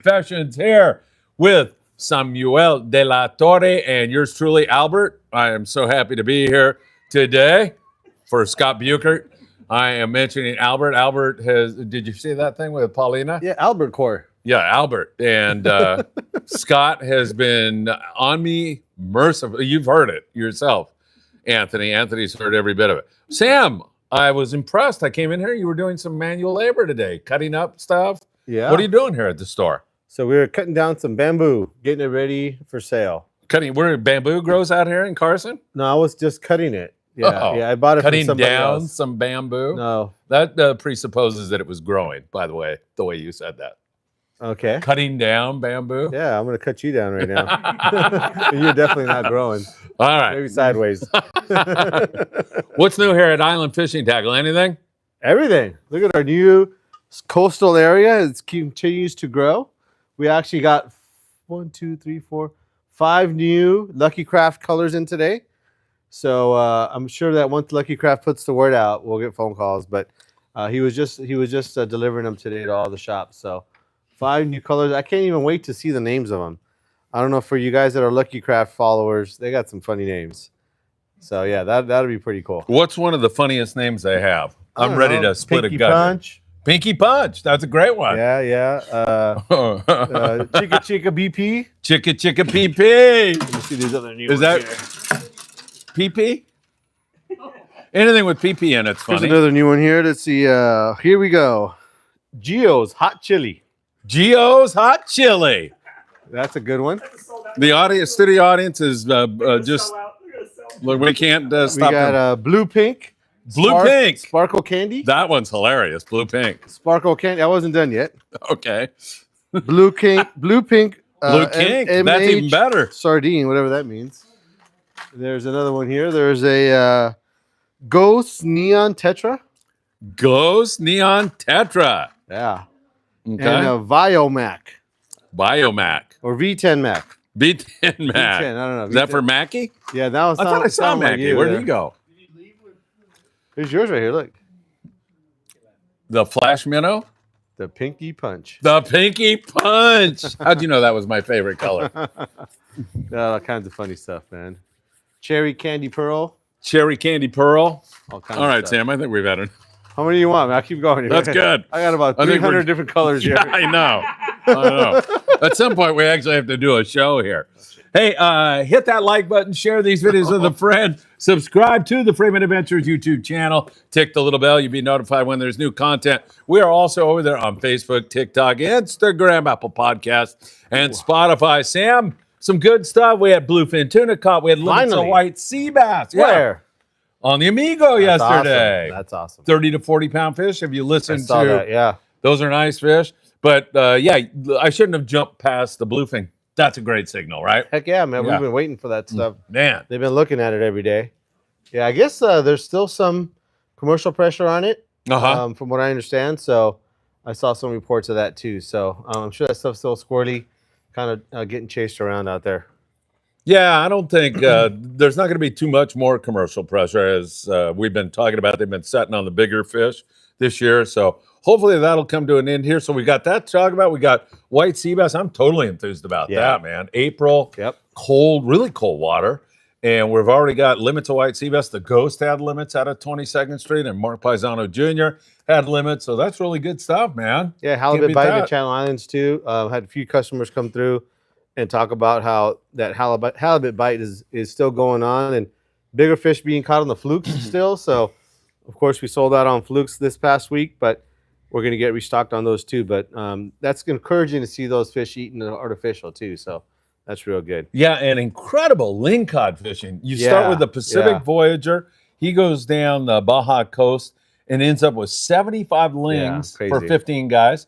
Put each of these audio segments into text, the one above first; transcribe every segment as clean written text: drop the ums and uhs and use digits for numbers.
Confessions here with Samuel de la Torre and yours truly, Albert. I am so happy to be here today for Scott Buchert. I am mentioning Albert. Albert has, did you see that thing with Paulina? Yeah, Albert Core. Yeah, Albert. And Scott has been on me mercifully. You've heard it yourself, Anthony. Anthony's heard every bit of it. Sam, I was impressed. I came in here. You were doing some manual labor today, cutting up stuff. Yeah. What are you doing here at the store? So we were cutting down some bamboo, getting it ready for sale. Cutting where bamboo grows out here in Carson? No, I was just cutting it. Yeah, Oh. yeah. I bought it Cutting from somebody down else. some bamboo? No. That presupposes that it was growing, by the way you said that. Okay. Cutting down bamboo? Yeah, I'm going to cut you down right now. You're definitely not growing. All right. Maybe sideways. What's new here at Island Fishing Tqckle? Anything? Everything. Look at our new coastal area. It continues to grow. We actually got 5 new Lucky Craft colors in today. So I'm sure that once Lucky Craft puts the word out, we'll get phone calls. But he was just delivering them today to all the shops. So 5 new colors. I can't even wait to see the names of them. I don't know, for you guys that are Lucky Craft followers, they got some funny names. So yeah, that'll be pretty cool. What's one of the funniest names they have? I'm ready to split Pinky a gut. Punch. Pinky Punch. That's a great one. Yeah, yeah. Chica Chica BP. Chicka Chicka PP. Let me see these other new Is ones that here. PP? Anything with PP in it's Here's funny. another new one here. Let's see. Here we go. Geo's Hot Chili. Geo's Hot Chili. That's a good one. The studio audience is just look. We can't We stop. got Blue Pink. Blue Pink. Sparkle Candy. That one's hilarious. Blue Pink. Sparkle Candy. I wasn't done yet. Okay. Blue Pink. Blue Pink. Blue King. That's even better. Sardine, whatever that means. There's another one here. There's a Ghost Neon Tetra. Ghost Neon Tetra. Yeah. Okay. And a Viomac. Biomac. Or V10 Mac. B10 Mac. V10, I don't know. Is that V10. for Mackie? Yeah, that was. I thought I saw Mackie. Where did he go? Here's yours right here. Look. The Flash Minnow? The Pinky Punch. The Pinky Punch. How'd you know that was my favorite color? All kinds of funny stuff, man. Cherry Candy Pearl. Cherry Candy Pearl. All kinds All right, of stuff. Sam, I think we've had it. How many do you want, man? I'll keep going here. That's good. I got about I think 300 different colors here. Yeah, I know. I know. At some point, we actually have to do a show here. Hey, hit that like button, share these videos with a friend, subscribe to the Frieman Adventures YouTube channel, tick the little bell, you'll be notified when there's new content. We are also over there on Facebook, TikTok, Instagram, Apple Podcasts, and Spotify. Sam, some good stuff. We had bluefin tuna caught. We had limits of Finally. white sea bass. Yeah. Where? On the Amigo That's yesterday. Awesome. That's awesome. 30 to 40 pound fish. Have you I listened saw to that, yeah. those are nice fish. But yeah, I shouldn't have jumped past the bluefin. That's a great signal, right? Heck yeah, man. Yeah. We've been waiting for that stuff. Man. They've been looking at it every day. Yeah, I guess there's still some commercial pressure on it, from what I understand. So I saw some reports of that too. So I'm sure that stuff's still squirrely, kind of getting chased around out there. Yeah, I don't think there's not going to be too much more commercial pressure as we've been talking about. They've been setting on the bigger fish this year. So hopefully that'll come to an end here. So we got that to talk about. We got white sea bass. I'm totally enthused about that, man. April, cold, really cold water. And we've already got limits of white sea bass. The Ghost had limits out of 22nd Street, and Mark Paisano Jr. had limits. So that's really good stuff, man. Yeah, halibut bite at Channel Islands too. Had a few customers come through and talk about how that halibut bite is still going on, and bigger fish being caught on the flukes still. So, of course, we sold out on flukes this past week, but we're going to get restocked on those too. But that's encouraging to see those fish eating artificial too. So that's real good. Yeah, and incredible lingcod fishing. You start with the Pacific Voyager. He goes down the Baja coast and ends up with 75 lings for 15 guys.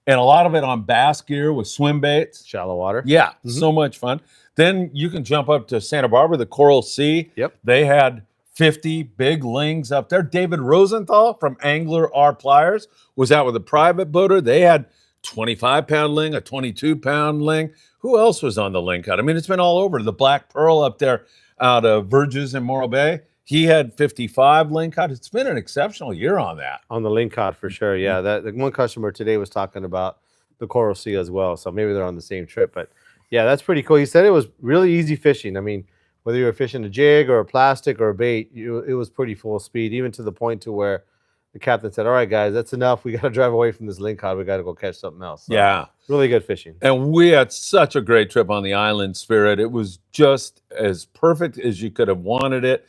And a lot of it on bass gear with swim baits. Shallow water. Yeah, so much fun. Then you can jump up to Santa Barbara, the Coral Sea. Yep. They had 50 big lings up there. David Rosenthal from Angler R Pliers was out with a private boater. They had 25-pound ling, a 22-pound ling. Who else was on the ling cut? I mean, it's been all over. The Black Pearl up there out of Verges in Morro Bay. He had 55 ling cod. It's been an exceptional year on that. On the ling cod for sure. Yeah, that the one customer today was talking about the Coral Sea as well. So maybe they're on the same trip. But yeah, that's pretty cool. He said it was really easy fishing. I mean, whether you were fishing a jig or a plastic or a bait, it was pretty full speed, even to the point to where the captain said, "All right, guys, that's enough. We got to drive away from this ling cod. We got to go catch something else." So, Yeah. really good fishing. And we had such a great trip on the Island Spirit. It was just as perfect as you could have wanted it.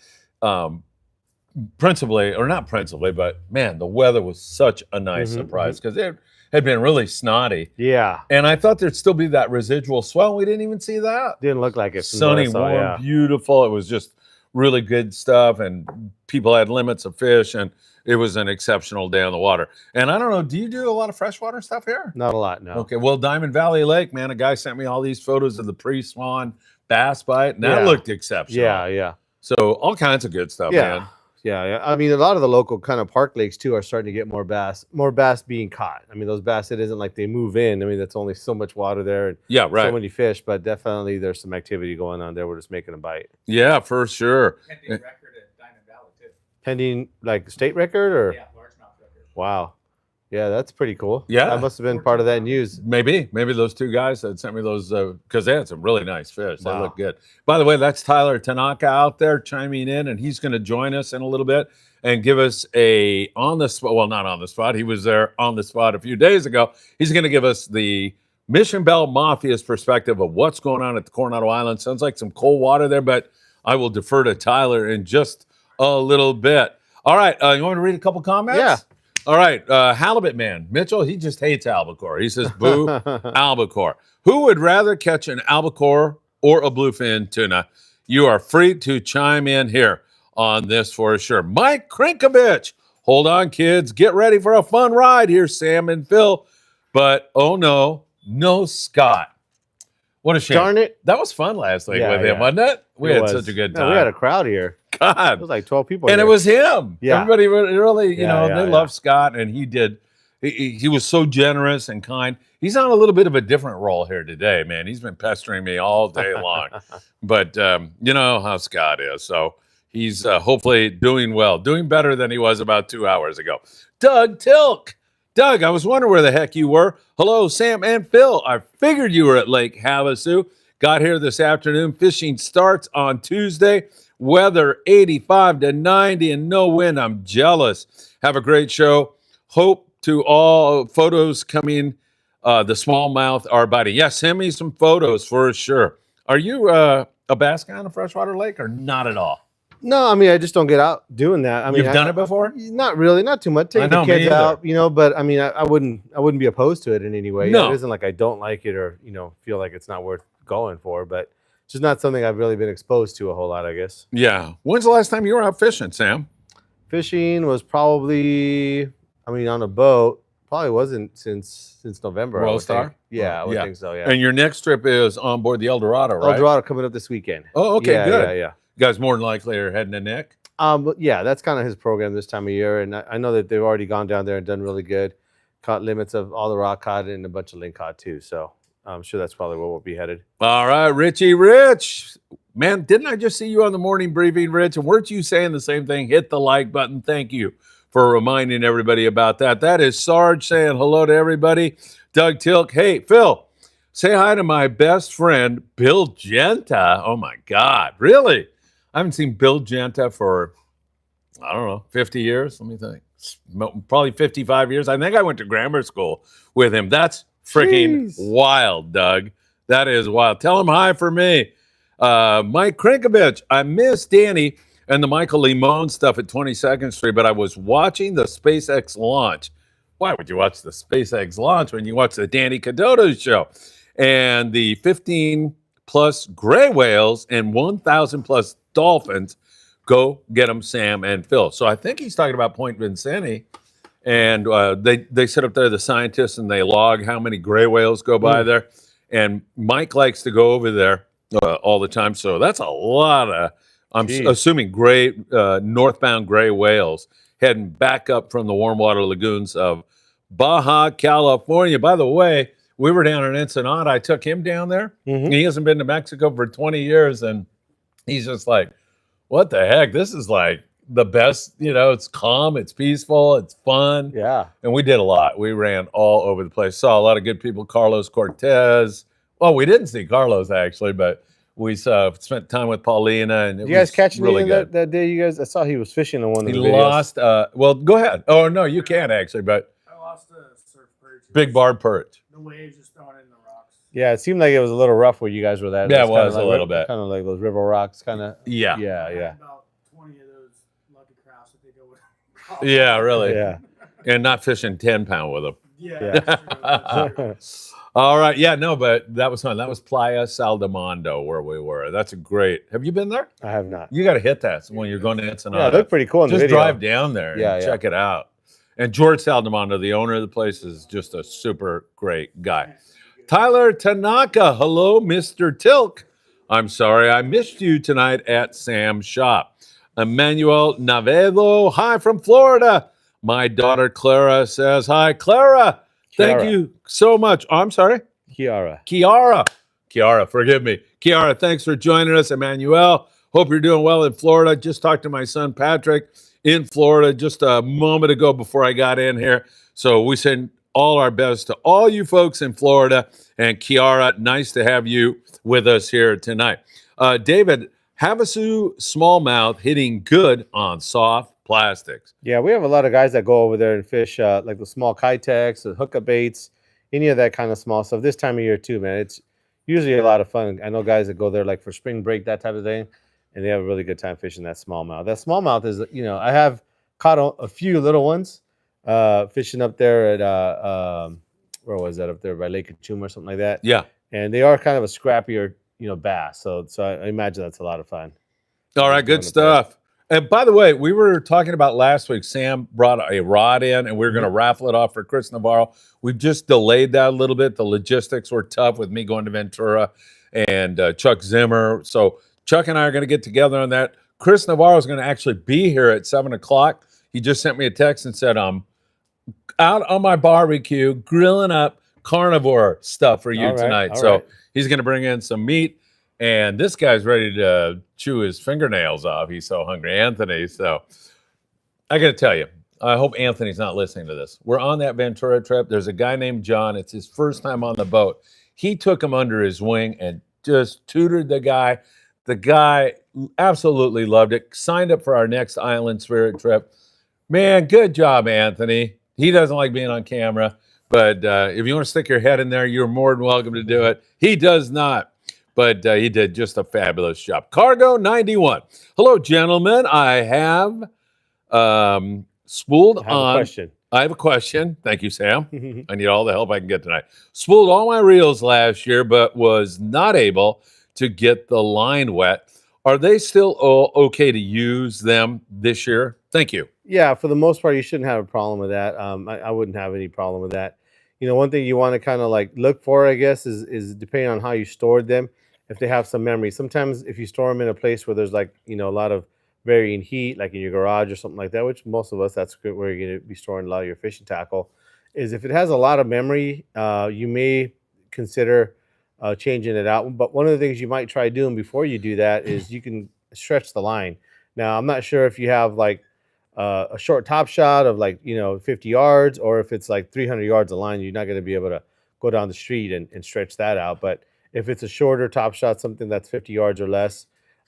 Principally, or not principally, but man, the weather was such a nice surprise because it had been really snotty. Yeah. And I thought there'd still be that residual swell. We didn't even see that. Didn't look like it. Sunny, warm, beautiful. It was just really good stuff. And people had limits of fish. And it was an exceptional day on the water. And I don't know, do you do a lot of freshwater stuff here? Not a lot, no. Okay, well, Diamond Valley Lake, man, a guy sent me all these photos of the pre-spawn bass bite, and that looked exceptional. Yeah. So all kinds of good stuff, man. Yeah. I mean, a lot of the local kind of park lakes, too, are starting to get more bass being caught. I mean, those bass, it isn't like they move in. I mean, that's only so much water there and so many fish, but definitely there's some activity going on there. We're just making a bite. Yeah, for sure. Pending record at Diamond Valley, too. Pending, like, state record? Or? Yeah, largemouth record. Wow. Yeah, that's pretty cool. Yeah. That must have been part of that news. Maybe those two guys that sent me those, because they had some really nice fish. They look good. By the way, that's Tyler Tanaka out there chiming in, and he's going to join us in a little bit and give us a on the spot. Well, not on the spot. He was there on the spot a few days ago. He's going to give us the Mission Bell Mafia's perspective of what's going on at the Coronado Islands. Sounds like some cold water there, but I will defer to Tyler in just a little bit. All right. You want me to read a couple comments? Yeah. All right. Halibut man, Mitchell, he just hates albacore. He says, boo, albacore. Who would rather catch an albacore or a bluefin tuna? You are free to chime in here on this for sure. Mike Krinkovich. Hold on, kids. Get ready for a fun ride. Here's Sam and Phil. But, oh, no Scott. What a shame. Darn it. That was fun last week with him, wasn't it? We had such a good time. We had a crowd here. God. It was like 12 people And here. it was him. Yeah. Everybody really, they yeah. love Scott, and he was so generous and kind. He's on a little bit of a different role here today, man. He's been pestering me all day long. But you know how Scott is. So he's hopefully doing well, doing better than he was about 2 hours ago. Doug Tilk. Doug, I was wondering where the heck you were. Hello, Sam and Phil. I figured you were at Lake Havasu. Got here this afternoon. Fishing starts on Tuesday. Weather 85 to 90 and no wind. I'm jealous. Have a great show. Hope to all photos coming. The smallmouth are biting. Yeah, send me some photos for sure. Are you a bass guy on a freshwater lake or not at all? No, I mean, I just don't get out doing that. I mean, You've done it before? Not really, not too much. Take the kids out, but I mean, I wouldn't be opposed to it in any way. No. It isn't like I don't like it or, feel like it's not worth going for, but it's just not something I've really been exposed to a whole lot, I guess. Yeah. When's the last time you were out fishing, Sam? Fishing was probably, on a boat, probably wasn't since November. World Star? Yeah, I would think so, yeah. And your next trip is on board the El Dorado, right? El Dorado coming up this weekend. Oh, okay, good. Yeah. You guys more than likely are heading to Nick? But yeah, that's kind of his program this time of year. And I know that they've already gone down there and done really good. Caught limits of all the rock cod and a bunch of ling cod too. So I'm sure that's probably where we'll be headed. All right, Richie Rich. Man, didn't I just see you on the morning briefing, Rich? And weren't you saying the same thing? Hit the like button. Thank you for reminding everybody about that. That is Sarge saying hello to everybody. Doug Tilk. Hey, Phil, say hi to my best friend, Bill Genta. Oh, my God. Really? I haven't seen Bill Genta for, 50 years. Let me think. Probably 55 years. I think I went to grammar school with him. That's freaking wild, Doug. That is wild. Tell him hi for me. Mike Krinkovich. I miss Danny and the Michael Limon stuff at 22nd Street, but I was watching the SpaceX launch. Why would you watch the SpaceX launch when you watch the Danny Kadota Show? And the 15-plus gray whales and 1,000-plus dolphins. Go get them, Sam and Phil. So I think he's talking about Point Vincenti. And they sit up there, the scientists, and they log how many gray whales go by there. And Mike likes to go over there all the time. So that's a lot of, I'm assuming, northbound gray whales heading back up from the warm water lagoons of Baja California. By the way, we were down in Ensenada. I took him down there. He hasn't been to Mexico for 20 years. And he's just like, what the heck? This is like the best. You know, it's calm, it's peaceful, it's fun. Yeah. And we did a lot. We ran all over the place. Saw a lot of good people. Carlos Cortez. Well, we didn't see Carlos actually, but we spent time with Paulina, and it Did you guys was catch really anything good. that day? You guys, I saw he was fishing on one of He the videos. lost. Well, go ahead. Oh no, you can actually, but I lost a surf perch. big barb perch. The waves just throwing in the rocks. Yeah, it seemed like it was a little rough where you guys were at. Yeah, it was a little bit. Kind of like those river rocks, kind of. Yeah. Yeah, I had yeah. about 20 of those lucky crafts. I think I would. Yeah, really. Yeah. And not fishing 10-pound with them. Yeah. That's true. All right. Yeah, no, but that was fun. That was Playa Saldamondo where we were. That's a great. Have you been there? I have not. You got to hit that when you're going to Yeah, Ensenada. it looked pretty cool in the Just video. drive down there Yeah, and yeah. check it out. And George Saldamondo, the owner of the place, is just a super great guy. Tyler Tanaka. Hello, Mr. Tilk. I'm sorry I missed you tonight at Sam's shop. Emmanuel Navedo. Hi from Florida. My daughter Clara says hi. Clara, thank Kiara. you so much. Oh, I'm sorry. Kiara. Kiara, forgive me. Kiara, thanks for joining us. Emmanuel, hope you're doing well in Florida. Just talked to my son Patrick in Florida just a moment ago before I got in here. So we send all our best to all you folks in Florida. And Kiara, nice to have you with us here tonight. David, Havasu smallmouth hitting good on soft plastics. Yeah, we have a lot of guys that go over there and fish like the small kitex, the hookup baits, any of that kind of small stuff. This time of year too, man. It's usually a lot of fun. I know guys that go there like for spring break, that type of thing, and they have a really good time fishing that smallmouth. That smallmouth is, you know, I have caught a few little ones fishing up there at where was that, up there by Lake Kachuma or something like that. Yeah. And they are kind of a scrappier, you know, bass. So I imagine that's a lot of fun. All right, good stuff. And by the way, we were talking about last week, Sam brought a rod in and we were going to raffle it off for Chris Navarro. We've just delayed that a little bit. The logistics were tough with me going to Ventura and Chuck Zimmer. So Chuck and I are going to get together on that. Chris Navarro is going to actually be here at 7 o'clock. He just sent me a text and said, I'm out on my barbecue grilling up carnivore stuff for you All right, tonight. all So right. he's going to bring in some meat. And this guy's ready to chew his fingernails off. He's so hungry, Anthony. So I got to tell you, I hope Anthony's not listening to this. We're on that Ventura trip. There's a guy named John. It's his first time on the boat. He took him under his wing and just tutored the guy. The guy absolutely loved it. Signed up for our next Island Spirit trip. Man, good job, Anthony. He doesn't like being on camera, but if you want to stick your head in there, you're more than welcome to do it. He does not. But he did just a fabulous job. Cargo 91. Hello, gentlemen. I have spooled I have on. a question. I have a question. Thank you, Sam. I need all the help I can get tonight. Spooled all my reels last year, but was not able to get the line wet. Are they still okay to use them this year? Thank you. Yeah, for the most part, you shouldn't have a problem with that. I wouldn't have any problem with that. You know, one thing you want to kind of like look for, I guess, is depending on how you stored them, if they have some memory. Sometimes if you store them in a place where there's like, you know, a lot of varying heat, like in your garage or something like that, which most of us, that's where you're going to be storing a lot of your fishing tackle, is if it has a lot of memory, you may consider changing it out. But one of the things you might try doing before you do that is you can stretch the line. Now, I'm not sure if you have like a short top shot of like, you know, 50 yards, or if it's like 300 yards of line, you're not going to be able to go down the street and stretch that out. But if it's a shorter top shot, something that's 50 yards or less,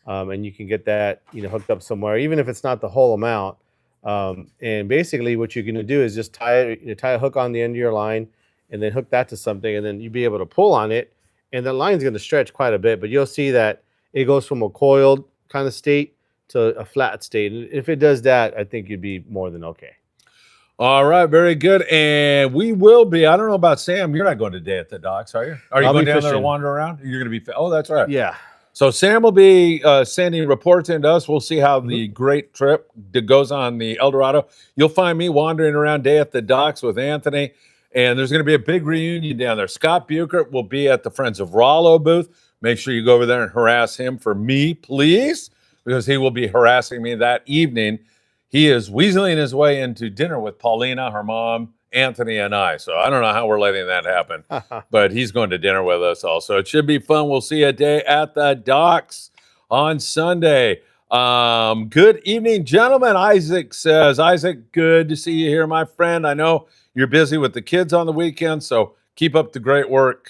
and you can get that, you know, hooked up somewhere, even if it's not the whole amount. And basically what you're going to do is just tie a hook on the end of your line and then hook that to something, and then you'll be able to pull on it. And the line's going to stretch quite a bit, but you'll see that it goes from a coiled kind of state to a flat state. And if it does that, I think you'd be more than okay. All right, very good. And we will be, I don't know about Sam, you're not going today at the docks, are you? Are you I'll going be down there to fishing. wander around? You're going to be, oh, that's right. Yeah. So Sam will be sending reports into us. We'll see how the great trip that goes on the El Dorado. You'll find me wandering around day at the docks with Anthony, and there's going to be a big reunion down there. Scott Buchert will be at the Friends of Rollo booth. Make sure you go over there and harass him for me, please, because he will be harassing me that evening. He is weaseling his way into dinner with Paulina, her mom, Anthony, and I. So I don't know how we're letting that happen, but he's going to dinner with us also. It should be fun. We'll see you a day at the docks on Sunday. Good evening, gentlemen. Isaac says, Isaac, good to see you here, my friend. I know you're busy with the kids on the weekend, so keep up the great work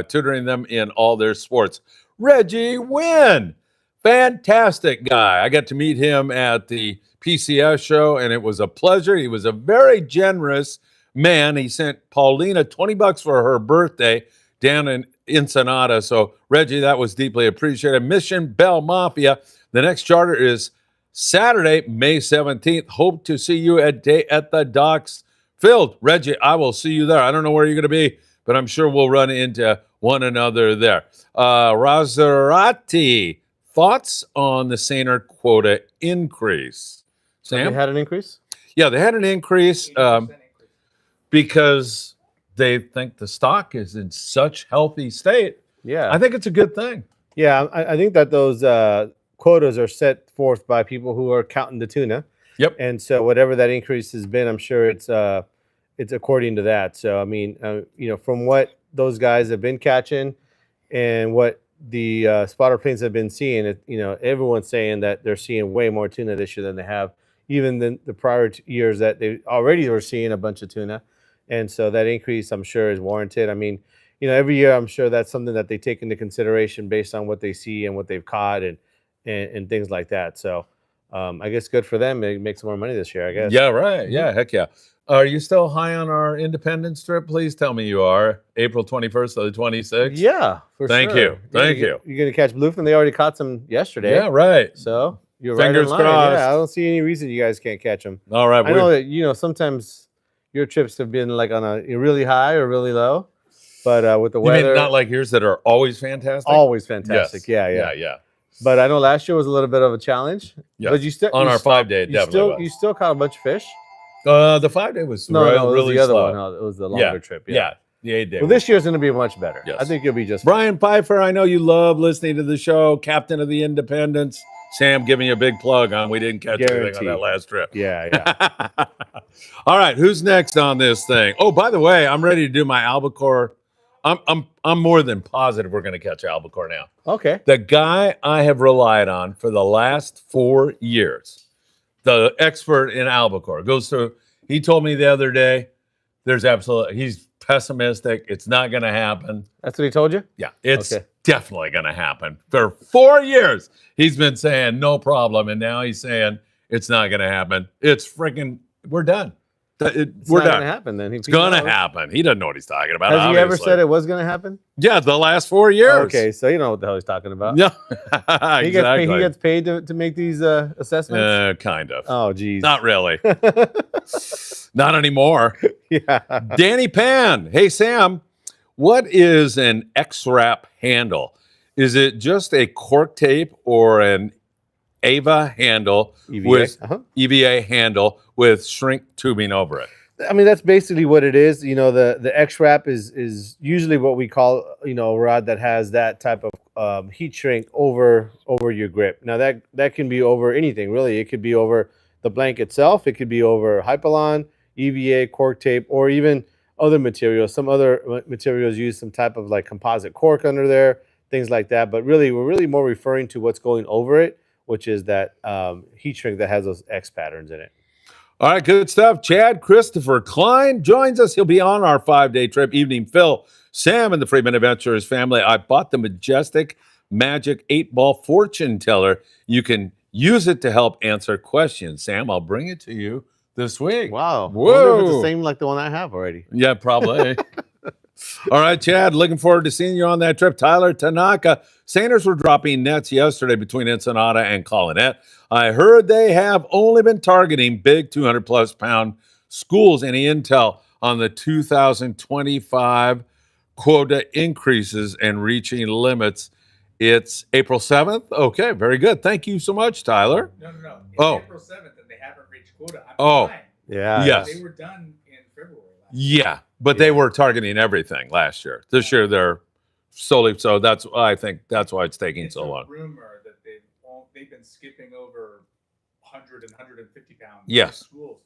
tutoring them in all their sports. Reggie Wynn, fantastic guy. I got to meet him at the PCS show, and it was a pleasure. He was a very generous man. He sent Paulina $20 for her birthday down in Ensenada. So, Reggie, that was deeply appreciated. Mission Bell Mafia. The next charter is Saturday, May 17th. Hope to see you at the docks. Phil, Reggie, I will see you there. I don't know where you're going to be, but I'm sure we'll run into one another there. Razarati, thoughts on the seiner quota increase? Sam? They had an increase? Yeah, they had an increase because they think the stock is in such healthy state. Yeah. I think it's a good thing. Yeah, I think that those quotas are set forth by people who are counting the tuna. Yep. And so whatever that increase has been, I'm sure it's according to that. So, I mean, from what those guys have been catching and what the spotter planes have been seeing, everyone's saying that they're seeing way more tuna this year than they have, even than the prior years that they already were seeing a bunch of tuna. And so that increase, I'm sure, is warranted. I mean, every year, I'm sure that's something that they take into consideration based on what they see and what they've caught and things like that. So I guess good for them. They make some more money this year, I guess. Yeah, right. Yeah, heck yeah. Are you still high on our Independence trip? Please tell me you are. April 21st to the 26th? Yeah, for Thank sure. you. Thank you. You're going to catch bluefin. They already caught some yesterday. Yeah, right. So you're Fingers right in line. crossed. Yeah, I don't see any reason you guys can't catch them. All right. I know that, sometimes your trips have been like on a really high or really low. But with the You weather, mean not like yours that are always fantastic? always fantastic. Yes. Yeah. But I know last year was a little bit of a challenge. Yes. But you still On our 5-day, definitely. you still caught a bunch of fish. The 5-day was It was really the other slow. one. No, it was the longer trip. Yeah. The 8-day. Well, this year's going to be much better. Yes. I think you'll be just Brian Pfeiffer, I know you love listening to the show. Captain of the Independence. Sam giving you a big plug on we didn't catch anything on Guaranteed. that last trip. Yeah. All right, who's next on this thing? Oh, by the way, I'm ready to do my albacore. I'm more than positive we're going to catch albacore now. Okay. The guy I have relied on for the last 4 years, the expert in albacore, goes through. He told me the other day, he's pessimistic. It's not going to happen. That's what he told you? Yeah, it's definitely going to happen. For 4 years, he's been saying no problem, and now he's saying it's not going to happen. It's freaking, we're done. We're not done. going to happen then. It's going to happen. He doesn't know what he's talking about. Has he ever obviously. said it was going to happen? Yeah, the last 4 years. Okay, so you know what the hell he's talking about. Yeah, He gets paid to make these assessments? Kind of. Oh, geez. Not really. Not anymore. Yeah. Danny Pan. Hey, Sam, what is an X-Wrap handle? Is it just a cork tape or an EVA handle with EVA handle with shrink tubing over it? I mean, that's basically what it is. The X-Wrap is usually what we call, a rod that has that type of heat shrink over your grip. Now, that can be over anything, really. It could be over the blank itself. It could be over Hypalon, EVA, cork tape, or even other materials. Some other materials use some type of like composite cork under there, things like that. But really, we're really more referring to what's going over it, which is that heat shrink that has those X patterns in it. All right, good stuff. Chad Christopher Klein joins us. He'll be on our 5-day trip. Evening, Phil, Sam, and the Friedman Adventurers family. I bought the Majestic Magic 8-ball fortune teller. You can use it to help answer questions. Sam, I'll bring it to you this week. Wow. Whoa. I wonder if it's the same like the one I have already. Yeah, probably. All right, Chad, looking forward to seeing you on that trip. Tyler Tanaka. Sanders were dropping nets yesterday between Ensenada and Colonette. I heard they have only been targeting big 200-plus pound schools. Any intel on the 2025 quota increases and reaching limits? It's April 7th? Okay, very good. Thank you so much, Tyler. No. It's Oh. April 7th and they haven't reached quota. Oh. Fine. Yeah. Yes. They were done in February. Yeah, but they were targeting everything last year. This year they're solely, so I think that's why it's taking It's so a long. rumor that they've been skipping over 100 and 150 pound Yes. schools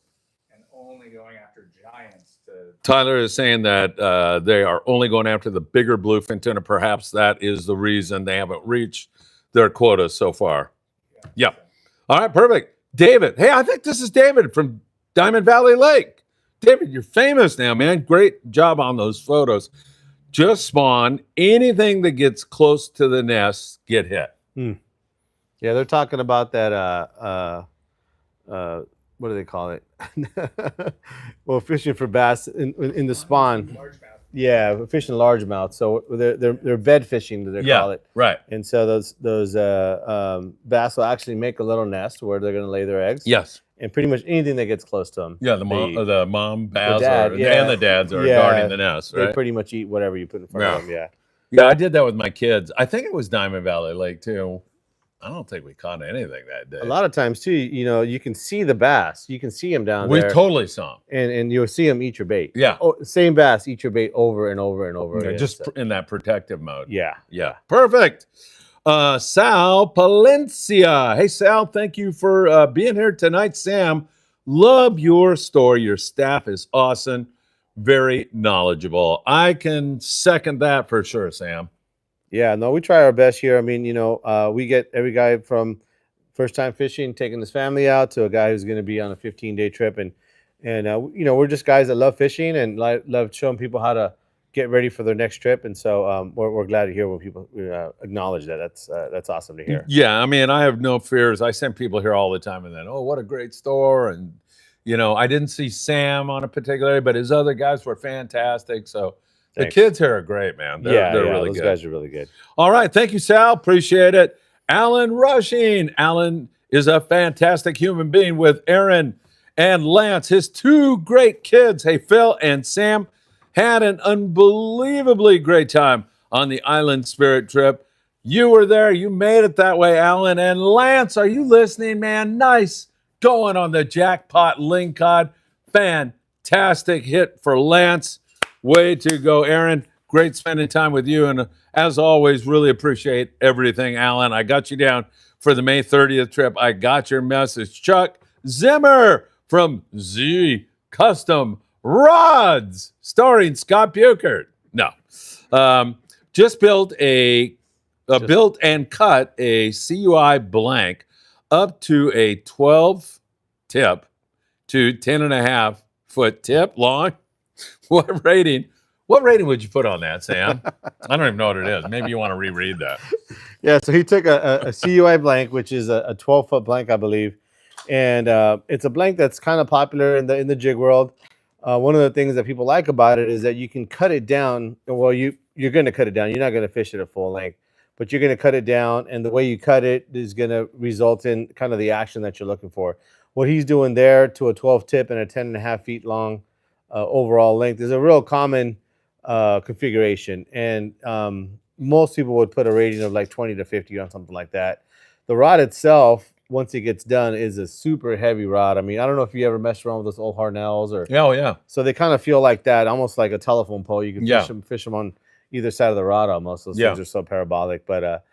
and only going after giants to. Tyler is saying that they are only going after the bigger bluefin tuna. Perhaps that is the reason they haven't reached their quotas so far. Yeah. All right, perfect. David. Hey, I think this is David from Diamond Valley Lake. David, you're famous now, man. Great job on those photos. Just spawn. Anything that gets close to the nest, get hit. Yeah, they're talking about that. What do they call it? Well, fishing for bass in the spawn. Largemouth. Yeah, fishing largemouth. So they're bed fishing, they call it. Right. And so those bass will actually make a little nest where they're going to lay their eggs. Yes. And pretty much anything that gets close to them. Yeah, the mom bass dad, and the dads are guarding the nest, right? They pretty much eat whatever you put in front of them. Yeah. Yeah, I did that with my kids. I think it was Diamond Valley Lake too. I don't think we caught anything that day. A lot of times too, you can see the bass. You can see them down there. We totally saw them. And you'll see them eat your bait. Yeah. Oh, same bass, eat your bait over and over and over again. Just in that protective mode. Yeah. Yeah. Perfect. Sal Palencia. Hey, Sal, thank you for being here tonight. Sam, love your story. Your staff is awesome. Very knowledgeable. I can second that for sure, Sam. Yeah, no, we try our best here. I mean, we get every guy from first time fishing, taking his family out, to a guy who's going to be on a 15-day trip. And we're just guys that love fishing and love showing people how to get ready for their next trip. And so we're glad to hear when people acknowledge that. That's awesome to hear. Yeah, I mean, I have no fears. I send people here all the time and then, oh, what a great store. And, I didn't see Sam on a particular day, but his other guys were fantastic. So Thanks. The kids here are great, man. They're really those good. guys are really good. All right. Thank you, Sal. Appreciate it. Alan Rushing. Alan is a fantastic human being with Aaron and Lance, his two great kids. Hey, Phil and Sam had an unbelievably great time on the Island Spirit trip. You were there. You made it that way, Alan. And Lance, are you listening, man? Nice going on the jackpot ling cod. Fantastic hit for Lance. Way to go, Aaron. Great spending time with you. And as always, really appreciate everything, Alan. I got you down for the May 30th trip. I got your message. Chuck Zimmer from Z Custom Rods, starring Scott Bukert. No. Just built and cut a CUI blank up to a 12 tip to 10.5 foot tip long. What rating would you put on that, Sam? I don't even know what it is. Maybe you want to reread that. Yeah, so he took a CUI blank, which is a 12-foot blank, I believe. And it's a blank that's kind of popular in the jig world. One of the things that people like about it is that you can cut it down. Well, you're going to cut it down. You're not going to fish it at full length, but you're going to cut it down. And the way you cut it is going to result in kind of the action that you're looking for. What he's doing there to a 12 tip and a 10.5 feet long overall length is a real common configuration. And most people would put a rating of like 20 to 50 on something like that. The rod itself, once it gets done, is a super heavy rod. I mean, I don't know if you ever messed around with those old Harnells or. Oh, yeah. So they kind of feel like that, almost like a telephone pole. You can fish them on either side of the rod almost. Those things are so parabolic. But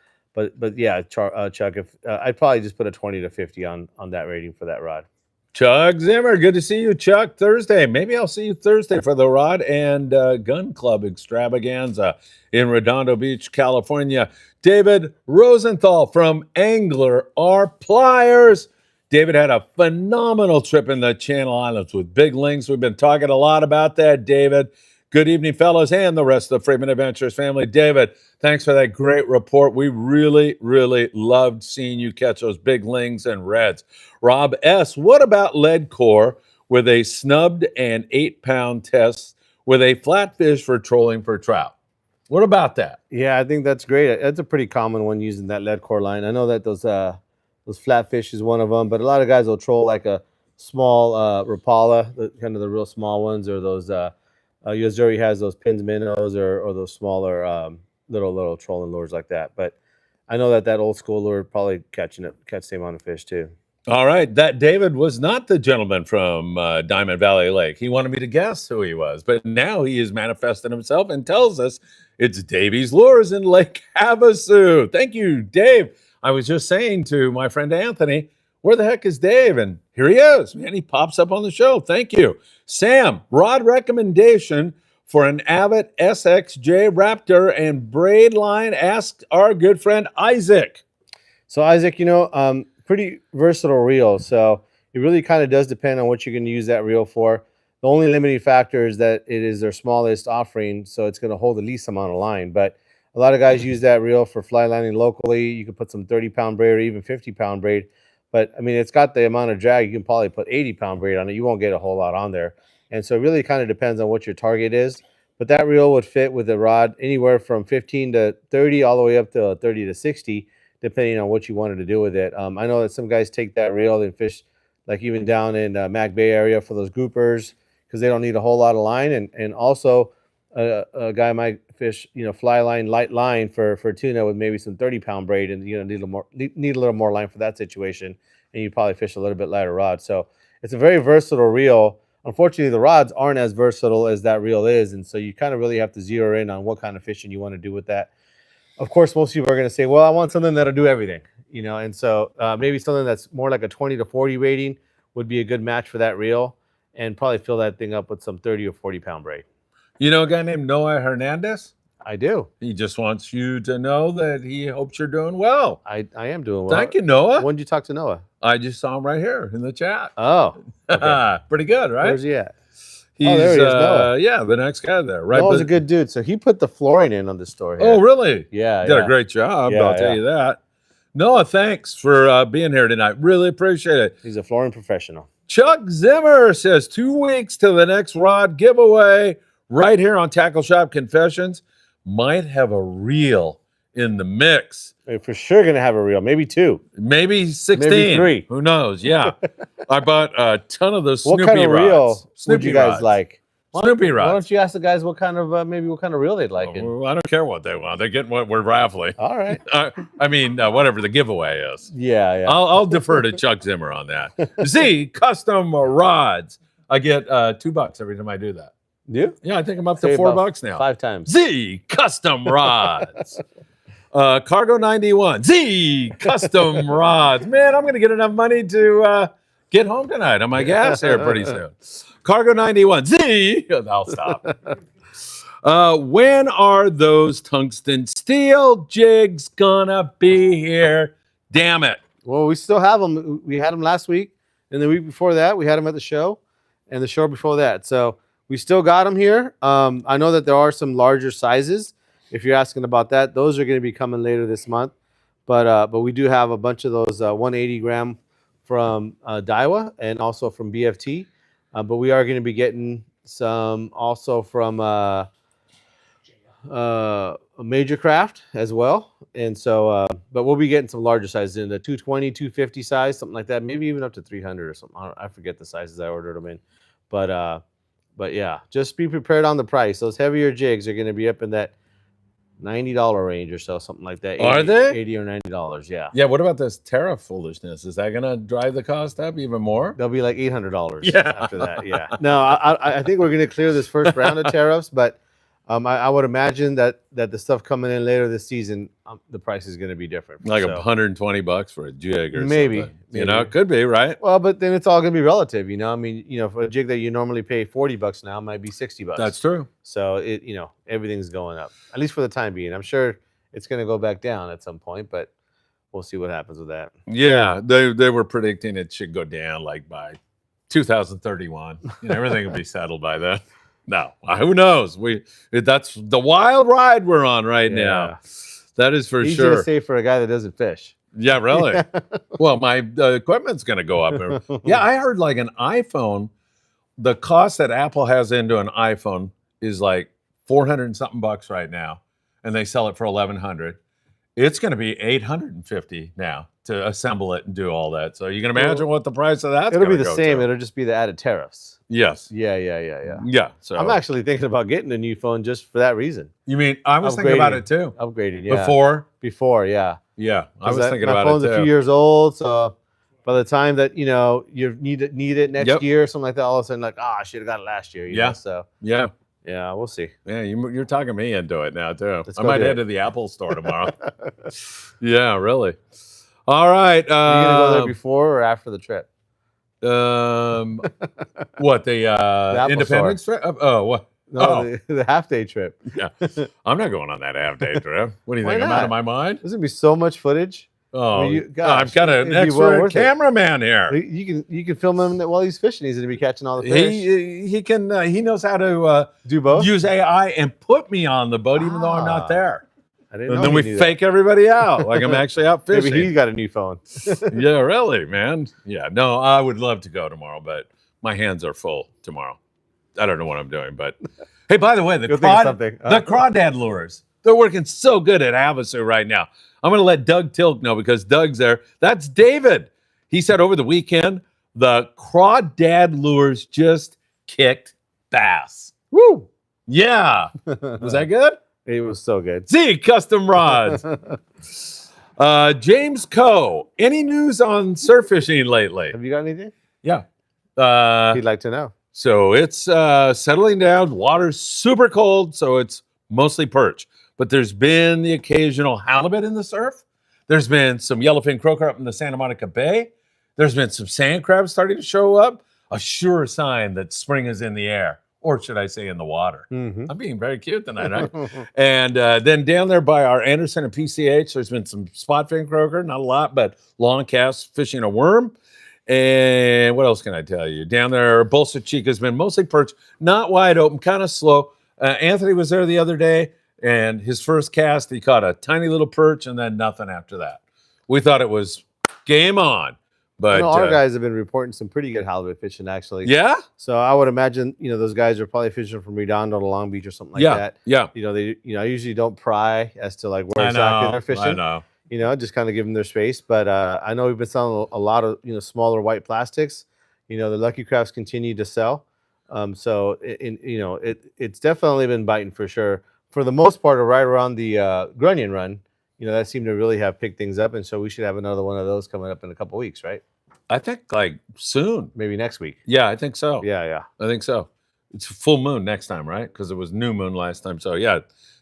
yeah, Chuck, if I'd probably just put a 20 to 50 on that rating for that rod. Chuck Zimmer, good to see you, Chuck. Thursday. Maybe I'll see you Thursday for the Rod and Gun Club extravaganza in Redondo Beach, California. David Rosenthal from Angler R Pliers. David had a phenomenal trip in the Channel Islands with big lings. We've been talking a lot about that, David. Good evening, fellows, and the rest of the Friedman Adventures family. David, thanks for that great report. We really, really loved seeing you catch those big lings and reds. Rob S., what about lead core with a snubbed and 8-pound test with a flatfish for trolling for trout? What about that? Yeah, I think that's great. That's a pretty common one using that lead core line. I know that those flatfish is one of them, but a lot of guys will troll like a small Rapala, kind of the real small ones, or those Yozuri has those pins minnows or those smaller little trolling lures like that. But I know that old school lure probably catch the same amount of fish too. All right. That David was not the gentleman from Diamond Valley Lake. He wanted me to guess who he was, but now he has manifested himself and tells us it's Davy's Lures in Lake Havasu. Thank you, Dave. I was just saying to my friend Anthony, where the heck is Dave? And here he is, man. He pops up on the show. Thank you. Sam, rod recommendation for an Abbott SXJ Raptor and braid line. Ask our good friend Isaac. So Isaac, pretty versatile reel. So it really kind of does depend on what you're going to use that reel for. The only limiting factor is that it is their smallest offering, so it's going to hold the least amount of line. But a lot of guys use that reel for fly lining locally. You can put some 30-pound braid or even 50-pound braid. But, I mean, it's got the amount of drag. You can probably put 80-pound braid on it. You won't get a whole lot on there. And so it really kind of depends on what your target is. But that reel would fit with a rod anywhere from 15 to 30 all the way up to 30 to 60, depending on what you wanted to do with it. I know that some guys take that reel and fish, like even down in Mac Bay area for those groupers, because they don't need a whole lot of line. And also a guy might fish, fly line, light line for tuna with maybe some 30-pound braid, and need a little more line for that situation, and you probably fish a little bit lighter rod. So it's a very versatile reel. Unfortunately, the rods aren't as versatile as that reel is, and so you kind of really have to zero in on what kind of fishing you want to do with that. Of course, most people are going to say, well, I want something that'll do everything, and so maybe something that's more like a 20 to 40 rating would be a good match for that reel, and probably fill that thing up with some 30 or 40-pound braid. You know a guy named Noah Hernandez? I do. He just wants you to know that he hopes you're doing well. I am doing well. Thank you, Noah. When did you talk to Noah? I just saw him right here in the chat. Oh, okay. Pretty good, right? Where's he at? He's, there he is, Noah. Yeah, the next guy there. Right. Noah's a good dude. So he put the flooring in on the store here. Oh, really? Yeah. Did a great job. Yeah, I'll tell you that. Noah, thanks for being here tonight. Really appreciate it. He's a flooring professional. Chuck Zimmer says 2 weeks to the next rod giveaway right here on Tackle Shop Confessions. Might have a reel in the mix. We're for sure going to have a reel. Maybe 2. Maybe 16. Maybe 3. Who knows? Yeah. I bought a ton of those Snoopy what kind of rods. reel would you guys rods. like? Snoopy rods. Why don't you ask the guys what kind of reel they'd like? I don't care what they want. They get what we're raffling. All right. I mean, whatever the giveaway is. Yeah. I'll defer to Chuck Zimmer on that. Z Custom Rods. I get $2 every time I do that. Do you? Yeah, I think I'm up Say to $4 about now. 5 times. Z Custom Rods. Cargo 91. Z Custom Rods. Man, I'm going to get enough money to get home tonight on my gas here pretty soon. Cargo 91. Z. I'll stop. When are those tungsten steel jigs gonna be here? Damn it. Well, we still have them. We had them last week, and the week before that, we had them at the show, and the show before that. So we still got them here. I know that there are some larger sizes. If you're asking about that, those are going to be coming later this month. But we do have a bunch of those 180 gram from Daiwa and also from BFT. But we are going to be getting some also from a Major Craft as well. And so, but we'll be getting some larger sizes in the 220, 250 size, something like that. Maybe even up to 300 or something. I forget the sizes I ordered them in. But yeah, just be prepared on the price. Those heavier jigs are going to be up in that $90 range or so, something like that. 80, are they? $80 or $90, yeah. Yeah, what about this tariff foolishness? Is that going to drive the cost up even more? They'll be like $800 Yeah. after that, yeah. No, I think we're going to clear this first round of tariffs, but I would imagine that the stuff coming in later this season, the price is going to be different. Like so, $120 for a jig or maybe, something. You know, it could be, right? Well, but then it's all going to be relative, you know. I mean, for a jig that you normally pay $40 now, it might be $60. That's true. So everything's going up, at least for the time being. I'm sure it's going to go back down at some point, but we'll see what happens with that. Yeah, they were predicting it should go down like by 2031. Everything will be settled by then. No, who knows? That's the wild ride we're on right now. That is for Easy sure. to say for a guy that doesn't fish. Yeah, really. Well, my equipment's going to go up. Yeah, I heard like an iPhone, the cost that Apple has into an iPhone is like 400 and something bucks right now, and they sell it for 1,100. It's going to be 850 now to assemble it and do all that. So you can imagine what the price of that's It'll be gonna the go same. to. It'll just be the added tariffs. Yes. Yeah. Yeah. So I'm actually thinking about getting a new phone just for that reason. You mean I was thinking about it too. Upgraded, yeah. Before, yeah. Yeah, I was thinking my about phone's it too. a few years old, so by the time that you need it next year or something like that, all of a sudden like, I should have got it last year. You know? So yeah, we'll see. Yeah, you're talking me into it now too. Let's I go might do head it. to the Apple store tomorrow. Yeah, really. All right. Are you gonna go there before or after the trip? What the Apple Independence trip? Oh, what? No, the half-day trip. Yeah, I'm not going on that half-day trip. What do you Why think? I'm out not? of my mind. There's gonna be so much footage. Oh, I mean, gosh, I've got an it'd be well expert worth it. cameraman here. You can film him while he's fishing. He's going to be catching all the fish. He knows how to Do both. use AI and put me on the boat even though I'm not there. I didn't And know then he we knew fake everybody out like I'm actually out that. fishing. Maybe he's got a new phone. Yeah, really, man. Yeah, no, I would love to go tomorrow, but my hands are full tomorrow. I don't know what I'm doing, but hey, by the way, the You'll think of something. the crawdad lures, they're working so good at Havasu right now. I'm going to let Doug Tilk know because Doug's there. That's David. He said over the weekend, the crawdad lures just kicked bass. Woo! Yeah. Was that good? It was so good. Z Custom Rods. James Coe, any news on surf fishing lately? Have you got anything? Yeah. He'd like to know. So it's settling down. Water's super cold, so it's mostly perch. But there's been the occasional halibut in the surf. There's been some yellowfin croaker up in the Santa Monica Bay. There's been some sand crabs starting to show up. A sure sign that spring is in the air, or should I say in the water. Mm-hmm. I'm being very cute tonight, right? And then down there by our Anderson and PCH, there's been some spot fin croaker, not a lot, but long cast fishing a worm. And what else can I tell you? Down there, Bolsa Chica has been mostly perch, not wide open, kind of slow. Anthony was there the other day, and his first cast, he caught a tiny little perch and then nothing after that. We thought it was game on. But our guys have been reporting some pretty good halibut fishing, actually. Yeah? So I would imagine, those guys are probably fishing from Redondo to Long Beach or something like that. Yeah. I usually don't pry as to like where I exactly know, they're fishing. I know. Just kind of give them their space. But I know we've been selling a lot of, smaller white plastics. The Lucky Crafts continue to sell. So it's definitely been biting for sure. For the most part, right around the Grunion run, that seemed to really have picked things up. And so we should have another one of those coming up in a couple weeks, right? I think like soon. Maybe next week. Yeah, I think so. Yeah. I think so. It's full moon next time, right? Because it was new moon last time. So yeah,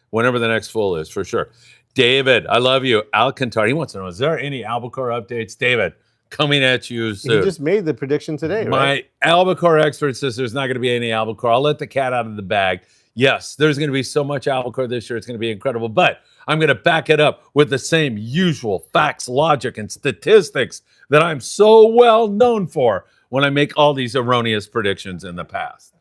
whenever the next full is, for sure. David, I love you. Alcantara, he wants to know, is there any albacore updates? David, coming at you soon. He just made the prediction today, right? My albacore expert says there's not going to be any albacore. I'll let the cat out of the bag. Yes, there's going to be so much albacore this year. It's going to be incredible. But I'm going to back it up with the same usual facts, logic, and statistics that I'm so well known for when I make all these erroneous predictions in the past.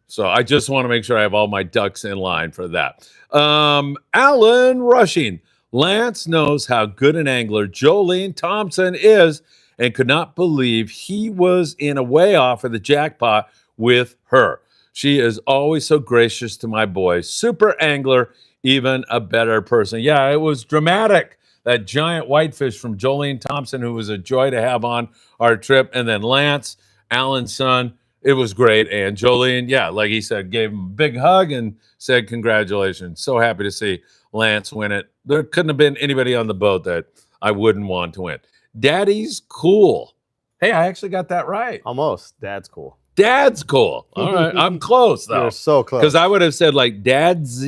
So I just want to make sure I have all my ducks in line for that. Alan Rushing. Lance knows how good an angler Jolene Thompson is and could not believe he was in a way off of the jackpot with her. She is always so gracious to my boys. Super angler, even a better person. Yeah, it was dramatic. That giant whitefish from Jolene Thompson, who was a joy to have on our trip. And then Lance, Alan's son. It was great. And Jolene, yeah, like he said, gave him a big hug and said, congratulations. So happy to see Lance win it. There couldn't have been anybody on the boat that I wouldn't want to win. Daddy's cool. Hey, I actually got that right. Almost. Dad's cool. Dad's cool. All right. I'm close, though. You're so close. Because I would have said, like, Dad's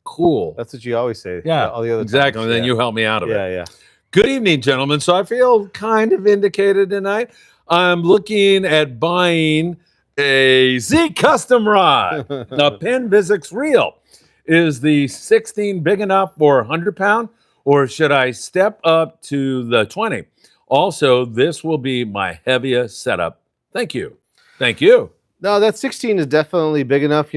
cool. That's what you always say. Yeah, all the other exactly. times. And then you help me out of it. Yeah. Good evening, gentlemen. So I feel kind of vindicated tonight. I'm looking at buying a Z Custom rod, the Penn Visix Reel. Is the 16 big enough for 100-pound, or should I step up to the 20? Also, this will be my heaviest setup. Thank you. Thank you. No, that 16 is definitely big enough.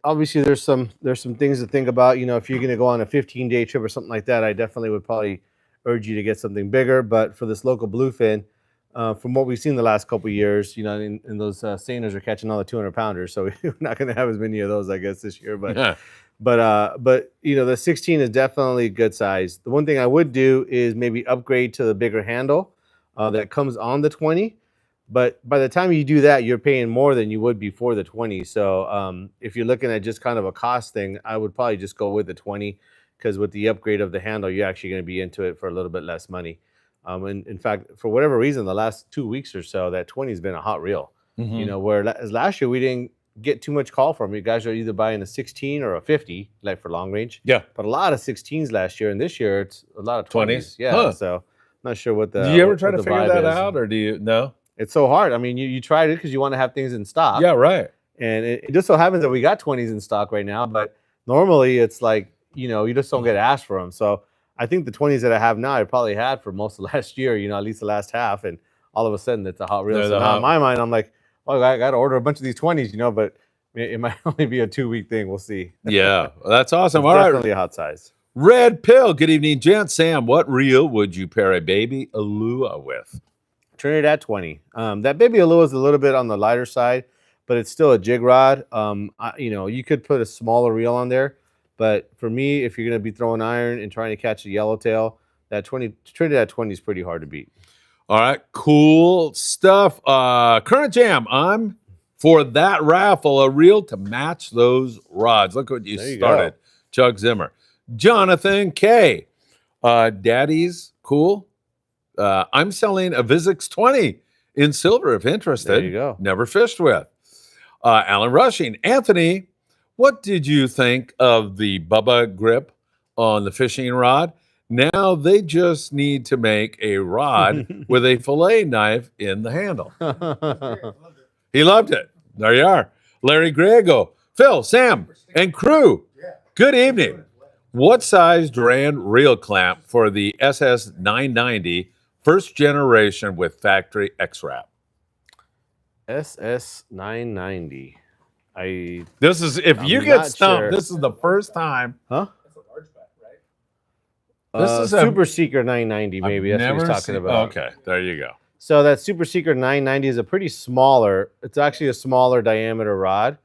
Obviously there's some things to think about. If you're going to go on a 15-day trip or something like that, I definitely would probably urge you to get something bigger. But for this local bluefin, from what we've seen the last couple of years, and those seiners are catching all the 200-pounders, so we're not going to have as many of those, I guess, this year. But Yeah. but the 16 is definitely good size. The one thing I would do is maybe upgrade to the bigger handle that comes on the 20. But by the time you do that, you're paying more than you would before the 20. So if you're looking at just kind of a cost thing, I would probably just go with the 20, because with the upgrade of the handle, you're actually going to be into it for a little bit less money. And in fact, for whatever reason, the last 2 weeks or so, that 20 has been a hot reel. Mhm. Whereas last year we didn't get too much call from you guys. Are either buying a 16 or a 50, like for long range. Yeah. But a lot of 16s last year, and this year it's a lot of 20s. Yeah. Huh. So I'm not sure what the. Do you ever what try to the figure vibe that is. out, or do you? No. It's so hard. I mean, you tried it because you want to have things in stock. Yeah, right. And it just so happens that we got 20s in stock right now. But normally it's like, you just don't get asked for them. So I think the 20s that I have now, I probably had for most of last year, at least the last half. And all of a sudden it's a hot reel. They're So the now hot- in my mind, I'm like, oh, I got to order a bunch of these 20s, but it might only be a 2-week thing. We'll see. Yeah, that's awesome. It's All definitely right. a hot size. Red Pill. Good evening, gent. Sam, what reel would you pair a baby Alua with? Trinidad 20. That baby Alua is a little bit on the lighter side, but it's still a jig rod. You could put a smaller reel on there, but for me, if you're going to be throwing iron and trying to catch a yellowtail, that Trinidad 20 is pretty hard to beat. All right, cool stuff. Current Jam, I'm for that raffle, a reel to match those rods. Look what you There you started. Chuck Zimmer. Jonathan K. Daddy's cool. I'm selling a Vizix 20 in silver if interested. There you go. Never fished with. Alan Rushing. Anthony, what did you think of the Bubba grip on the fishing rod? Now they just need to make a rod with a fillet knife in the handle. He loved it. There you are. Larry Grego, Phil, Sam, and crew. Good evening. What size Duran reel clamp for the SS 990 first generation with factory X-Wrap? SS 990. This is, if you I'm get not stumped, sure. this is the first time. Huh? That's a large bat, right? This is a Super Seeker 990, maybe. I've That's what he's never talking seen- about. Okay, there you go. So that Super Seeker 990 is a pretty smaller. It's actually a smaller diameter rod.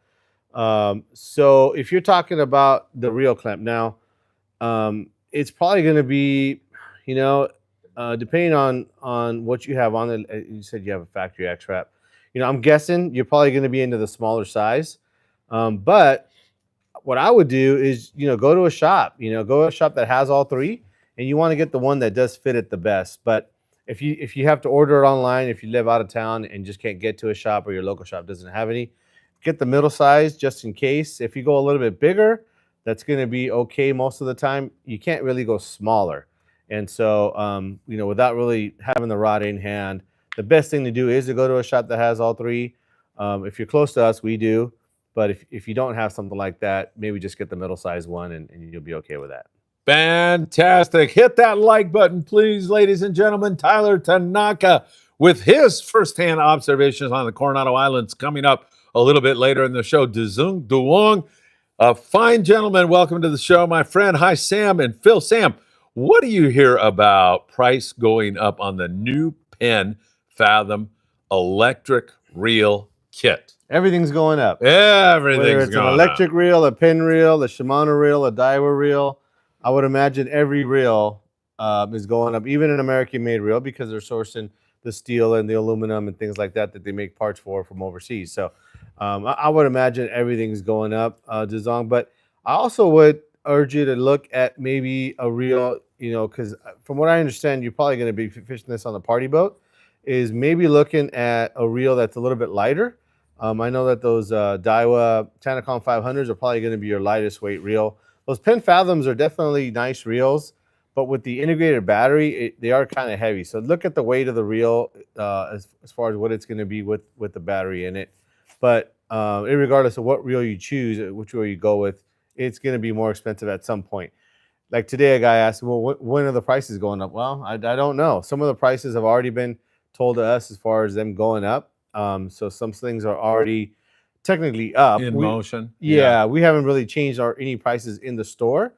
So if you're talking about the reel clamp now, it's probably going to be, depending on what you have on it. You said you have a factory X-Wrap. I'm guessing you're probably going to be into the smaller size. But what I would do is, go to a shop. Go to a shop that has all three, and you want to get the one that does fit it the best. But if you have to order it online, if you live out of town and just can't get to a shop or your local shop doesn't have any, get the middle size just in case. If you go a little bit bigger, that's going to be okay most of the time. You can't really go smaller. And so, without really having the rod in hand, the best thing to do is to go to a shop that has all three. If you're close to us, we do. But if you don't have something like that, maybe just get the middle size one and you'll be okay with that. Fantastic. Hit that like button, please, ladies and gentlemen. Tyler Tanaka with his firsthand observations on the Coronado Islands coming up a little bit later in the show. Dzung Duong, a fine gentleman. Welcome to the show, my friend. Hi, Sam and Phil. Sam, what do you hear about price going up on the new Penn Fathom electric reel kit? Everything's going up. Everything's Whether it's going an electric reel, a Penn reel, a Shimano reel, a Daiwa reel, I would imagine every reel is going up, even an American-made reel, because they're sourcing the steel and the aluminum and things like that they make parts for from overseas. So I would imagine everything's going up, Dzong. But I also would urge you to look at maybe a reel, because from what I understand, you're probably going to be fishing this on the party boat, is maybe looking at a reel that's a little bit lighter. I know that those Daiwa Tanacon 500s are probably going to be your lightest weight reel. Those Penn Fathoms are definitely nice reels, but with the integrated battery, they are kind of heavy. So look at the weight of the reel as far as what it's going to be with the battery in it. But regardless of what reel you choose, which reel you go with, it's going to be more expensive at some point. Like today, a guy asked, well, when are the prices going up? Well, I don't know. Some of the prices have already been told to us as far as them going up. So some things are already technically up. in motion. Yeah, we haven't really changed any prices in the store.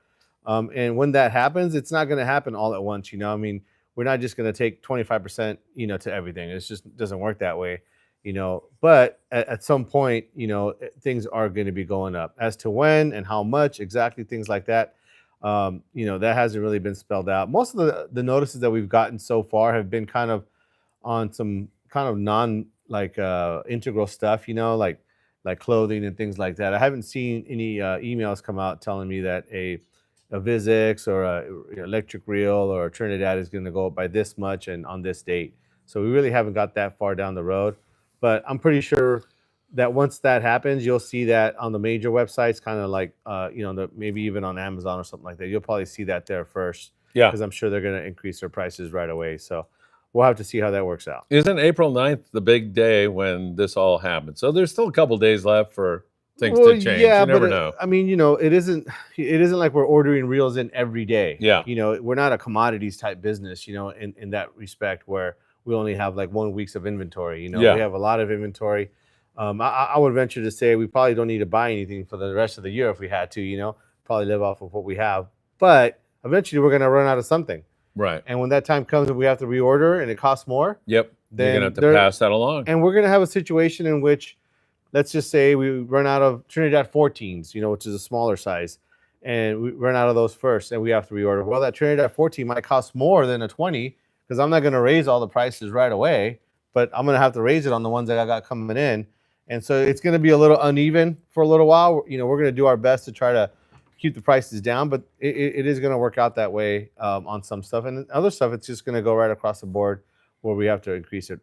And when that happens, it's not going to happen all at once. I mean, we're not just going to take 25%, to everything. It just doesn't work that way, But at some point, things are going to be going up. As to when and how much exactly, things like that, that hasn't really been spelled out. Most of the notices that we've gotten so far have been kind of on some kind of non integral stuff, like clothing and things like that. I haven't seen any emails come out telling me that a Vizix or a electric reel or a Trinidad is going to go up by this much and on this date. So we really haven't got that far down the road. But I'm pretty sure that once that happens, you'll see that on the major websites, kind of like maybe even on Amazon or something like that. You'll probably see that there first. Yeah. Because I'm sure they're going to increase their prices right away. So we'll have to see how that works out. Isn't April 9th the big day when this all happens? So there's still a couple days left for things Well, to change. yeah, You never but know. I mean, it isn't like we're ordering reels in every day. Yeah. We're not a commodities type business, in that respect where we only have like 1 week's of inventory. We Yeah. have a lot of inventory. I would venture to say we probably don't need to buy anything for the rest of the year if we had to, probably live off of what we have. But eventually we're going to run out of something. Right. And when that time comes and we have to reorder and it costs more, Yep. You're then gonna have to pass that along. and we're going to have a situation in which, let's just say we run out of Trinidad 14s, which is a smaller size, and we run out of those first and we have to reorder. Well, that Trinidad 14 might cost more than a 20 because I'm not going to raise all the prices right away, but I'm going to have to raise it on the ones that I got coming in. And so it's going to be a little uneven for a little while. We're going to do our best to try to keep the prices down, but it is going to work out that way on some stuff. And other stuff, it's just going to go right across the board where we have to increase it,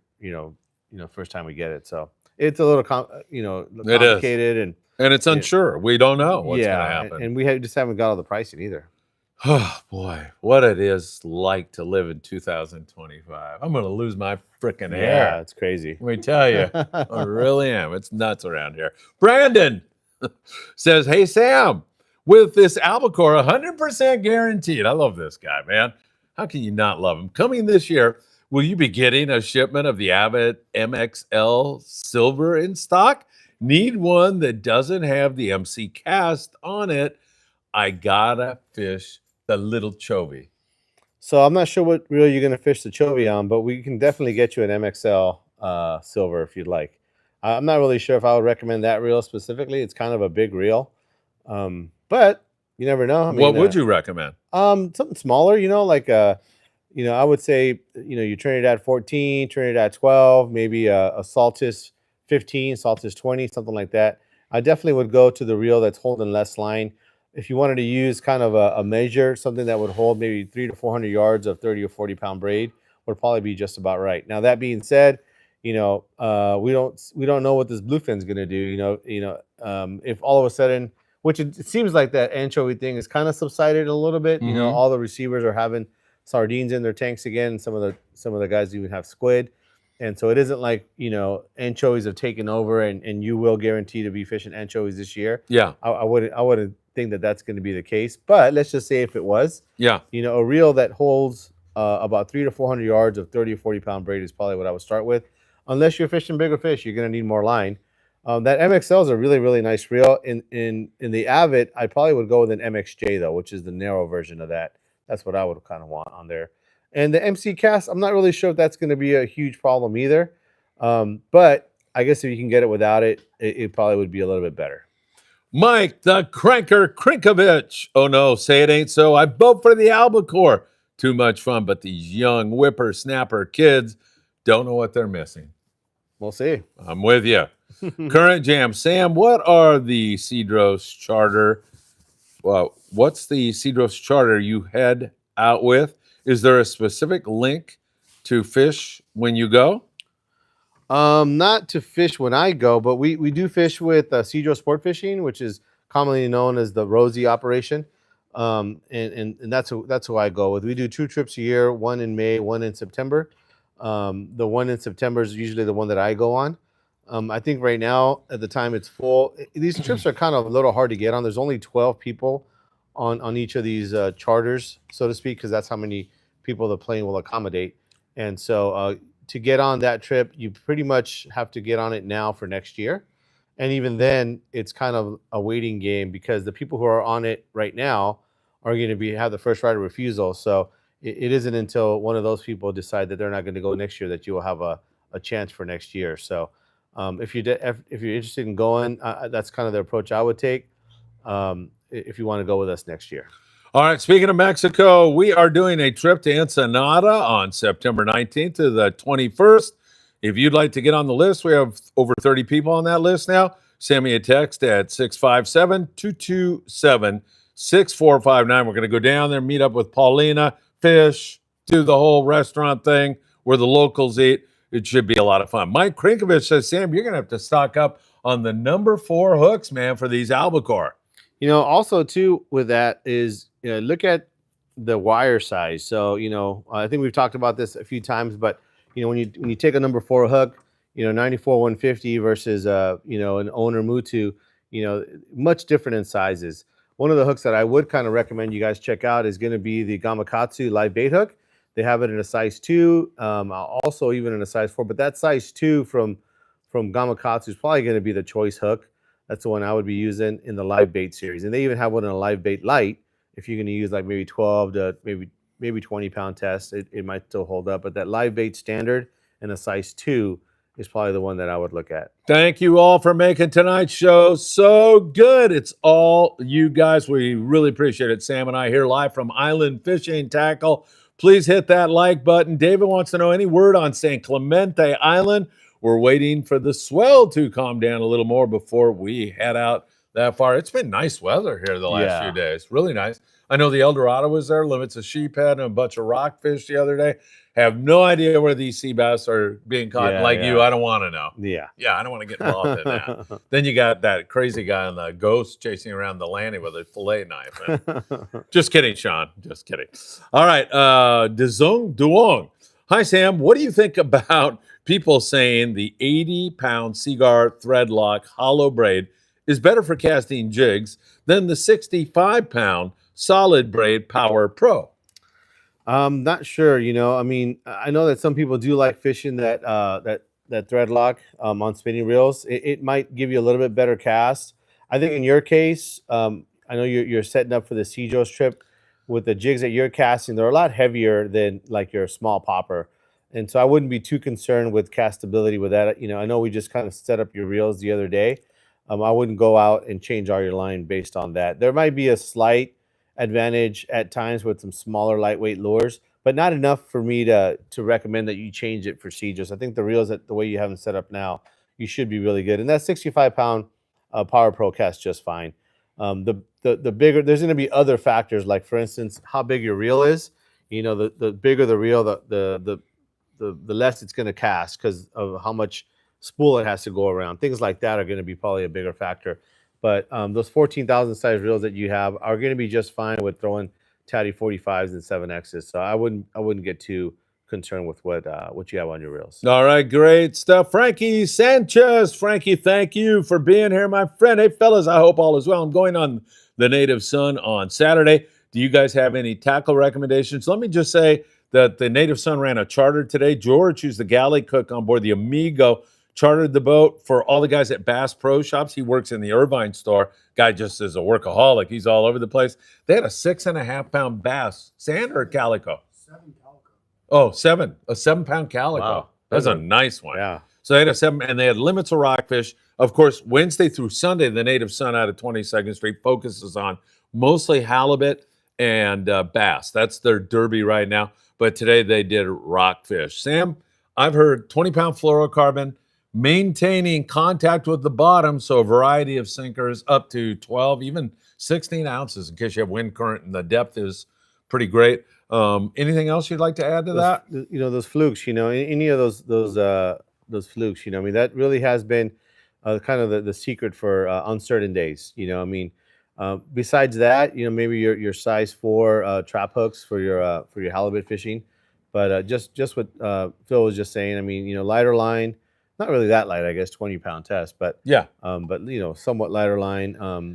first time we get it. So it's a little, complicated. And it's unsure. We don't know what's going to happen. And we just haven't got all the pricing either. Oh, boy. What it is like to live in 2025. I'm going to lose my freaking hair. Yeah, it's crazy. Let me tell you. I really am. It's nuts around here. Brandon says, hey, Sam, with this albacore, 100% guaranteed. I love this guy, man. How can you not love him? Coming this year, will you be getting a shipment of the Abbott MXL Silver in stock? Need one that doesn't have the MC cast on it. I gotta fish the little chovy. So I'm not sure what reel you're going to fish the chovy on, but we can definitely get you an MXL silver if you'd like. I'm not really sure if I would recommend that reel specifically. It's kind of a big reel, but you never know. I mean, what would you recommend? Something smaller, I would say, your Trinidad 14, Trinidad 12, maybe a Saltis 15, Saltis 20, something like that. I definitely would go to the reel that's holding less line. If you wanted to use kind of a measure, something that would hold maybe 300 to 400 yards of 30 or 40 pound braid would probably be just about right. Now, that being said, we don't know what this bluefin is going to do. If all of a sudden, which it seems like that anchovy thing is kind of subsided a little bit. Mhm. All the receivers are having sardines in their tanks again. Some of the guys even have squid. And so it isn't like, anchovies have taken over and you will guarantee to be fishing anchovies this year. Yeah. I wouldn't think that that's going to be the case. But let's just say if it was, Yeah. a reel that holds about 300 to 400 yards of 30 or 40 pound braid is probably what I would start with. Unless you're fishing bigger fish, you're going to need more line. That MXL is a really, really nice reel. In the Avid, I probably would go with an MXJ though, which is the narrow version of that. That's what I would kind of want on there. And the MC cast, I'm not really sure if that's going to be a huge problem either. But I guess if you can get it without it, it probably would be a little bit better. Mike, the Cranker Krinkovich. Oh, no, say it ain't so. I vote for the albacore. Too much fun, but these young whippersnapper kids don't know what they're missing. We'll see. I'm with you. Current jam. Sam, what are the Cedros charter? Well, what's the Cedros charter you head out with? Is there a specific link to fish when you go? Not to fish when I go, but we do fish with Cedros Sportfishing, which is commonly known as the Rosie operation. And that's who I go with. We do 2 trips a year, one in May, one in September. The one in September is usually the one that I go on. I think right now at the time it's full. These trips are kind of a little hard to get on. There's only 12 people on each of these charters, so to speak, because that's how many people the plane will accommodate. And so to get on that trip, you pretty much have to get on it now for next year. And even then, it's kind of a waiting game because the people who are on it right now are going to have the first right of refusal. So it isn't until one of those people decide that they're not going to go next year that you will have a chance for next year. So if you're interested in going, that's kind of the approach I would take if you want to go with us next year. All right, speaking of Mexico, we are doing a trip to Ensenada on September 19th to the 21st. If you'd like to get on the list, we have over 30 people on that list now. Send me a text at 657-227-6459. We're going to go down there, meet up with Paulina, fish, do the whole restaurant thing where the locals eat. It should be a lot of fun. Mike Krinkovich says, Sam, you're going to have to stock up on the number 4 hooks, man, for these albacore. Also too with that is look at the wire size. So I think we've talked about this a few times, but when you take a number 4 hook, 94 150 versus an owner Mutu, much different in sizes. One of the hooks that I would kind of recommend you guys check out is going to be the Gamakatsu live bait hook. They have it in a size 2, also even in a size 4, but that size 2 from Gamakatsu is probably going to be the choice hook. That's the one I would be using in the live bait series. And they even have one in a live bait light. If you're going to use like maybe 12 to maybe 20 pound test, it might still hold up. But that live bait standard in a size 2 is probably the one that I would look at. Thank you all for making tonight's show so good. It's all you guys. We really appreciate it. Sam and I here live from Island Fishing Tqckle. Please hit that like button. David wants to know any word on San Clemente Island. We're waiting for the swell to calm down a little more before we head out that far. It's been nice weather here the last few days. Really nice. I know the El Dorado was there, limits of sheephead and a bunch of rockfish the other day. Have no idea where these sea bass are being caught. You, I don't want to know. Yeah, I don't want to get involved in that. Then you got that crazy guy on the Ghost chasing around the landing with a fillet knife. Just kidding, Sean. Just kidding. All right, Dezong Duong. Hi, Sam. What do you think about people saying the 80-pound Seagar threadlock hollow braid is better for casting jigs than the 65-pound solid braid Power Pro? Not sure. I mean, I know that some people do like fishing that threadlock on spinning reels. It might give you a little bit better cast. I think in your case, I know you're setting up for the Sea-Joe's trip with the jigs that you're casting. They're a lot heavier than like your small popper. And so I wouldn't be too concerned with castability with that. I know we just kind of set up your reels the other day. I wouldn't go out and change all your line based on that. There might be a slight advantage at times with some smaller lightweight lures, but not enough for me to recommend that you change it for Sea-Joe's. I think the reels, that the way you have them set up now, you should be really good. And that 65-pound Power Pro casts just fine. The bigger, there's going to be other factors, like for instance, how big your reel is. The bigger the reel, the less it's going to cast because of how much spool it has to go around. Things like that are going to be probably a bigger factor. But those 14,000 size reels that you have are going to be just fine with throwing Tatty 45s and 7Xs. So I wouldn't get too concerned with what you have on your reels. All right, great stuff. Frankie Sanchez. Frankie, thank you for being here, my friend. Hey, fellas, I hope all is well. I'm going on the Native Sun on Saturday. Do you guys have any tackle recommendations? Let me just say that the Native Sun ran a charter today. George, who's the galley cook on board the Amigo, chartered the boat for all the guys at Bass Pro Shops. He works in the Irvine store. Guy just is a workaholic. He's all over the place. They had a 6.5-pound bass, sand or calico? 7 calico. Oh, a 7-pound calico. Wow. That's a nice one. Yeah. So they had a 7, and they had limits of rockfish. Of course, Wednesday through Sunday, the Native Sun out of 22nd Street focuses on mostly halibut and bass. That's their derby right now. But today they did rockfish. Sam, I've heard 20-pound fluorocarbon, maintaining contact with the bottom, so a variety of sinkers up to 12, even 16 ounces in case you have wind current, and the depth is pretty great. Anything else you'd like to add to that? Those flukes, any of those flukes, I mean, that really has been kind of the secret for uncertain days. Besides that, maybe your size 4 trap hooks for your halibut fishing, but just what Phil was just saying. I mean, lighter line. Not really that light, I guess, 20-pound test, but yeah, but somewhat lighter line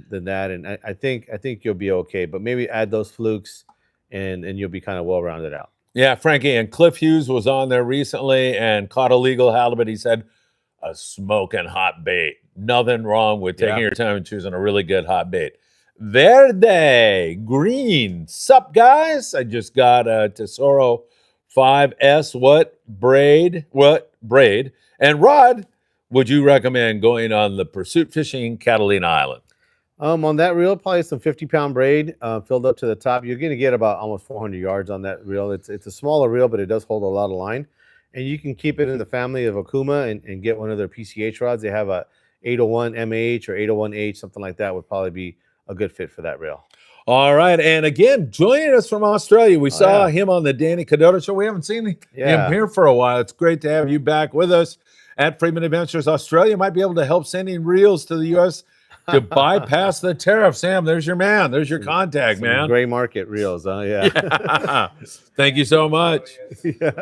than that, and I think you'll be okay. But maybe add those flukes, and you'll be kind of well rounded out. Yeah, Frankie, and Cliff Hughes was on there recently and caught a legal halibut. He said, a smoking hot bait. Nothing wrong with taking your time and choosing a really good hot bait. Verde Green, sup guys? I just got a Tesoro 5S. What braid? And Rod, would you recommend going on the Pursuit Fishing Catalina Island? On that reel, probably some 50-pound braid filled up to the top. You're going to get about almost 400 yards on that reel. It's a smaller reel, but it does hold a lot of line. And you can keep it in the family of Okuma and get one of their PCH rods. They have a 801 MH or 801H, something like that would probably be a good fit for that reel. All right. And again, joining us from Australia, we saw him on the Danny Kadota Show. We haven't seen him here for a while. It's great to have you back with us at Friedman Adventures Australia. Might be able to help sending reels to the U.S. to bypass the tariff. Sam, there's your man. There's your contact, man. Gray market reels, huh? Yeah. Thank you so much.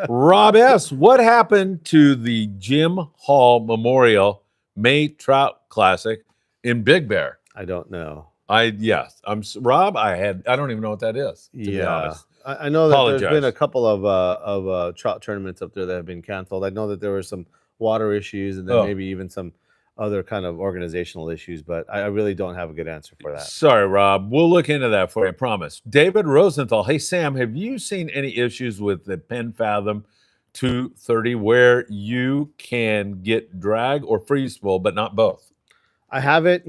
Rob S., what happened to the Jim Hall Memorial May Trout Classic in Big Bear? I don't know. Yes. Rob. I don't even know what that is. To be Yeah, honest. I know that there's been a Apologize. couple of trout tournaments up there that have been canceled. I know that there were some water issues and then Oh, maybe even some other kind of organizational issues, but I really don't have a good answer for that. sorry, Rob. We'll look into that for you. I promise. David Rosenthal. Hey, Sam. Have you seen any issues with the Penn Fathom 230 where you can get drag or freeze pull, but not both? I have it,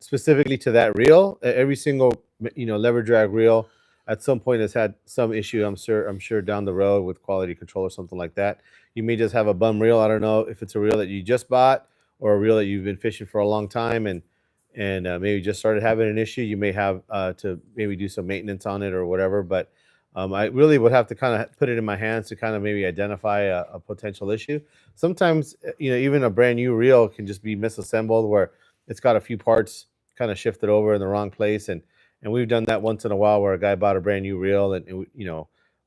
specifically to that reel. Every single, lever drag reel at some point has had some issue. I'm sure down the road with quality control or something like that. You may just have a bum reel. I don't know if it's a reel that you just bought or a reel that you've been fishing for a long time and maybe just started having an issue. You may have to maybe do some maintenance on it or whatever. But I really would have to kind of put it in my hands to kind of maybe identify a potential issue. Sometimes, even a brand new reel can just be misassembled where it's got a few parts kind of shifted over in the wrong place. And we've done that once in a while where a guy bought a brand new reel and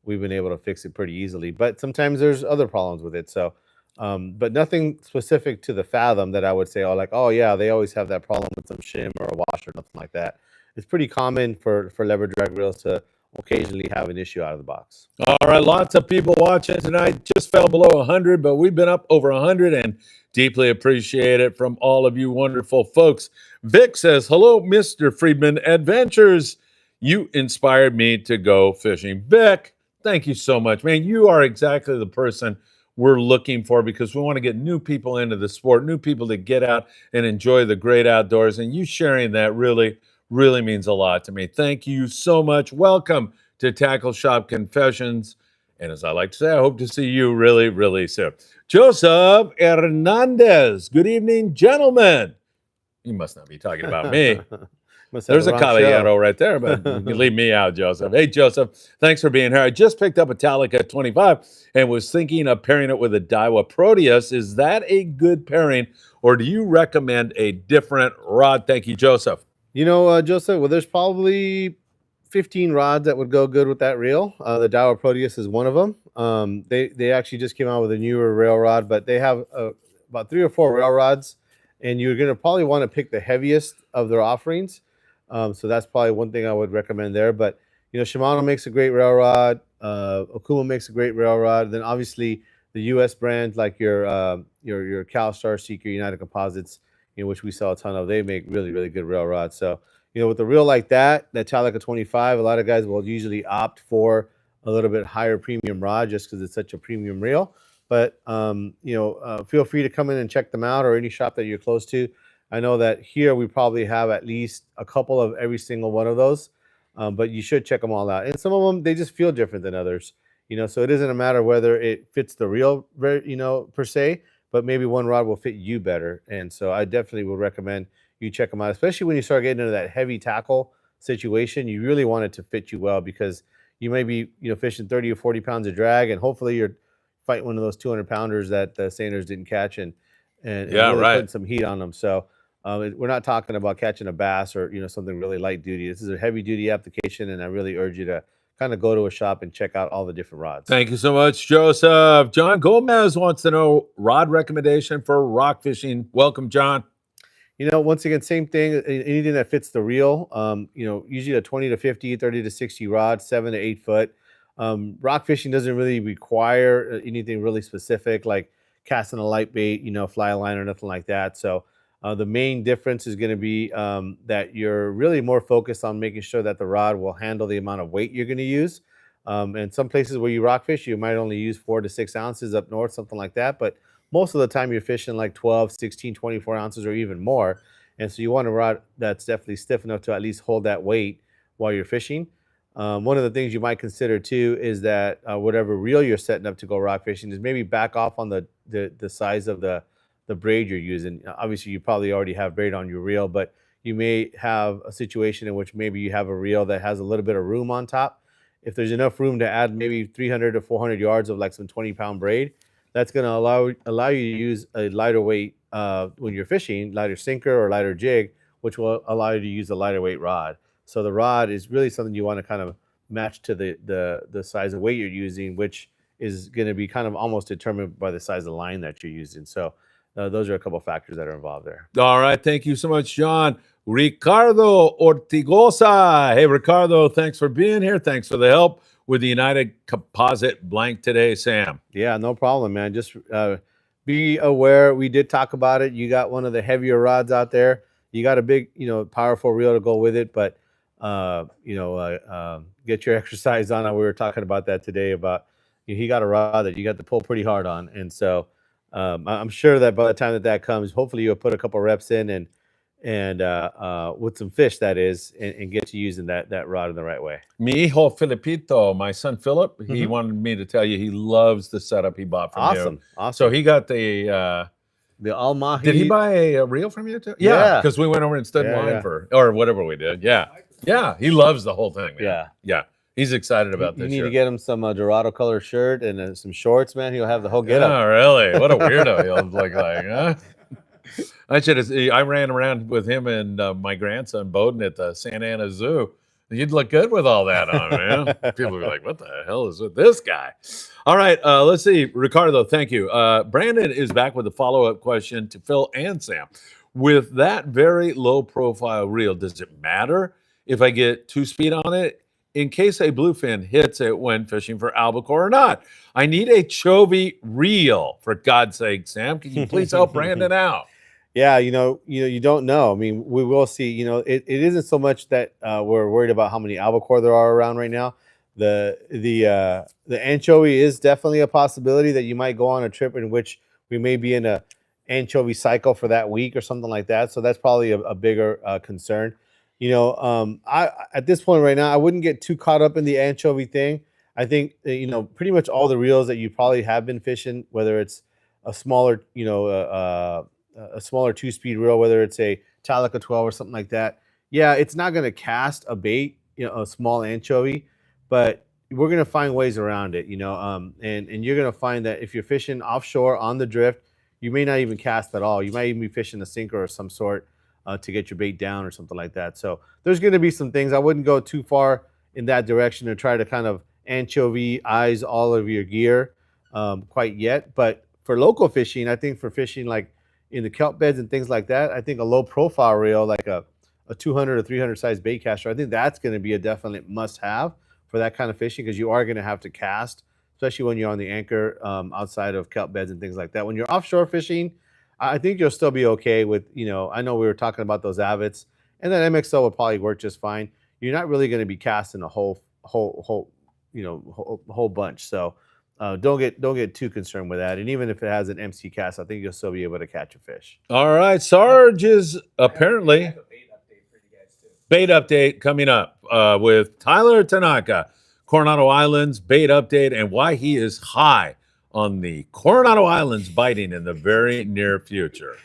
we've been able to fix it pretty easily. But sometimes there's other problems with it. So, but nothing specific to the Fathom that I would say, oh yeah, they always have that problem with some shim or a wash or nothing like that. It's pretty common for lever drag reels to occasionally have an issue out of the box. All right, lots of people watching tonight. Just fell below 100, but we've been up over 100 and deeply appreciate it from all of you wonderful folks. Vic says, hello, Mr. Friedman Adventures. You inspired me to go fishing. Vic, thank you so much, man. You are exactly the person we're looking for because we want to get new people into the sport, new people to get out and enjoy the great outdoors. And you sharing that really means a lot to me. Thank you so much. Welcome to Tackle Shop Confessions. And as I like to say, I hope to see you really soon. Joseph Hernandez. Good evening, gentlemen. You must not be talking about me. There's a caballero right there, but you can leave me out, Joseph. Hey, Joseph, thanks for being here. I just picked up a Talica 25 and was thinking of pairing it with a Daiwa Proteus. Is that a good pairing, or do you recommend a different rod? Thank you, Joseph. Joseph, well, there's probably 15 rods that would go good with that reel. The Daiwa Proteus is one of them. They actually just came out with a newer rail rod, but they have about 3 or 4 rail rods, and you're going to probably want to pick the heaviest of their offerings. So that's probably one thing I would recommend there. But Shimano makes a great rail rod. Okuma makes a great rail rod. Then obviously the U.S. brands like your CalStar, Seeker, United Composites, which we sell a ton of, they make really good rail rods. So with a reel like that Talica 25, a lot of guys will usually opt for a little bit higher premium rod just because it's such a premium reel. But feel free to come in and check them out, or any shop that you're close to. I know that here we probably have at least a couple of every single one of those, but you should check them all out. And some of them, they just feel different than others, so it isn't a matter whether it fits the reel, per se, but maybe one rod will fit you better. And so I definitely would recommend you check them out, especially when you start getting into that heavy tackle situation. You really want it to fit you well because you may be, fishing 30 or 40 pounds of drag, and hopefully you're fighting one of those 200 pounders that the Sanders didn't catch and really putting some heat on them. So we're not talking about catching a bass or something really light duty. This is a heavy duty application, and I really urge you to kind of go to a shop and check out all the different rods. Thank you so much, Joseph. John Gomez wants to know rod recommendation for rock fishing. Welcome, John. Once again, same thing. Anything that fits the reel. Usually a 20 to 50, 30 to 60 rod, 7 to 8 foot. Rock fishing doesn't really require anything really specific like casting a light bait, fly line or nothing like that. So the main difference is going to be that you're really more focused on making sure that the rod will handle the amount of weight you're going to use. And some places where you rock fish, you might only use 4 to 6 ounces up north, something like that. But most of the time you're fishing like 12, 16, 24 ounces or even more. And so you want a rod that's definitely stiff enough to at least hold that weight while you're fishing. One of the things you might consider too is that whatever reel you're setting up to go rock fishing is maybe back off on the size of the braid you're using. Obviously, you probably already have braid on your reel, but you may have a situation in which maybe you have a reel that has a little bit of room on top. If there's enough room to add maybe 300 to 400 yards of like some 20-pound braid, that's going to allow you to use a lighter weight when you're fishing, lighter sinker or lighter jig, which will allow you to use a lighter weight rod. So the rod is really something you want to kind of match to the size of weight you're using, which is going to be kind of almost determined by the size of line that you're using. So those are a couple factors that are involved there. All right. Thank you so much, John. Ricardo Ortigosa. Hey, Ricardo, thanks for being here. Thanks for the help with the United Composite blank today, Sam. Yeah, no problem, man. Just be aware. We did talk about it. You got one of the heavier rods out there. You got a big, powerful reel to go with it, but get your exercise on. We were talking about that today about he got a rod that you got to pull pretty hard on, and so I'm sure that by the time that comes, hopefully you'll put a couple reps in and with some fish, that is, and get to using that rod in the right way. Mi hijo Filipito, my son Philip, he wanted me to tell you he loves the setup he bought from you. Awesome. So he got the Almahi. Did he buy a reel from you too? Yeah. Because we went over and stood in line for, or whatever we did. Yeah. Yeah. He loves the whole thing, man. Yeah. Yeah. He's excited about this. You need to get him some Dorado color shirt and some shorts, man. He'll have the whole get up. Oh, really? What a weirdo. He'll look like, huh? I ran around with him and my grandson Bowden at the Santa Ana Zoo. You'd look good with all that on, man. People would be like, what the hell is with this guy? All right, let's see. Ricardo, thank you. Brandon is back with a follow-up question to Phil and Sam. With that very low-profile reel, does it matter if I get 2-speed on it in case a bluefin hits it when fishing for albacore or not? I need a Chovy reel, for God's sake, Sam. Can you please help Brandon out? Yeah, you don't know. I mean, we will see. It isn't so much that we're worried about how many albacore there are around right now. The anchovy is definitely a possibility that you might go on a trip in which we may be in a anchovy cycle for that week or something like that. So that's probably a bigger concern. I at this point right now, I wouldn't get too caught up in the anchovy thing. I think pretty much all the reels that you probably have been fishing, whether it's a smaller, a smaller 2-speed reel, whether it's a Talica 12 or something like that. Yeah, it's not going to cast a bait, a small anchovy, but we're going to find ways around it, and you're going to find that if you're fishing offshore on the drift, you may not even cast at all. You might even be fishing a sinker or some sort to get your bait down or something like that. So there's going to be some things. I wouldn't go too far in that direction or try to kind of anchovy eyes all of your gear quite yet. But for local fishing, I think for fishing like in the kelp beds and things like that, I think a low profile reel like a 200 or 300 size bait caster, I think that's going to be a definite must have for that kind of fishing, because you are going to have to cast, especially when you're on the anchor outside of kelp beds and things like that. When you're offshore fishing, I think you'll still be okay with, I know we were talking about those avets, and then MXL will probably work just fine. You're not really going to be casting a whole bunch. So don't get too concerned with that. And even if it has an MC cast, I think you'll still be able to catch a fish. All right. Sarge is apparently I have a bait update for you guys too. bait update coming up with Tyler Tanaka, Coronado Islands bait update, and why he is high on the Coronado Islands biting in the very near future.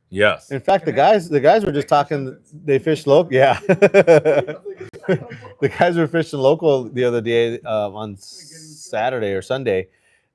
Yes. In fact, the guys were just talking. They fished local. Yeah, the guys were fishing local the other day on Saturday or Sunday,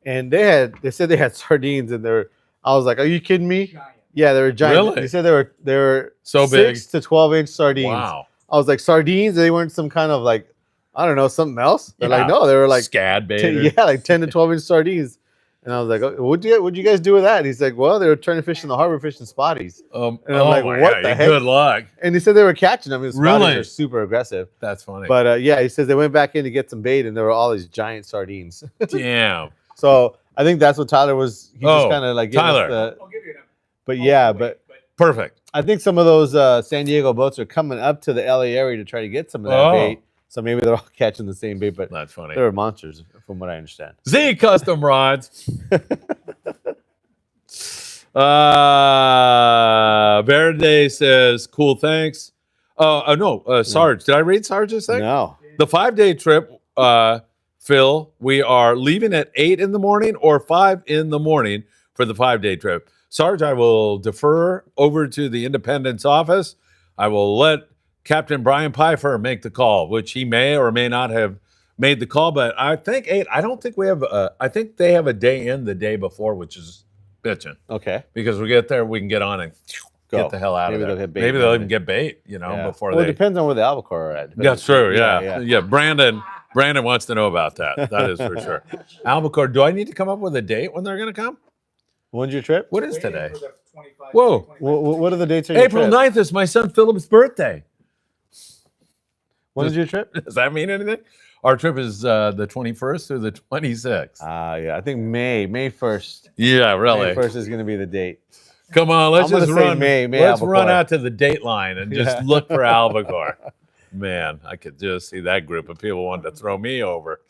and they said they had sardines in there. I was like, "Are you kidding me?" Giant. Yeah, they were giant. Really? They said they were So 6 to 12-inch sardines. Wow. I was like, sardines? They weren't some kind of like, I don't know, something else. They're Yeah. like, no, they were like Scad bait. like 10 to 12-inch sardines. And I was like, oh, what'd you guys do with that? And he's like, well, they were trying to fish in the harbor, fishing spotties. And I'm like, what the heck? Good luck. And he said they were catching them. Spotties Really? are super aggressive. That's funny. But yeah, he says they went back in to get some bait, and there were all these giant sardines. Damn. So I think that's what Tyler was. He just kind of like gave us Tyler. I'll give you an But yeah, but Perfect. I think some of those San Diego boats are coming up to the LA area to try to get some of that bait. So maybe they're all catching the same bait, but That's funny. they're monsters from what I understand. Z Custom Rods. Verde says, cool, thanks. No, Sarge. Did I read Sarge's thing? No. The 5-day trip, Phil, we are leaving at 8 in the morning or 5 in the morning for the 5-day trip. Sarge, I will defer over to the Independence office. I will let Captain Brian Pfeiffer make the call, which he may or may not have made the call, but I think 8. I don't think we have. I think they have a day in the day before, which is bitching. Okay. Because we get there, we can get on and get the hell out Maybe of they'll there. get bait Maybe they'll then. even get bait, before Well, they. it depends on where the albacore are at. That's true. Yeah. Yeah. Brandon wants to know about that. That is for sure. Albacore. Do I need to come up with a date when they're going to come? When's your trip? What is Waiting today? for the 25, Whoa. 25. What are the dates of your April trip? 9th is my son Philip's birthday. When is your trip? Does that mean anything? Our trip is the 21st through the 26th. Yeah, I think May 1st. Yeah, really. May 1st is going to be the date. Come on, let's I'm gonna just say run. May let's albacore. run out to the date line and just Yeah. look for albacore. Man, I could just see that group of people wanting to throw me over.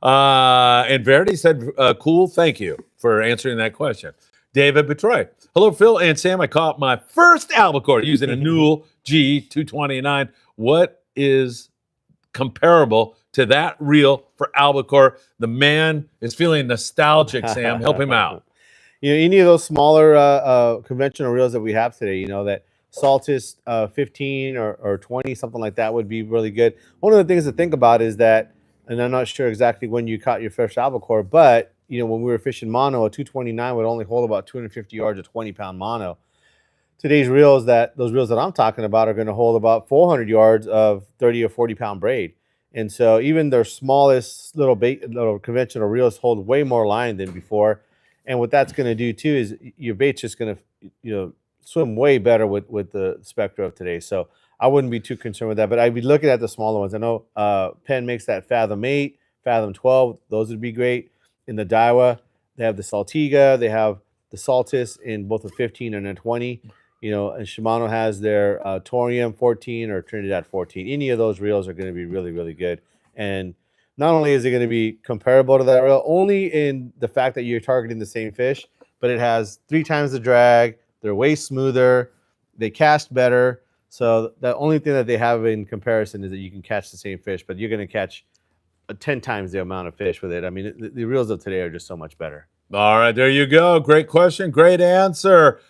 And Verity said, cool, thank you for answering that question. David Betroy. Hello, Phil and Sam. I caught my first albacore using a Newell G229. What is comparable to that reel for albacore? The man is feeling nostalgic, Sam. Help him out. Any of those smaller conventional reels that we have today, that Saltis 15 or 20, something like that would be really good. One of the things to think about is that, and I'm not sure exactly when you caught your first albacore, but when we were fishing mono, a 229 would only hold about 250 yards of 20-pound mono. Today's reels, those reels that I'm talking about, are going to hold about 400 yards of 30 or 40-pound braid. And so even their smallest little conventional reels hold way more line than before. And what that's going to do too is your bait's just going to swim way better with the Spectra of today. So I wouldn't be too concerned with that, but I'd be looking at the smaller ones. I know Penn makes that Fathom 8, Fathom 12. Those would be great. In the Daiwa, they have the Saltiga, they have the Saltis in both a 15 and a 20. And Shimano has their Torium 14 or Trinidad 14. Any of those reels are going to be really, really good. And not only is it going to be comparable to that reel, only in the fact that you're targeting the same fish, but it has 3 times the drag. They're way smoother. They cast better. So the only thing that they have in comparison is that you can catch the same fish, but you're going to catch 10 times the amount of fish with it. I mean, the reels of today are just so much better. All right, there you go. Great question. Great answer.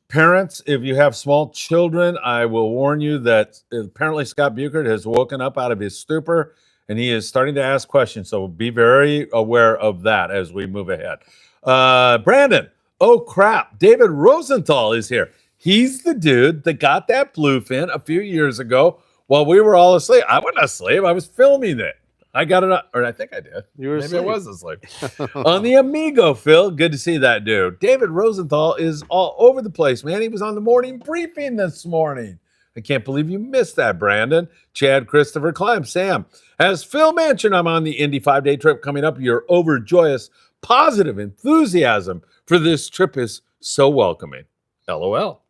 Parents, if you have small children, I will warn you that apparently Scott Buchert has woken up out of his stupor and he is starting to ask questions. So be very aware of that as we move ahead. Brandon, oh crap. David Rosenthal is here. He's the dude that got that bluefin a few years ago while we were all asleep. I wasn't asleep. I was filming it. I got it, or I think I did. You were Maybe asleep. I was asleep. On the Amigo, Phil. Good to see that dude. David Rosenthal is all over the place, man. He was on the morning briefing this morning. I can't believe you missed that, Brandon. Chad, Christopher, Clem, Sam. As Phil mentioned, I'm on the Indy 5-day trip coming up. Your overjoyous, positive enthusiasm for this trip is so welcoming. LOL.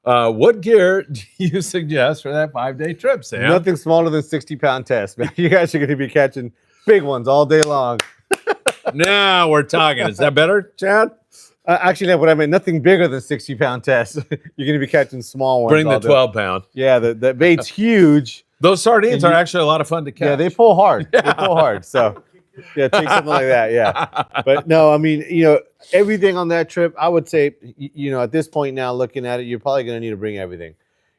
What gear do you suggest for that 5-day trip, Sam? Nothing smaller than 60-pound test, man. You guys are going to be catching big ones all day long. Now we're talking. Is that better, Chad? Actually, that's what I meant. Nothing bigger than 60-pound test. You're going to be catching small ones. Bring the all day. 12-pound. Yeah, the bait's huge. Those sardines And are actually a lot of fun to catch. Yeah, they pull hard. They pull hard. So, yeah, take something like that. Yeah. But no, I mean, everything on that trip, I would say, at this point now, looking at it, you're probably going to need to bring everything.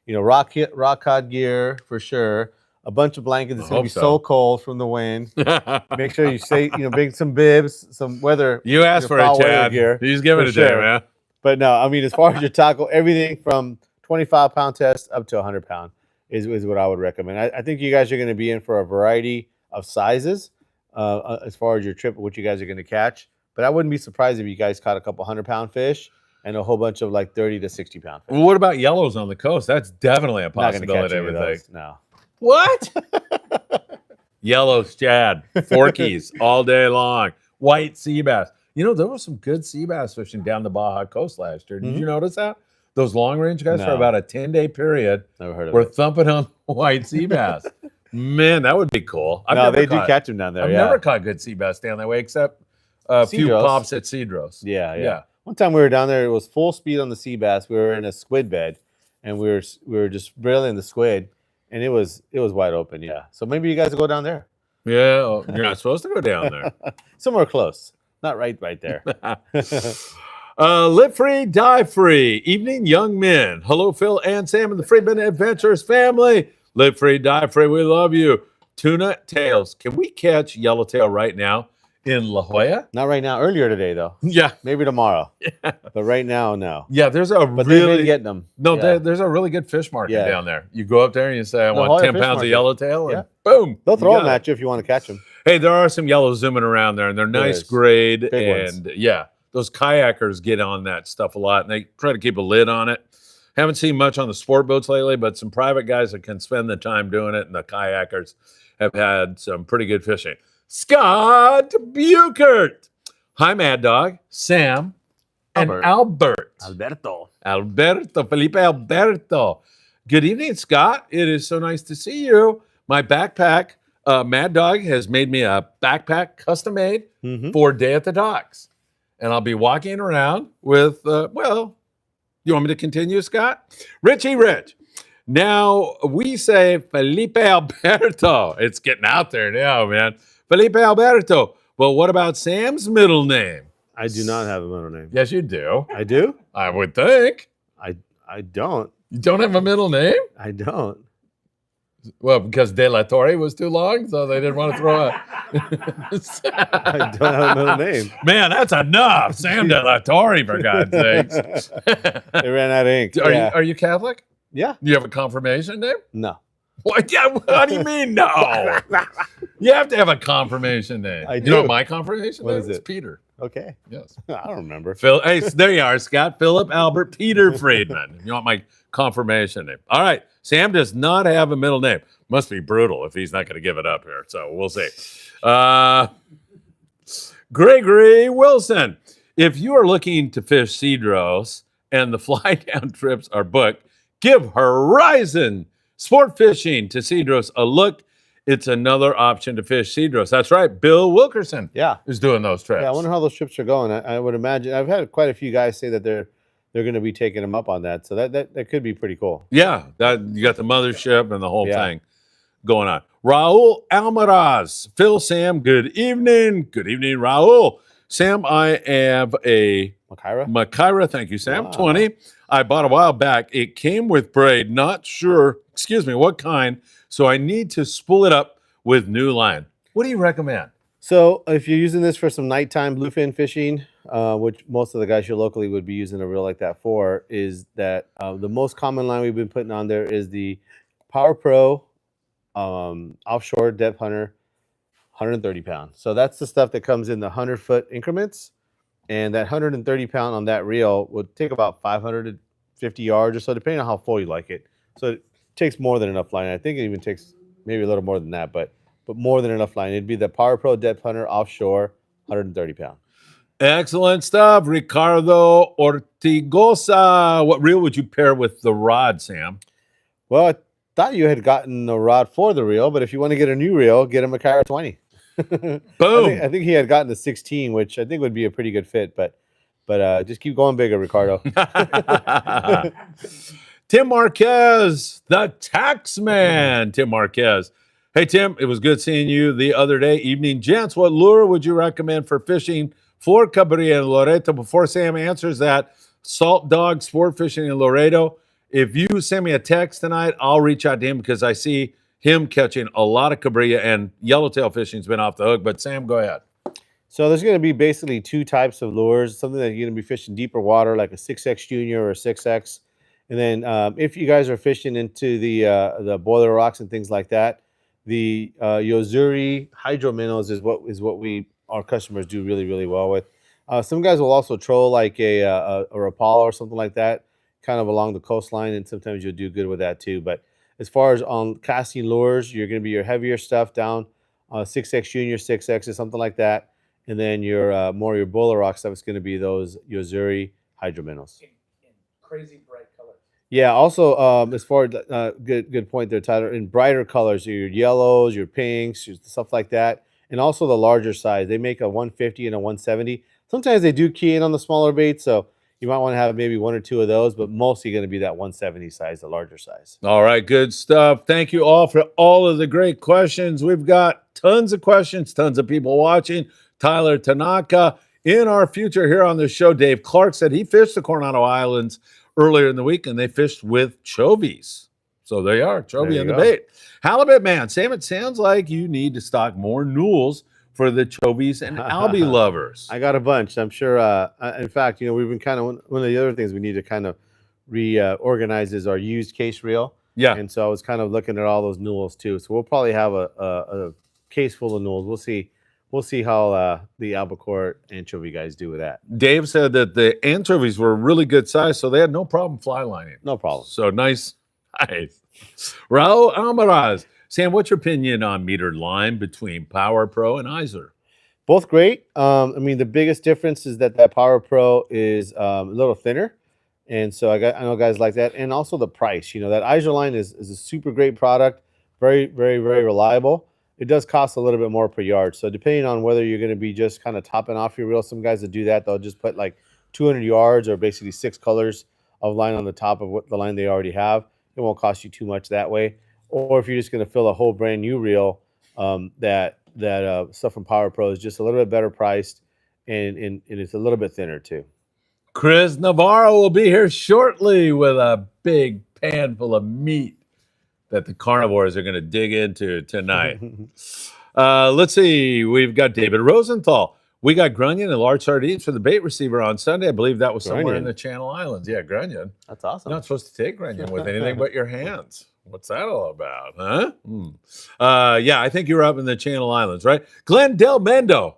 Rock cod gear for sure. A bunch of blankets. It's going to be so cold from the wind. Make sure you stay, bring some bibs, some weather. You asked for it, foul weather Chad. gear, He's giving for it to you, sure. man. But no, I mean, as far as your tackle, everything from 25-pound test up to 100-pound is what I would recommend. I think you guys are going to be in for a variety of sizes as far as your trip, what you guys are going to catch. But I wouldn't be surprised if you guys caught a couple 100-pound fish and a whole bunch of like 30 to 60-pound fish. Well, what about yellows on the coast? That's definitely a Not gonna catch possibility, I any of would those, think. no. What? Yellows, Chad. Forkies all day long. White sea bass. There was some good sea bass fishing down the Baja coast last year. Did you notice that? Those long range guys for No. about a 10-day period Never heard of were it. thumping on white sea bass. Man, that would be cool. No, they do catch them down there. I've Yeah. never caught good sea bass down that way except a few Cedros. pops at Cedros. Yeah. One time we were down there, it was full speed on the sea bass. We were in a squid bed, and we were just reeling the squid, and it was wide open. Yeah, so maybe you guys will go down there, Yeah, well, you're not supposed to go down there. somewhere close, not right there. Live free, die free. Evening, young men. Hello, Phil and Sam and the Friedman Adventures family. Live free, die free. We love you. Tuna tails. Can we catch yellowtail right now in La Jolla? Not right now. Earlier today, though. Yeah. Maybe tomorrow. But right now, no. Yeah, there's a But they've really been getting them. no. Yeah. There's a really good fish market Yeah. down there. You go up there and you say, "I La want Jolla 10 Fish pounds Market. of yellowtail," and Yeah. boom, They'll you throw got them it. at you if you want to catch them. Hey, there are some yellows zooming around there, and they're nice is. grade, Big and yeah, those kayakers get on that stuff a lot, and they try to keep a lid on it. Haven't seen much on the sport boats lately, but some private guys that can spend the time doing it, and the kayakers have had some pretty good fishing. Scott Buchert. Hi, Mad Dog, Sam, and Albert. Felipe Alberto. Good evening, Scott. It is so nice to see you. My backpack, Mad Dog, has made me a backpack custom made for Day at the Docks. And I'll be walking around with, you want me to continue, Scott? Richie Rich. Now, we say Felipe Alberto. It's getting out there now, man. Felipe Alberto. Well, what about Sam's middle name? I do not have a middle name. Yes, you do. I do? I would think. I don't. You don't have a middle name? I don't. Well, because De La Torre was too long, so they didn't want to throw a... I don't have a middle name. Man, that's enough. Sam De La Torre, for God's sakes. They ran out of ink. Are you Catholic? Yeah. Do you have a confirmation name? No. What? Yeah, what do you mean, no? You have to have a confirmation name. I do. You know what my confirmation name is is? it? Peter. Okay. Yes. I don't remember. Phil. Hey, there you are, Scott. Philip Albert Peter Friedman. You want my confirmation name? All right. Sam does not have a middle name. Must be brutal if he's not going to give it up here. So we'll see. Gregory Wilson. If you are looking to fish Cedros and the fly down trips are booked, give Horizon Sport Fishing to Cedros a look. It's another option to fish Cedros. That's right. Bill Wilkerson is doing those trips. Yeah, I wonder how those trips are going. I would imagine I've had quite a few guys say that they're going to be taking them up on that. So that could be pretty cool. Yeah, you got the mothership and the whole thing going on. Raul Almaraz. Phil, Sam, good evening. Good evening, Raul. Sam, I have a Macaira. Thank you, Sam. Wow. 20. I bought a while back. It came with braid. Not sure, what kind. So I need to spool it up with new line. What do you recommend? So if you're using this for some nighttime bluefin fishing, which most of the guys here locally would be using a reel like that for, is that the most common line we've been putting on there is the Power Pro offshore depth hunter 130 pound. So that's the stuff that comes in the 100-foot increments. And that 130 pound on that reel would take about 550 yards or so, depending on how full you like it. So it takes more than enough line. I think it even takes maybe a little more than that, but more than enough line. It'd be the Power Pro Depth Hunter offshore, 130 pound. Excellent stuff, Ricardo Ortigosa. What reel would you pair with the rod, Sam? Well, I thought you had gotten a rod for the reel, but if you want to get a new reel, get a Macaira 20. Boom. I think he had gotten the 16, which I think would be a pretty good fit, but just keep going bigger, Ricardo. Tim Marquez, the tax man. Tim Marquez. Hey, Tim, it was good seeing you the other day. Evening, gents. What lure would you recommend for fishing for Cabrilla and Loreto? Before Sam answers that, Salt Dog Sport Fishing in Laredo. If you send me a text tonight, I'll reach out to him because I see him catching a lot of Cabrilla, and yellowtail fishing's been off the hook. But Sam, go ahead. So there's going to be basically two types of lures. Something that you're going to be fishing deeper water, like a 6X Junior or a 6X. And then if you guys are fishing into the boiler rocks and things like that, the Yozuri hydro minnows is what our customers do really, really well with. Some guys will also troll like a Rapala or something like that, kind of along the coastline, and sometimes you'll do good with that too. But as far as on casting lures, you're going to be your heavier stuff down 6X Junior, 6X or something like that. And then your more your boiler rock stuff is going to be those Yozuri hydro minnows. In crazy bright colors. Yeah. Also, as far as good point there, Tyler. In brighter colors, your yellows, your pinks, your stuff like that, and also the larger size. They make a 150 and a 170. Sometimes they do key in on the smaller baits, so you might want to have maybe one or two of those, but mostly going to be that 170 size, the larger size. All right, good stuff. Thank you all for all of the great questions. We've got tons of questions, tons of people watching. Tyler Tanaka. In our future here on the show, Dave Clark said he fished the Coronado Islands earlier in the week, and they fished with chovies. So there you are, chovy in the bait. Halibut man, Sam, it sounds like you need to stock more nools for the chovies and albie lovers. I got a bunch, I'm sure. In fact, we've been kind of one of the other things we need to kind of reorganize is our used case reel. Yeah. And so I was kind of looking at all those nools too. So we'll probably have a case full of nools. We'll see we'll see how the albacore anchovy guys do with that. Dave said that the anchovies were really good size, so they had no problem fly lining. No problem. So nice. Raul Almaraz. Sam, what's your opinion on metered line between Power Pro and Iser? Both great. I mean, the biggest difference is that Power Pro is a little thinner. And so I know guys like that. And also the price. You know, that Iser line is a super great product. Very, very, very reliable. It does cost a little bit more per yard. So depending on whether you're going to be just kind of topping off your reel, some guys that do that, they'll just put like 200 yards or basically 6 colors of line on the top of what the line they already have. It won't cost you too much that way. Or if you're just going to fill a whole brand new reel, that stuff from Power Pro is just a little bit better priced, and it's a little bit thinner too. Chris Navarro will be here shortly with a big pan full of meat that the carnivores are going to dig into tonight. Let's see. We've got David Rosenthal. We got grunion and large sardines for the bait receiver on Sunday. I believe that was somewhere in the Channel Islands. Yeah, grunion. That's awesome. You're not supposed to take grunion with anything but your hands. What's that all about, huh? Yeah, I think you were up in the Channel Islands, right? Glenn Del Mendo,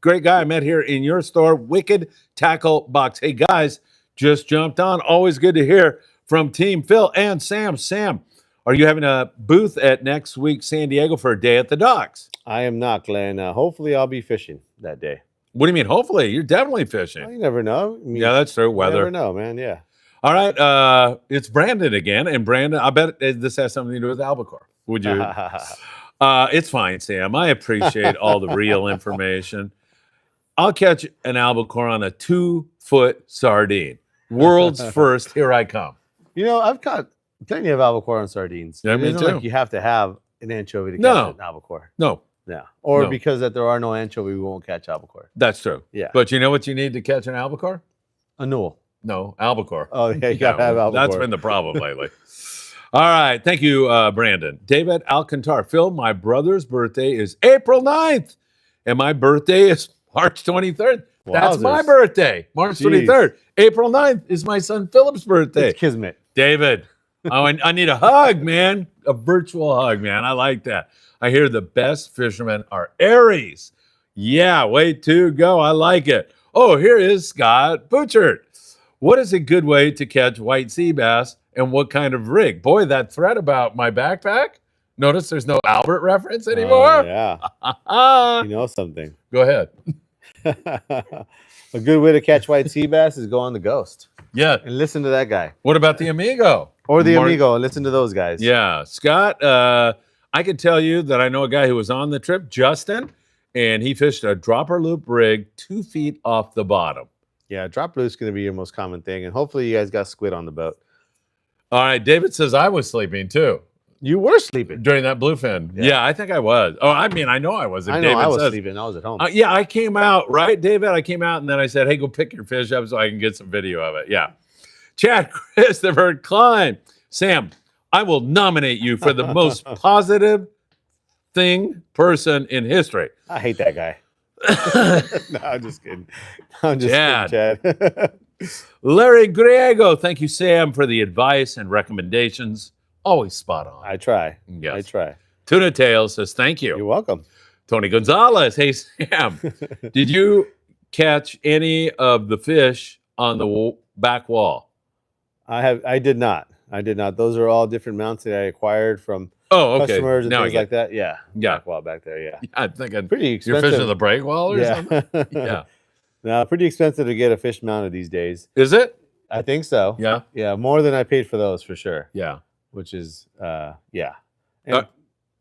great guy I met here in your store, Wicked Tackle Box. Hey, guys, just jumped on. Always good to hear from Team Phil and Sam. Sam, are you having a booth at next week's San Diego for a day at the docks? I am not, Glenn. Hopefully I'll be fishing that day. What do you mean, hopefully? You're definitely fishing. Well, you never know. I mean, Yeah, that's true. you Weather. never know, man. Yeah. All right, it's Brandon again. And Brandon, I bet this has something to do with albacore. Would you? It's fine, Sam. I appreciate all the real information. I'll catch an albacore on a 2-foot sardine. World's first. Here I come. You know, I've caught plenty of albacore and sardines. Yeah, It me isn't too. like you have to have an anchovy to catch No. an albacore. No, Yeah. Or No. because that there are no anchovy, we won't catch albacore. that's true. Yeah. But you know what you need to catch an albacore? A newel. No, albacore. Oh, yeah, you got to have well, albacore. That's been the problem lately. All right. Thank you, Brandon. David Alcantar. Phil, my brother's birthday is April 9th, and my birthday is March 23rd. That's my Wowzers. birthday, March Jeez. 23rd. April 9th is my son Philip's birthday. It's kismet. David, I need a hug, man. A virtual hug, man. I like that. I hear the best fishermen are Aries. Yeah, way to go. I like it. Oh, here is Scott Butchert. What is a good way to catch white sea bass and what kind of rig? Boy, that thread about my backpack. Notice there's no Albert reference anymore. Yeah. You know something. Go ahead. A good way to catch white sea bass is go on the Ghost Yeah. and listen to that guy. What about the Amigo? Or the Mark- Amigo and listen to those guys. Yeah. Scott, I can tell you that I know a guy who was on the trip, Justin, and he fished a dropper loop rig 2 feet off the bottom. Yeah, drop loose is going to be your most common thing. And hopefully you guys got squid on the boat. All right. David says I was sleeping too You were sleeping. during that bluefin. Yeah, I think I was. Oh, I mean, I know I was. If I know David I was says, sleeping. I was at home. Yeah, I came out, right, David? I came out and then I said, hey, go pick your fish up so I can get some video of it. Yeah. Chad Christopher Klein. Sam, I will nominate you for the most positive person in history. I hate that guy. No, I'm just kidding. I'm just Chad. kidding, Chad. Larry Griego, thank you, Sam, for the advice and recommendations. Always spot on. I try. Yes. I try. Tuna Tail says, thank you. You're welcome. Tony Gonzalez, hey, Sam, did you catch any of the fish on the back wall? I did not. Those are all different mounts that I acquired from Oh, okay. customers and Now I things get like that. Yeah. Yeah. Back wall back there. Yeah. I'm thinking Pretty you're expensive. fishing the break wall or yeah. something? Yeah. No, pretty expensive to get a fish mounted these days. Is it? I think so. Yeah. Yeah. More than I paid for those for sure. Yeah. Which is, yeah. And,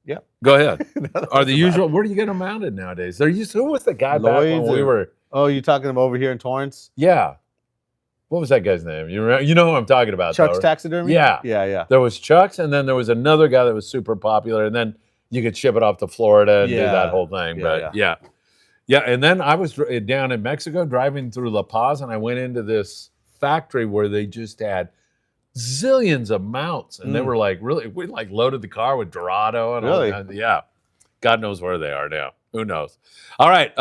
yeah. Go ahead. That Are was the about- usual, where do you get them mounted nowadays? They're used, who was the guy back when Lloyd's we or- were? Oh, you talking about over here in Torrance? Yeah. What was that guy's name? You remember? You know who I'm talking about. Chuck's though, right? Taxidermy? Yeah. Yeah. There was Chuck's, and then there was another guy that was super popular, and then you could ship it off to Florida and do Yeah. that whole thing. Yeah, But yeah. And then I was down in Mexico driving through La Paz, and I went into this factory where they just had zillions of mounts, and they were like really, we like loaded the car with Dorado and all Really? kinds. Yeah. God knows where they are now. Who knows? All right.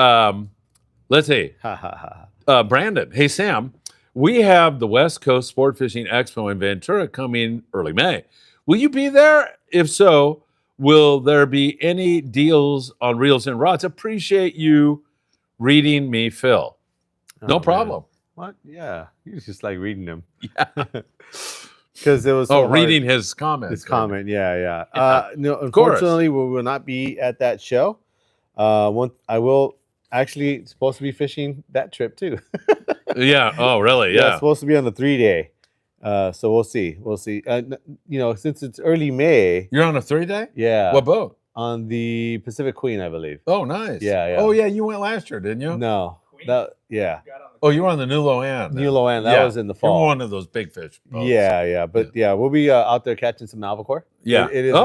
Let's see. Ha ha ha. Brandon, hey Sam, we have the West Coast Sport Fishing Expo in Ventura coming early May. Will you be there? If so, Will there be any deals on reels and rods? Appreciate you reading me, Phil. Oh, No man. problem. What? Yeah, you just like reading them. Yeah. Because it was so hard. Reading his comments. His comment. Yeah. Yeah, No, of course. unfortunately, we will not be at that show. I will actually supposed to be fishing that trip too. Yeah. Oh, really? It's Yeah. supposed to be on the 3-day. So we'll see. We'll see. Since it's early May. You're on a 3-day? Yeah. What boat? On the Pacific Queen, I believe. Oh, nice. Yeah. Oh, yeah. You went last year, didn't you? No. Queen? Yeah. Got on the Oh, you were on the New Loan. New Loan. That was in the fall. You're one of those big fish boats. Yeah. But yeah, we'll be out there catching some albacore. Yeah. It is.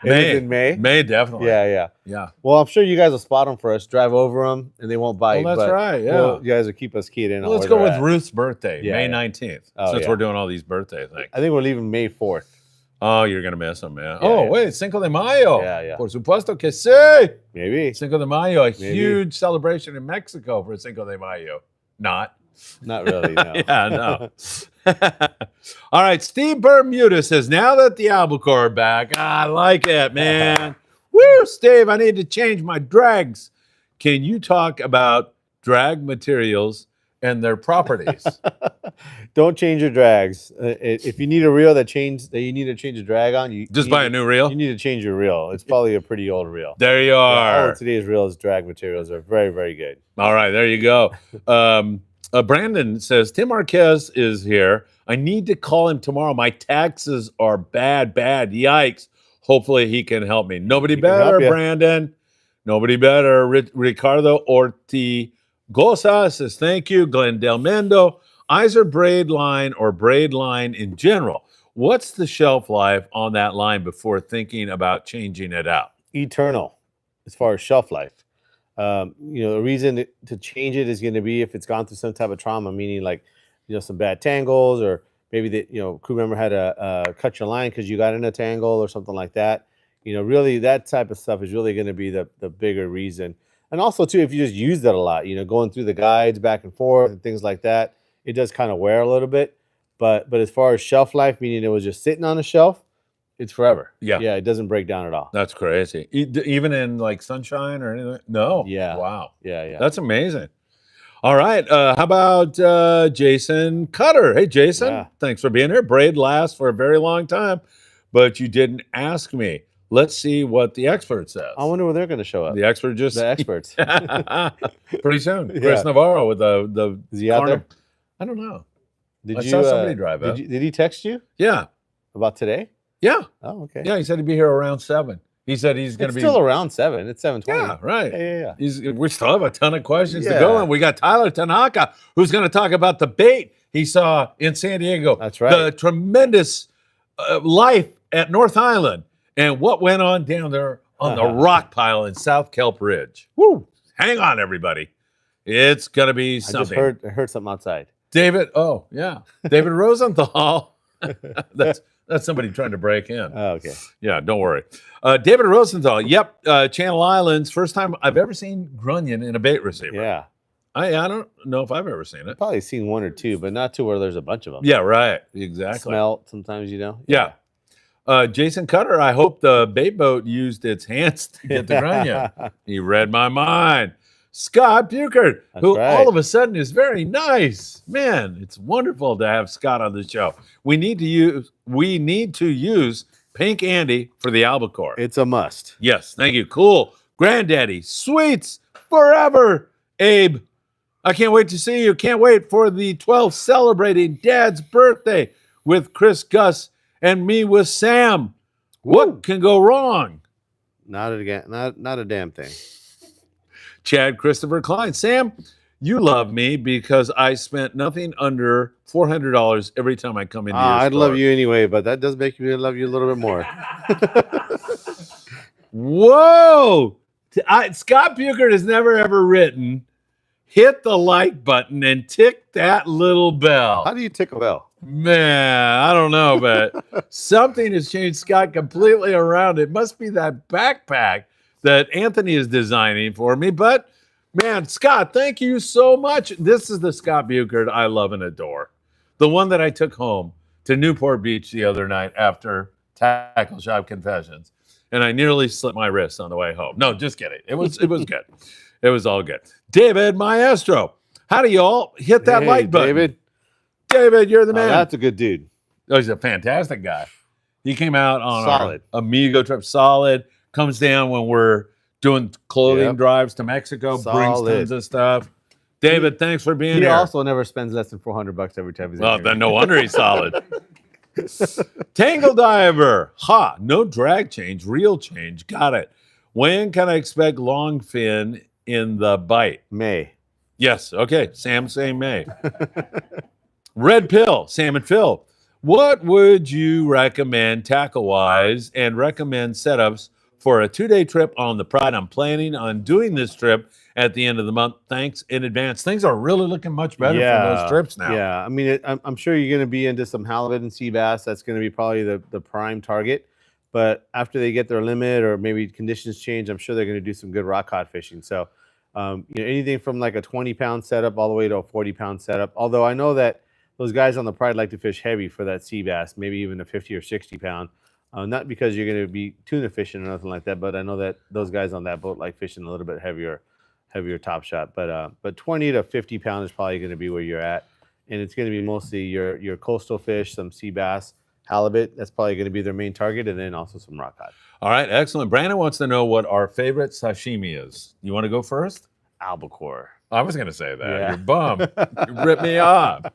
It May. is in May. May, definitely. Yeah. Yeah. Well, I'm sure you guys will spot them for us. Drive over them, and they won't bite. Well, that's but right. Yeah. you guys will keep us keyed in. Well, on let's where go they're with at. Ruth's birthday, Yeah, May yeah. 19th, Oh, since yeah. we're doing all these birthday things. I think we're leaving May 4th. Oh, you're going to miss them, man. Yeah. Wait, Cinco de Mayo. Yeah. Por supuesto que sí. Maybe. Cinco de Mayo, a Maybe. huge celebration in Mexico for Cinco de Mayo. Not. Not really. No. Yeah, no. All right, Steve Bermuda says, now that the albacore are back, I like it, man. Woo, Steve, I need to change my drags. Can you talk about drag materials and their properties? Don't change your drags. If you need a reel that you need to change a drag on, you Just need buy a new reel? You need to change your reel. It's probably a pretty old reel. There you All are. of today's reels, drag materials are very, very good. All right, there you go. Brandon says, Tim Marquez is here. I need to call him tomorrow. My taxes are bad. Yikes. Hopefully he can help me. Nobody He can better, help ya. Brandon. Nobody better. Ricardo Ortigosa says, thank you. Glenn Del Mendo. Iser braid line or braid line in general. What's the shelf life on that line before thinking about changing it out? Eternal, as far as shelf life. The reason to change it is going to be if it's gone through some type of trauma, meaning like, some bad tangles, or maybe the crew member had to cut your line because you got in a tangle or something like that. Really that type of stuff is really going to be the bigger reason. And also too, if you just use that a lot, going through the guides back and forth and things like that, it does kind of wear a little bit. But as far as shelf life, meaning it was just sitting on a shelf, it's forever. Yeah. Yeah, it doesn't break down at all. That's crazy. Even in like sunshine or anything? No. Yeah. Wow. Yeah. That's amazing. All right. How about Jason Cutter? Hey, Jason. Yeah. Thanks for being here. Braid lasts for a very long time, but you didn't ask me. Let's see what the expert says. I wonder where they're going to show up. The expert just... The experts. Pretty soon. Yeah. Chris Navarro with the Is he out there? I don't know. Did I you saw somebody drive up. Did he text you Yeah. about today? Yeah. Oh, okay. Yeah. He said he'd be here around 7. He said he's going It's to be... still around 7. It's 7:20. Yeah, right. Yeah. We still have a ton of questions to Yeah. go, and we got Tyler Tanaka, who's going to talk about the bait he saw in San Diego. That's right. The tremendous life at North Island and what went on down there on the rock pile in South Kelp Ridge. Woo! Hang on, everybody. It's going to be something. I just heard something outside. David, David Rosenthal. That's somebody trying to break in. Oh, okay. Yeah, don't worry. David Rosenthal. Yep, Channel Islands. First time I've ever seen grunion in a bait receiver. Yeah. I don't know if I've ever seen it. Probably seen one or two, but not to where there's a bunch of them. Yeah, right. Exactly. Smelt sometimes, Yeah. Jason Cutter, I hope the bait boat used its hands to get the grunion. He read my mind. Scott Buchert, who right. all of a sudden is very nice. Man, it's wonderful to have Scott on the show. We need to use Pink Andy for the albacore. It's a must. Yes, thank you. Cool. Granddaddy, sweets forever. Abe, I can't wait to see you. Can't wait for the 12th celebrating Dad's birthday with Chris, Gus, and me with Sam. What can go wrong? Not a damn thing. Chad Christopher Klein. Sam, you love me because I spent nothing under $400 every time I come into your I'd store. love you anyway, but that does make me love you a little bit more. Whoa! Scott Buchert has never ever written, hit the like button and tick that little bell. How do you tick a bell? Man, I don't know, but something has changed Scott completely around. It must be that backpack that Anthony is designing for me. But man, Scott, thank you so much. This is the Scott Buchert I love and adore. The one that I took home to Newport Beach the other night after Tackle Shop Confessions. and I nearly slit my wrist on the way home. No, just kidding. It was good. It was all good. David Maestro, how do y'all hit that like button? David, you're the man. That's a good dude. Oh, he's a fantastic guy. He came out on Solid. our Amigo trip. Solid. Comes down when we're doing clothing drives to Mexico. Brings tons of stuff. David, thanks for being here. He also never spends less than $400 every time he's in Well, here. then no wonder he's solid. Tangle diver. Ha, no drag change, real change. Got it. When can I expect long fin in the bite? May. Yes. Okay. Sam saying May. Red Pill, Sam and Phil. What would you recommend tackle-wise and recommend setups for a 2-day trip on the Pride? I'm planning on doing this trip at the end of the month. Thanks in advance. Things are really looking much better for those trips now. Yeah, I mean, I'm sure you're going to be into some halibut and sea bass. That's going to be probably the prime target. But after they get their limit or maybe conditions change, I'm sure they're going to do some good rock cod fishing. So, anything from like a 20-pound setup all the way to a 40-pound setup. Although I know that those guys on the Pride like to fish heavy for that sea bass, maybe even a 50 or 60-pound. Not because you're going to be tuna fishing or nothing like that, but I know that those guys on that boat like fishing a little bit heavier top shot. But 20 to 50 pound is probably going to be where you're at, and it's going to be mostly your coastal fish, some sea bass, halibut. That's probably going to be their main target, and then also some rock cod. All right, excellent. Brandon wants to know what our favorite sashimi is. You want to go first? Albacore. I was going to say that. Yeah. You're bum. You ripped me off.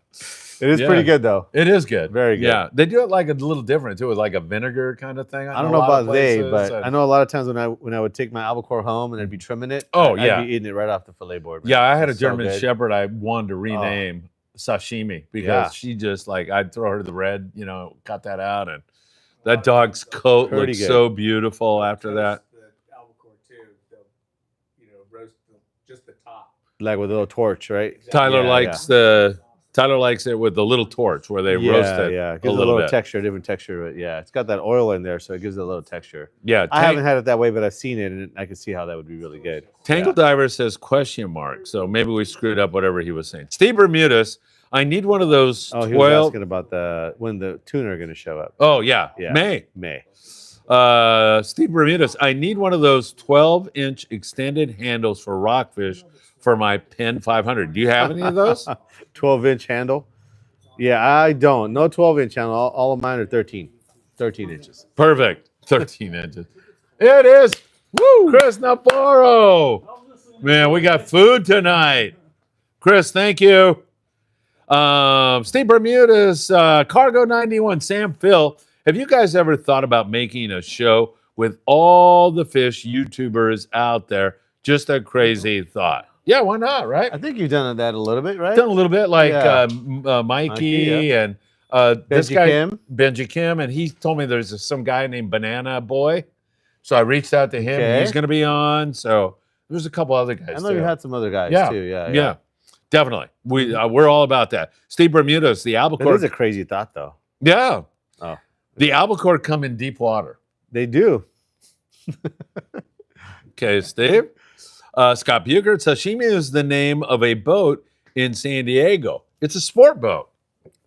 It is pretty good though. It is good. Very good. Yeah, they do it like a little different too, with like a vinegar kind of thing. I don't know about but I know a lot of times when I would take my albacore home and I'd be trimming it. I'd be eating it right off the fillet board. Man. Yeah, I had a It's German so Shepherd I wanted to rename Sashimi because she just like, I'd throw her the red, cut that out, and that dog's coat looked so beautiful after that. The albacore too, roast just the top. Like with a little torch, right? Exactly. Tyler likes it with the little torch where they roast it. Yeah, it gives a little texture, different texture. But yeah, it's got that oil in there, so it gives it a little texture. Yeah, I haven't had it that way, but I've seen it, and I can see how that would be really good. Tangle Diver says ? So maybe we screwed up whatever he was saying. Steve Bermudez, I need one of those. He was asking about when the tuna are going to show up. Oh yeah, May. Steve Bermudez, I need one of those 12-inch extended handles for rockfish for my Penn 500. Do you have any of those? 12-inch handle? Yeah, I don't. No 12-inch handle. All of mine are 13 inches. Perfect. 13 inches. It is. Woo! Chris Navarro. Man, we got food tonight. Chris, thank you. Steve Bermudez, Cargo 91, Sam, Phil. Have you guys ever thought about making a show with all the fish YouTubers out there? Just a crazy thought. Yeah, why not, right? I think you've done that a little bit, right? Done a little bit, like Mikey and this guy, Benji Kim, and he told me there's some guy named Banana Boy. So I reached out to him. He's going to be on. So there's a couple other guys. I know you had some other guys too. Yeah, definitely. We're all about that. Steve Bermudez, the albacore. That is a crazy thought, though. Yeah. Oh, the albacore come in deep water. They do. Okay, Steve. Scott Bugert, Sashimi is the name of a boat in San Diego. It's a sport boat.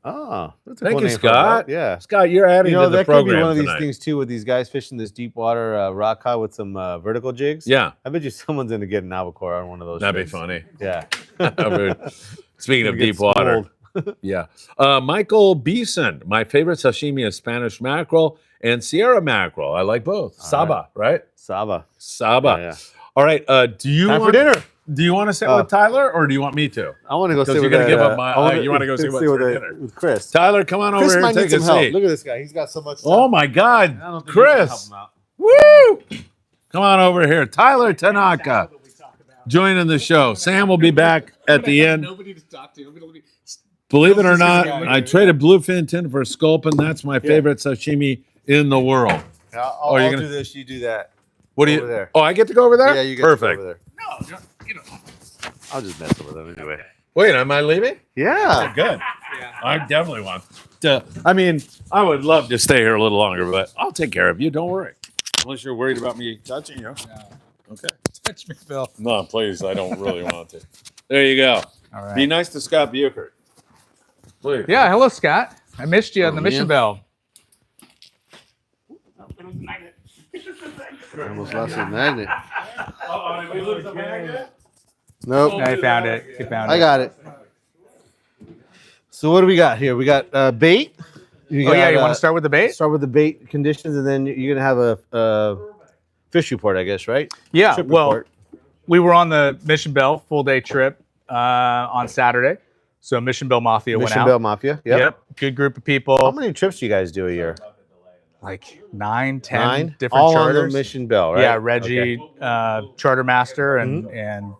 Oh, that's a thank cool you, name Scott. Yeah, Scott, you're adding to the that program could be one of tonight. these things too, with these guys fishing this deep water rock cod with some vertical jigs. Yeah, I bet you someone's going to get an albacore on one of those. That'd trips. be funny. Yeah. Speaking of deep water, yeah. Michael Beeson, my favorite sashimi is Spanish mackerel and Sierra mackerel. I like both. Saba, right? Saba. Yeah. All right. Do you Time for dinner? Do you want to sit with Tyler, or do you want me to? I want to go sit with. You're going to give up my. You want to go sit with dinner with Chris? Tyler, come on over here and take a seat. Look at this guy. He's got so much stuff. Oh my God, Chris! Woo! Come on over here, Tyler Tanaka, joining the show. Sam will be back at the end. Nobody to talk to. Believe it or not, I traded bluefin tuna for sculpin. That's my favorite sashimi in the world. I'll do this. You do that. What do you? There. Oh, I get to go over there. Yeah, you get Perfect. to go over there. No, I'll just mess with him anyway. Wait, am I leaving? Yeah. Good. Yeah. I definitely want to. I mean, I would love to stay here a little longer, but I'll take care of you. Don't worry. Unless you're worried about me touching you. Okay. Touch me, Phil. No, please. I don't really want to. There you go. All right. Be nice to Scott Bukert. Please. Yeah, hello, Scott. I missed you on the mission bell. I almost lost his magnet. Did we lose the magnet? Nope. No, he found it. He found it. I got it. So what do we got here? We got bait. You want to start with the bait? Start with the bait conditions, and then you're gonna have a fish report, I guess, right? Yeah. Trip Well, report. we were on the Mission Bell full day trip on Saturday. So Mission Bell Mafia went Mission out. Bell Mafia. Yep. Good group of people. How many trips do you guys do a year? Like 9, 10 9 different all charters. on the Mission Bell, right? Yeah, Reggie, Okay. charter master, and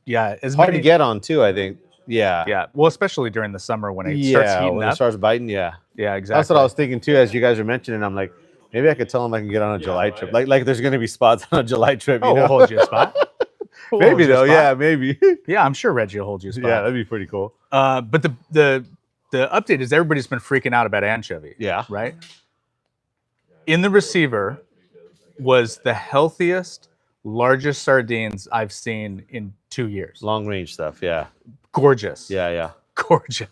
yeah, as Hard many. to get on too, I think. Yeah. Yeah, well, especially during the summer when it starts heating when up. it starts biting. Yeah. Yeah, exactly. That's what I was thinking too, as you guys were mentioning. I'm like, maybe I could tell them I can get on a July trip. Like there's gonna be spots on a July trip. Oh, You know? we'll hold you a spot. We'll hold Maybe you a though. spot. Yeah, maybe. Yeah, I'm sure Reggie will hold you a spot. Yeah, that'd be pretty cool. But the update is everybody's been freaking out about anchovy. Yeah. Right? In the receiver was the healthiest, largest sardines I've seen in 2 years. Long range stuff. Yeah. Gorgeous. Yeah. Gorgeous.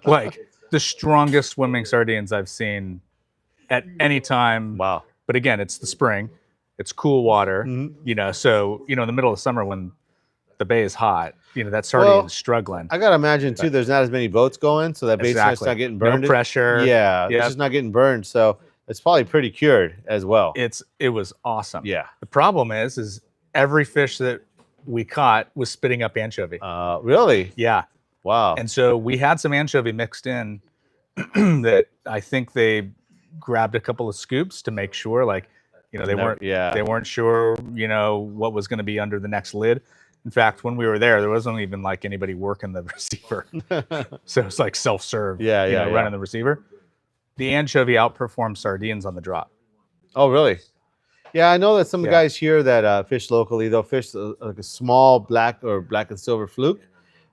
Like the strongest swimming sardines I've seen at any time. Wow. But again, it's the spring. It's cool water. Mhm. So, in the middle of summer when the bay is hot, that sardine Well, is struggling. I gotta imagine too. There's not as many boats going, so that bait's gonna Exactly. start getting burned. No pressure. Yeah. Yep. It's just not getting burned, so it's probably pretty cured as well. It was awesome. Yeah. The problem is every fish that we caught was spitting up anchovy. Really? Yeah. Wow. And so we had some anchovy mixed in that I think they grabbed a couple of scoops to make sure, they weren't sure, what was going to be under the next lid. In fact, when we were there wasn't even anybody working the receiver. So it's like self-serve, running the receiver. The anchovy outperformed sardines on the drop. Oh, really? Yeah, I know that some guys here that fish locally, they'll fish like a small black and silver fluke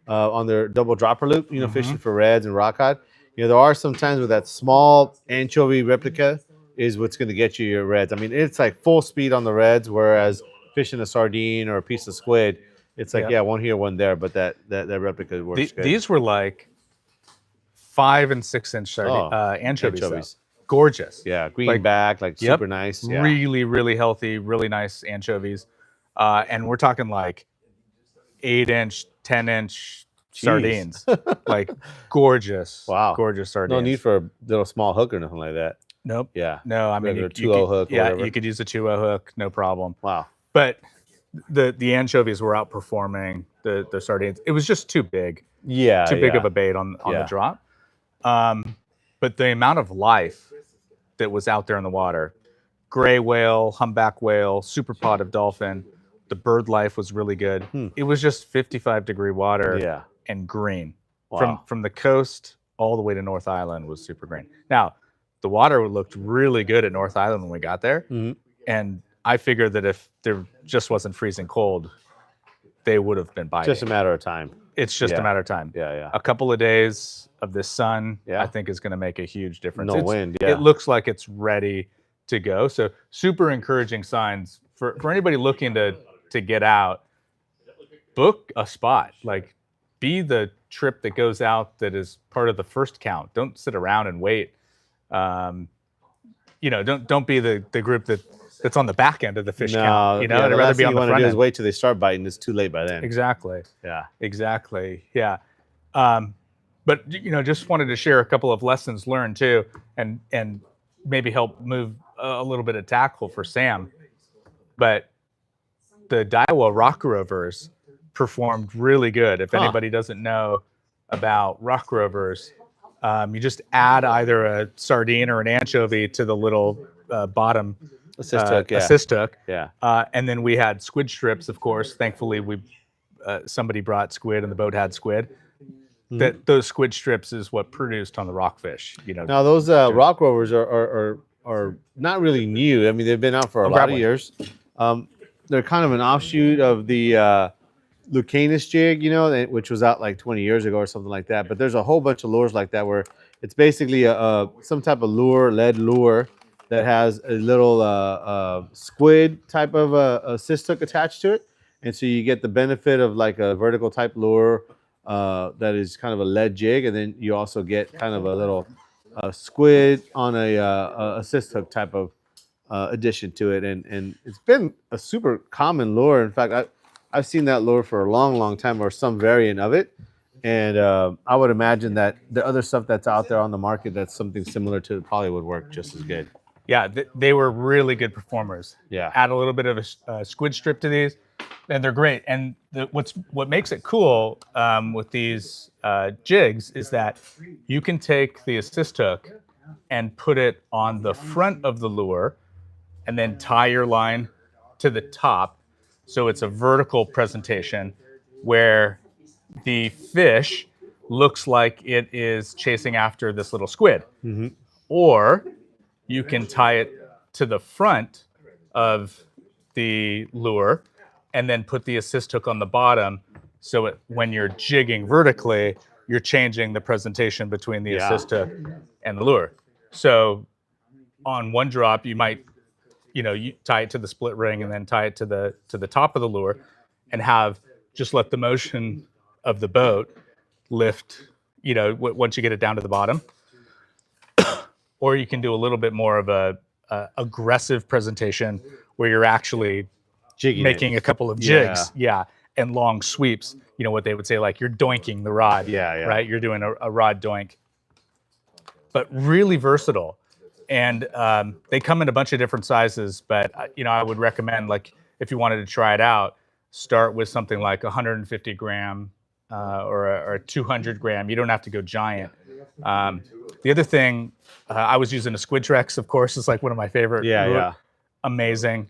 on their double dropper loop, fishing for reds and rockcod. There are some times where that small anchovy replica is what's going to get you your reds. I mean, it's like full speed on the reds, whereas fishing a sardine or a piece of squid, it's like, one here, one there, but that replica works good. These were like 5 and 6 inch anchovies. Though. Gorgeous. Yeah, greenback, super nice. Yeah. Really, really healthy, really nice anchovies. And we're talking 8-inch, 10-inch sardines. Gorgeous. Wow. Gorgeous sardines. No need for a little small hook or nothing like that. Nope. Yeah. No, I mean, a 2-0 hook or whatever. you could use a 2-0 hook, no problem. Wow. But the anchovies were outperforming the sardines. It was just too big. Yeah. Too big of a bait on the drop. But the amount of life that was out there in the water, gray whale, humpback whale, super pot of dolphin, the bird life was really good. It was just 55-degree water and green. Wow. From the coast all the way to North Island was super green. Now, the water looked really good at North Island when we got there. And I figured that if there just wasn't freezing cold, they would have been biting. Just a matter of time. It's just a matter of time. Yeah. A couple of days of this sun, I think, is going to make a huge difference. No wind, It looks like it's ready to go. So super encouraging signs for anybody looking to get out. Book a spot. Be the trip that goes out that is part of the first count. Don't sit around and wait. Don't be the group that's on the back end of the fish count. I'd rather rather be on the front do end. is wait till they start biting. It's too late by then. Exactly. Yeah. Exactly. Yeah. But just wanted to share a couple of lessons learned too, and maybe help move a little bit of tackle for Sam. But the Daiwa rock rovers performed really good. If anybody doesn't know about rock rovers, you just add either a sardine or an anchovy to the little bottom Assist hook. assist hook. Yeah. And then we had squid strips, of course. Thankfully, somebody brought squid and the boat had squid. That those squid strips is what produced on the rockfish. Now those rock rovers are not really new. I mean, they've been out for a lot of years. They're kind of an offshoot of the Lucanus jig, which was out like 20 years ago or something like that. But there's a whole bunch of lures like that where it's basically some type of lead lure that has a little squid type of assist hook attached to it. And so you get the benefit of like a vertical type lure that is kind of a lead jig. And then you also get kind of a little squid on a assist hook type of addition to it, and it's been a super common lure. In fact, I've seen that lure for a long time, or some variant of it. And I would imagine that the other stuff that's out there on the market that's something similar to it probably would work just as good. Yeah, they were really good performers. Yeah. Add a little bit of a squid strip to these, and they're great. And what makes it cool with these jigs is that you can take the assist hook and put it on the front of the lure, and then tie your line to the top, so it's a vertical presentation where the fish looks like it is chasing after this little squid. Mm-hmm. Or you can tie it to the front of the lure and then put the assist hook on the bottom, so when you're jigging vertically, you're changing the presentation between the assist hook and the lure. So on one drop, you might, you tie it to the split ring and then tie it to the top of the lure, and just let the motion of the boat lift, once you get it down to the bottom. Or you can do a little bit more of a aggressive presentation where you're actually making a couple of jigs, and long sweeps. What they would say, like, you're doinking the rod, right? You're doing a rod doink. But really versatile, and they come in a bunch of different sizes. But I would recommend, like, if you wanted to try it out, start with something like 150 gram or a 200 gram. You don't have to go giant. The other thing, I was using a Squid Trex, of course. It's like one of my favorite. Yeah. Amazing.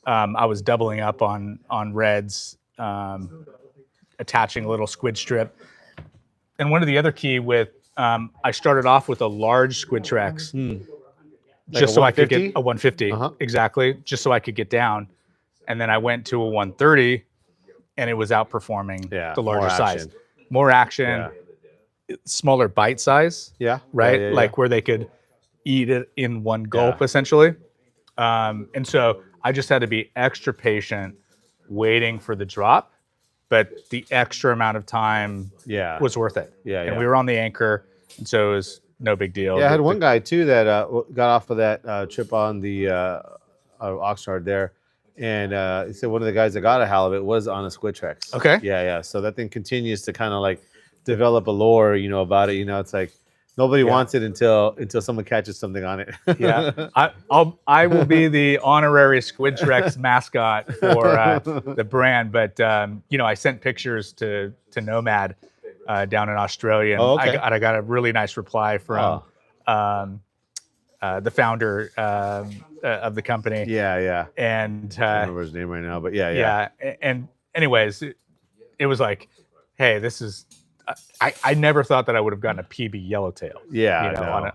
I was doubling up on reds, attaching a little squid strip. And one of the other key with, I started off with a large Squid Trex, just so I could get a 150, exactly, just so I could get down. And then I went to a 130, and it was outperforming the larger size. More action, smaller bite size, right? Like where they could eat it in one gulp, essentially. And so I just had to be extra patient waiting for the drop, but the extra amount of time was worth it. And we were on the anchor, and so it was no big deal. Yeah, I had one guy too that got off of that trip on the Oxnard there, and he said one of the guys that got a halibut was on a Squid Trex. Okay. Yeah. So that thing continues to kind of like develop a lore, about it. It's like nobody wants it until someone catches something on it. I will be the honorary Squid Trex mascot for the brand, but I sent pictures to Nomad down in Australia, and I got a really nice reply from the founder of the company. And I don't remember his name right now, but and anyways, it was like, hey, this is. I never thought that I would have gotten a PB yellowtail.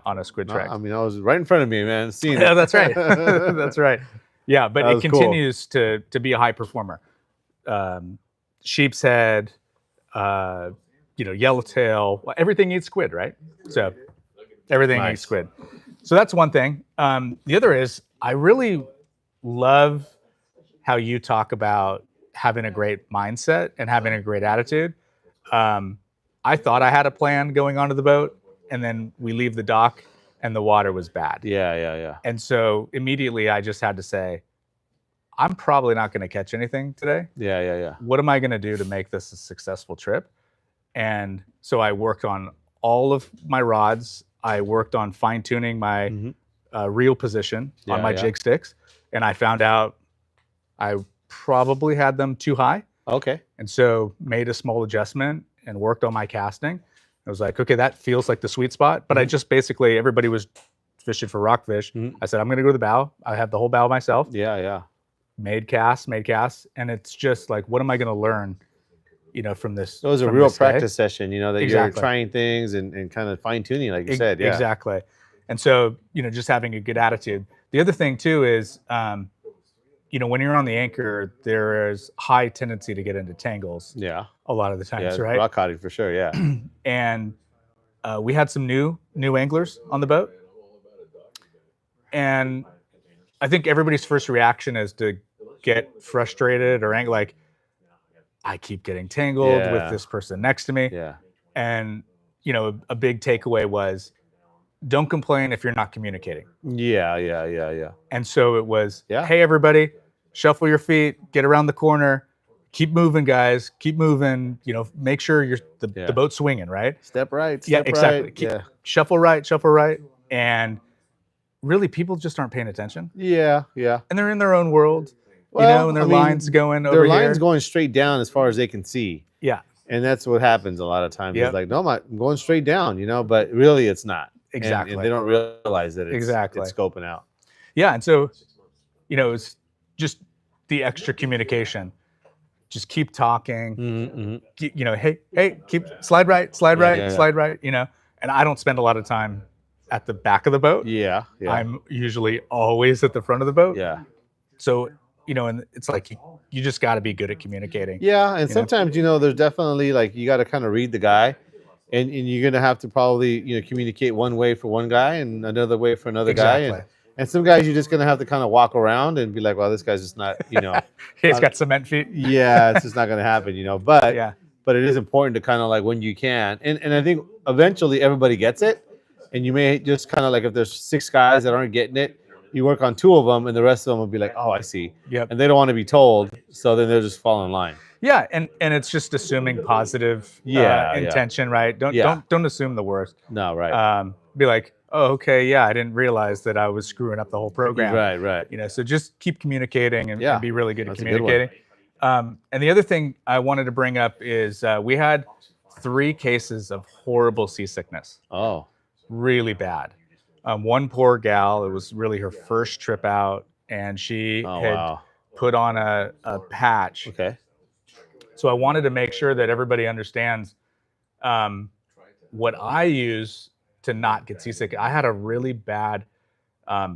On a Squid Trex. I mean, I was right in front of me, man. Seeing it. Yeah, that's right. That's right. Yeah, but it continues to be a high performer. Sheep's head, yellowtail. Well, everything eats squid, right? So everything eats squid. So that's one thing. The other is I really love how you talk about having a great mindset and having a great attitude. I thought I had a plan going onto the boat, and then we leave the dock and the water was bad. Yeah. And so immediately I just had to say, I'm probably not going to catch anything today. Yeah. What am I going to do to make this a successful trip? And so I worked on all of my rods. I worked on fine tuning my reel position on my jig sticks. And I found out I probably had them too high. Okay. And so made a small adjustment and worked on my casting. I was like, okay, that feels like the sweet spot. But I just basically, everybody was fishing for rockfish. I said, I'm going to go to the bow. I have the whole bow myself. Yeah. Made casts. And it's just like, what am I going to learn, from this? It was a real practice session, that you're trying things and kind of fine tuning, like you said. Yeah. Exactly. And so, just having a good attitude. The other thing too is, when you're on the anchor, there is high tendency to get into tangles. Yeah. A lot of the times, right? Rock caught for sure. Yeah. And we had some new anglers on the boat, and I think everybody's first reaction is to get frustrated or angry, like, I keep getting tangled with this person next to me. Yeah. And a big takeaway was don't complain if you're not communicating. Yeah. And so it was, Yeah. hey, everybody, shuffle your feet, get around the corner, keep moving, guys, keep moving, make sure the boat's swinging, right? Step right. Yeah, Step exactly. Right. Keep, Yeah. shuffle right. And really, people just aren't paying attention. Yeah. And they're in their own world, Well, and their I mean, lines going over Their here. line's going straight down as far as they can see. Yeah, And that's what happens a lot of times. Yep. It's like, no, I'm going straight down, but really it's not. exactly. And they don't realize that it's, Exactly. it's scoping out. Yeah, and so, it's just the extra communication. Just keep talking. Mm-hmm. Hey, keep slide right, slide Yeah. right. And I don't spend a lot of time at the back of the boat. Yeah. I'm usually always at the front of the boat. Yeah. So, and it's like you just got to be good at communicating. Yeah. And sometimes, there's definitely like you got to kind of read the guy. And you're going to have to probably, communicate one way for one guy and another way for another Exactly. guy. And some guys you're just going to have to kind of walk around and be like, well, this guy's just not, He's got cement feet. yeah, it's just not going to happen, But Yeah. but it is important to kind of like when you can. And I think eventually everybody gets it. And you may just kind of like if there's 6 guys that aren't getting it, you work on 2 of them and the rest of them will be like, oh, I see. Yep. And they don't want to be told. So then they'll just fall in line. Yeah, and it's just assuming positive intention, right? Don't assume the worst. No, right. Be like, oh, okay, yeah, I didn't realize that I was screwing up the whole program. Right. So just keep communicating and be really good at That's a good one. communicating. And the other thing I wanted to bring up is we had 3 cases of horrible seasickness, Oh, really bad. One poor gal, it was really her first trip out, and she had wow. put on a patch. Okay. So I wanted to make sure that everybody understands what I use to not get seasick. I had a really bad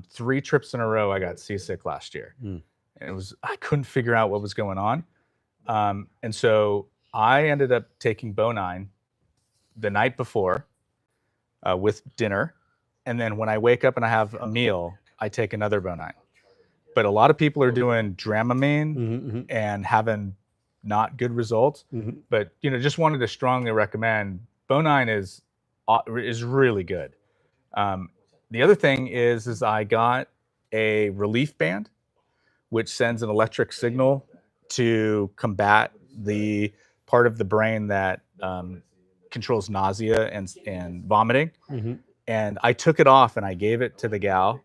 3 trips in a row. I got seasick last year, and I couldn't figure out what was going on. And so I ended up taking Bonine the night before with dinner, and then when I wake up and I have a meal, I take another Bonine. But a lot of people are doing Dramamine and having not good results. But just wanted to strongly recommend Bonine is really good. The other thing is I got a relief band, which sends an electric signal to combat the part of the brain that controls nausea and vomiting. And I took it off and I gave it to the gal,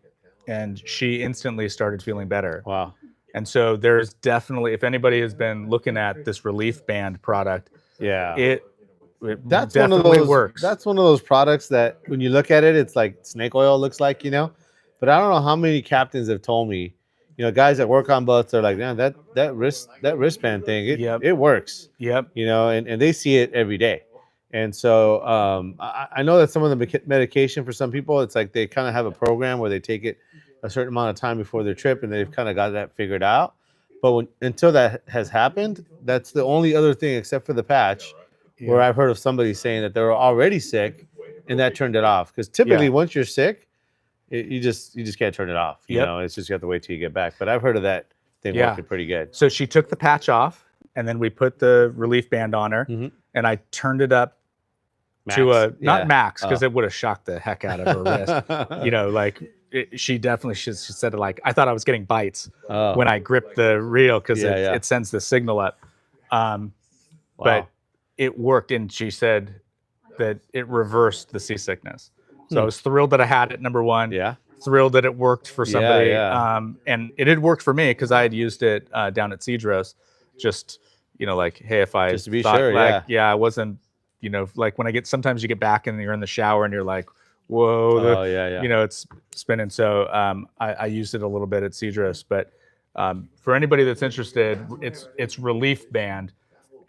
and she instantly started feeling better. Wow. And so there's definitely, if anybody has been looking at this relief band product, Yeah. it That's definitely one of those works. That's one of those products that when you look at it, it's like snake oil looks like, But I don't know how many captains have told me, guys that work on boats are like, man, that wristband thing, it works. Yep. And they see it every day. And so I know that some of the medication for some people, it's like they kind of have a program where they take it a certain amount of time before their trip, and they've kind of got that figured out. But until that has happened, that's the only other thing except for the patch where I've heard of somebody saying that they were already sick and that turned it off. Because typically once you're sick, you just can't turn it off. It's just you have to wait till you get back. But I've heard of that thing working pretty good. So she took the patch off, and then we put the relief band on her, and I turned it up to a not max because it would have shocked the heck out of her wrist. She said it like I thought I was getting bites when I gripped the reel because it sends the signal up. But it worked, and she said that it reversed the seasickness. So I was thrilled that I had it. Number one, thrilled that it worked for somebody, and it had worked for me because I had used it down at Cedros. Just like hey, if I just to be thought, sure, I wasn't. Like when sometimes you get back and you're in the shower and you're like, whoa, it's spinning. So I used it a little bit at Cedros, but for anybody that's interested, it's relief band,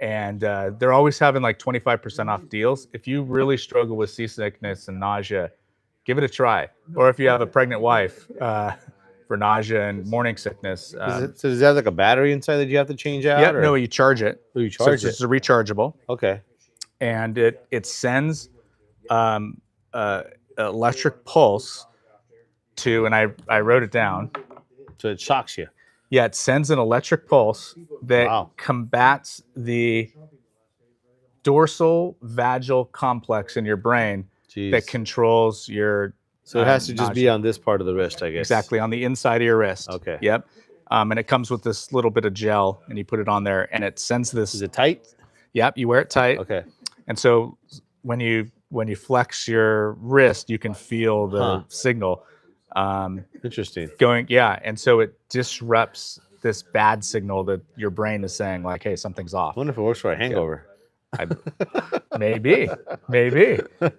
and they're always having like 25% off deals. If you really struggle with seasickness and nausea, give it a try. Or if you have a pregnant wife for nausea and morning sickness. So does it have like a battery inside that you have to change out? Yeah, no, you charge it. Oh, you charge so it's a rechargeable. Okay. And it sends electric pulse to, and I wrote it down. So it shocks you. Yeah, it sends an electric pulse that combats the dorsal vagal complex in your brain that controls your So it has to just not be on this part of the wrist, I guess. exactly on the inside of your wrist. Okay. Yep. And it comes with this little bit of gel, and you put it on there, and it sends this. Is it tight? Yep, you wear it tight. Okay. And so when you flex your wrist, you can feel the signal Interesting. going. Yeah, and so it disrupts this bad signal that your brain is saying, like, hey, something's off. I wonder if it works for a hangover. Maybe.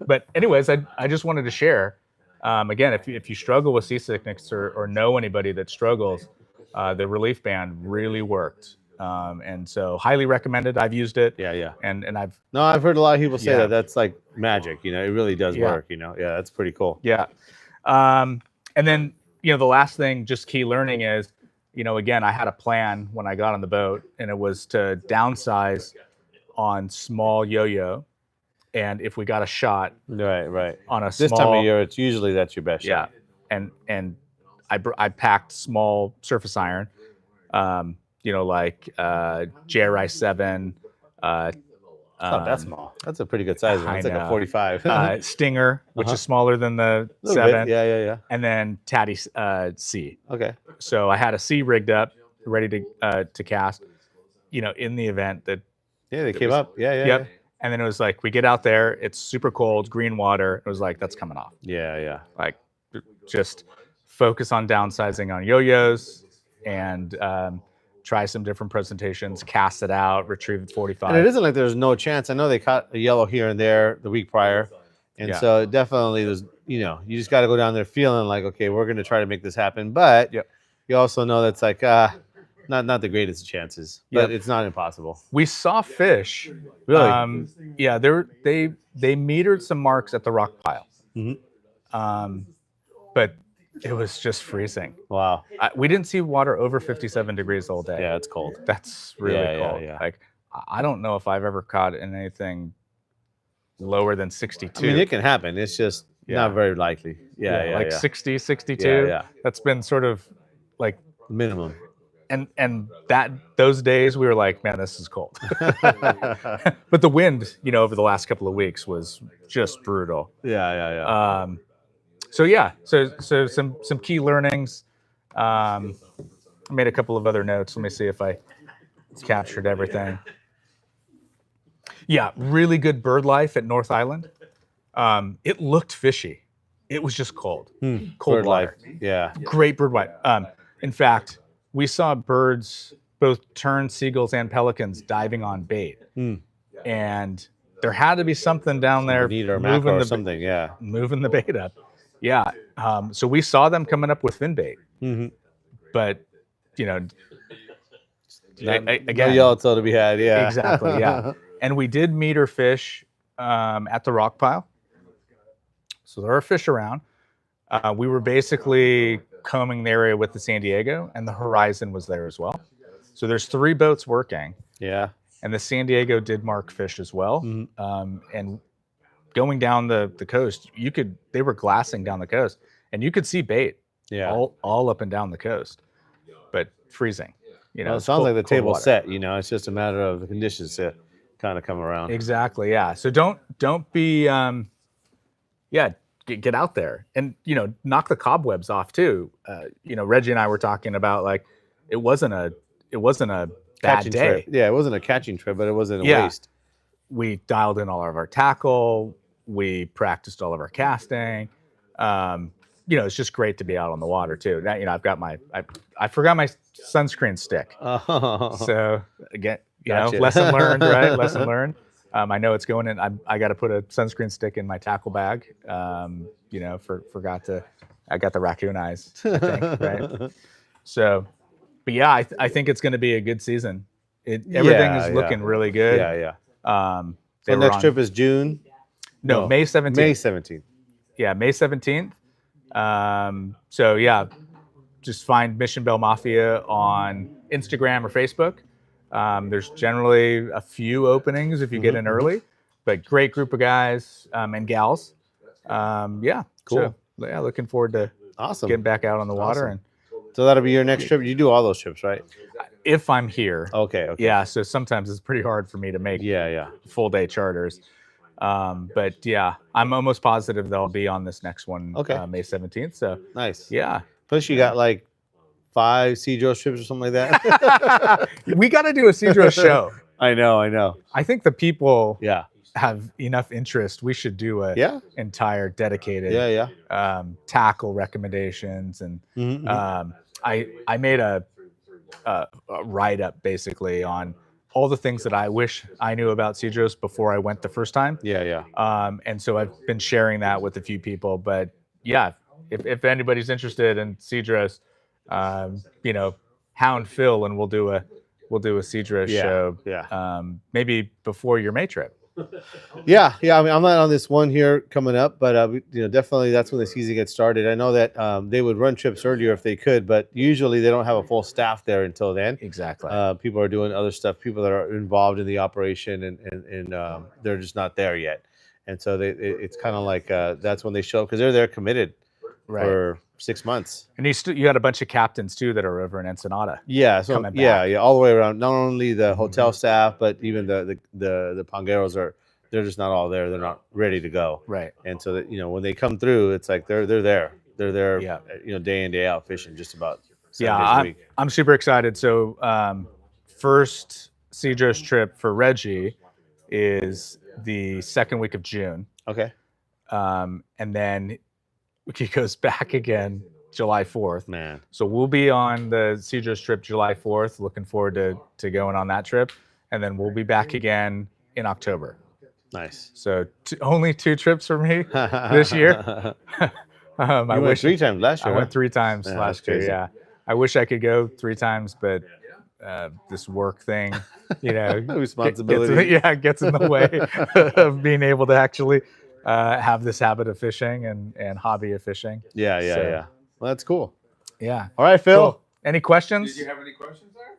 But anyways, I just wanted to share. Again, if you struggle with seasickness or know anybody that struggles, the relief band really worked. And so highly recommended. I've used it. Yeah. And I've I've heard a lot of people say Yeah. that that's like magic. It really does Yeah. work. Yeah, that's pretty cool. Yeah. And then, the last thing, just key learning is, again, I had a plan when I got on the boat, and it was to downsize on small yo-yo. And if we got a shot Right. on a This small, time of year, it's usually that's your best yeah. shot. And I packed small surface iron, like JRI 7, It's not that small. That's a pretty good size one. I It's like a know. 45. Stinger, which Uh-huh. is smaller than the A little bit. 7, Yeah. and then Tatty C. Okay. So I had a C rigged up, ready to cast, in the event that. Yeah, they came up. Yeah. Yep. And then it was like, we get out there, it's super cold, green water. It was like, that's coming off. Yeah. Like, just focus on downsizing on yo-yos and try some different presentations, cast it out, retrieve it 45. And it isn't like there's no chance. I know they caught a yellow here and there the week prior. And Yeah. so definitely there's, you just got to go down there feeling like, okay, we're going to try to make this happen. But Yep. you also know that's like, not the greatest chances, but Yep. it's not impossible. We saw fish. Really? Yeah, they metered some marks at the rock pile. Mhm. But it was just freezing. Wow. We didn't see water over 57 degrees all day. Yeah, it's cold. That's really Yeah, cold. yeah. Like, I don't know if I've ever caught in anything lower than 62. I mean, it can happen. It's just Yeah. not very likely. Yeah. Like 60, 62. Yeah. That's been sort of like, Minimum. and those days we were like, man, this is cold. But the wind, over the last couple of weeks was just brutal. Yeah. So some key learnings. I made a couple of other notes. Let me see if I captured everything. Yeah, really good bird life at North Island. It looked fishy. It was just cold. Cold Bird water. life. Yeah. Great bird life. In fact, we saw birds, both tern, seagulls, and pelicans diving on bait. And there had to be something down there Need or mackerel moving or the something. Yeah. moving the bait up. Yeah. So we saw them coming up with fin bait, but No again, yellowtail to be had. Yeah. exactly. Yeah. And we did meter fish at the rock pile. So there are fish around. We were basically combing the area with the San Diego, and the Horizon was there as well. So there's 3 boats working, Yeah. and the San Diego did mark fish as well. And going down the coast, they were glassing down the coast, and you could see bait Yeah. all up and down the coast, but freezing. Well, it it's sounds cold- like the cold table's water. set. It's just a matter of the conditions to kind of come around. Exactly. Yeah. So don't be get out there and knock the cobwebs off too. Reggie and I were talking about, like, it wasn't a bad Catching day. trip. Yeah, it wasn't a catching trip, but it wasn't a Yeah. waste. We dialed in all of our tackle. We practiced all of our casting. It's just great to be out on the water too. Now, I've got I forgot my sunscreen stick. Oh. So again, Gotcha. lesson learned, right? Lesson learned. I know it's going in. I got to put a sunscreen stick in my tackle bag. I got the raccoon eyes, I think, right? So, but yeah, I think it's going to be a good season. Everything is looking really good. Yeah. They So were next on- trip is June. No, May 17th. May 17th. Yeah, May 17th. So yeah, just find Mission Bell Mafia on Instagram or Facebook. There's generally a few openings if you get in early, but great group of guys and gals. Yeah, Cool. So, yeah, looking forward to Awesome. getting back out on the water. Awesome. So that'll be your next trip. You do all those trips, right? And if I'm here, Okay. yeah. So sometimes it's pretty hard for me to make Yeah. full day charters. But yeah, I'm almost positive they'll be on this next one, Okay. May 17th. So Nice. yeah, Plus, you got like 5 Seadrill strips or something like that. we got to do a Seadrill show. I know. I think the people Yeah. have enough interest. We should do a Yeah. entire dedicated Yeah. tackle recommendations, and Mhm. I made a write up basically on all the things that I wish I knew about Seadrills before I went the first time. Yeah. And so I've been sharing that with a few people. But yeah, if anybody's interested in Seadrills, hound Phil, and we'll do a Seadrill show. Yeah. Maybe before your May trip. Yeah. I mean, I'm not on this one here coming up, but definitely that's when the season gets started. I know that they would run trips earlier if they could, but usually they don't have a full staff there until then. Exactly. People are doing other stuff. People that are involved in the operation, and they're just not there yet. And so it's kind of like that's when they show up because they're there committed for 6 months. And you had a bunch of captains too that are over in Ensenada. Yeah, so coming back. yeah, all the way around. Not only the hotel staff, but even the pangueros they're just not all there. They're not ready to go. Right. And so that when they come through, it's like they're there. They're there. Yeah. Day in day out fishing just about 7 Yeah, days a week. I'm super excited. So first Seadrill trip for Reggie is the second week of June. Okay. And then he goes back again July 4th. Man. So we'll be on the Seadrill trip July 4th. Looking forward to going on that trip. And then we'll be back again in October. Nice. So only 2 trips for me this year. I went wish 3 times last year. I went 3 times Yeah, last that's year. crazy. Yeah, I wish I could go 3 times, but this work thing, Responsibility. gets in the way of being able to actually have this habit of fishing and hobby of fishing. Yeah. So- Well, that's cool. Yeah. All right, Phil. Cool. Any questions? Did you have any questions there?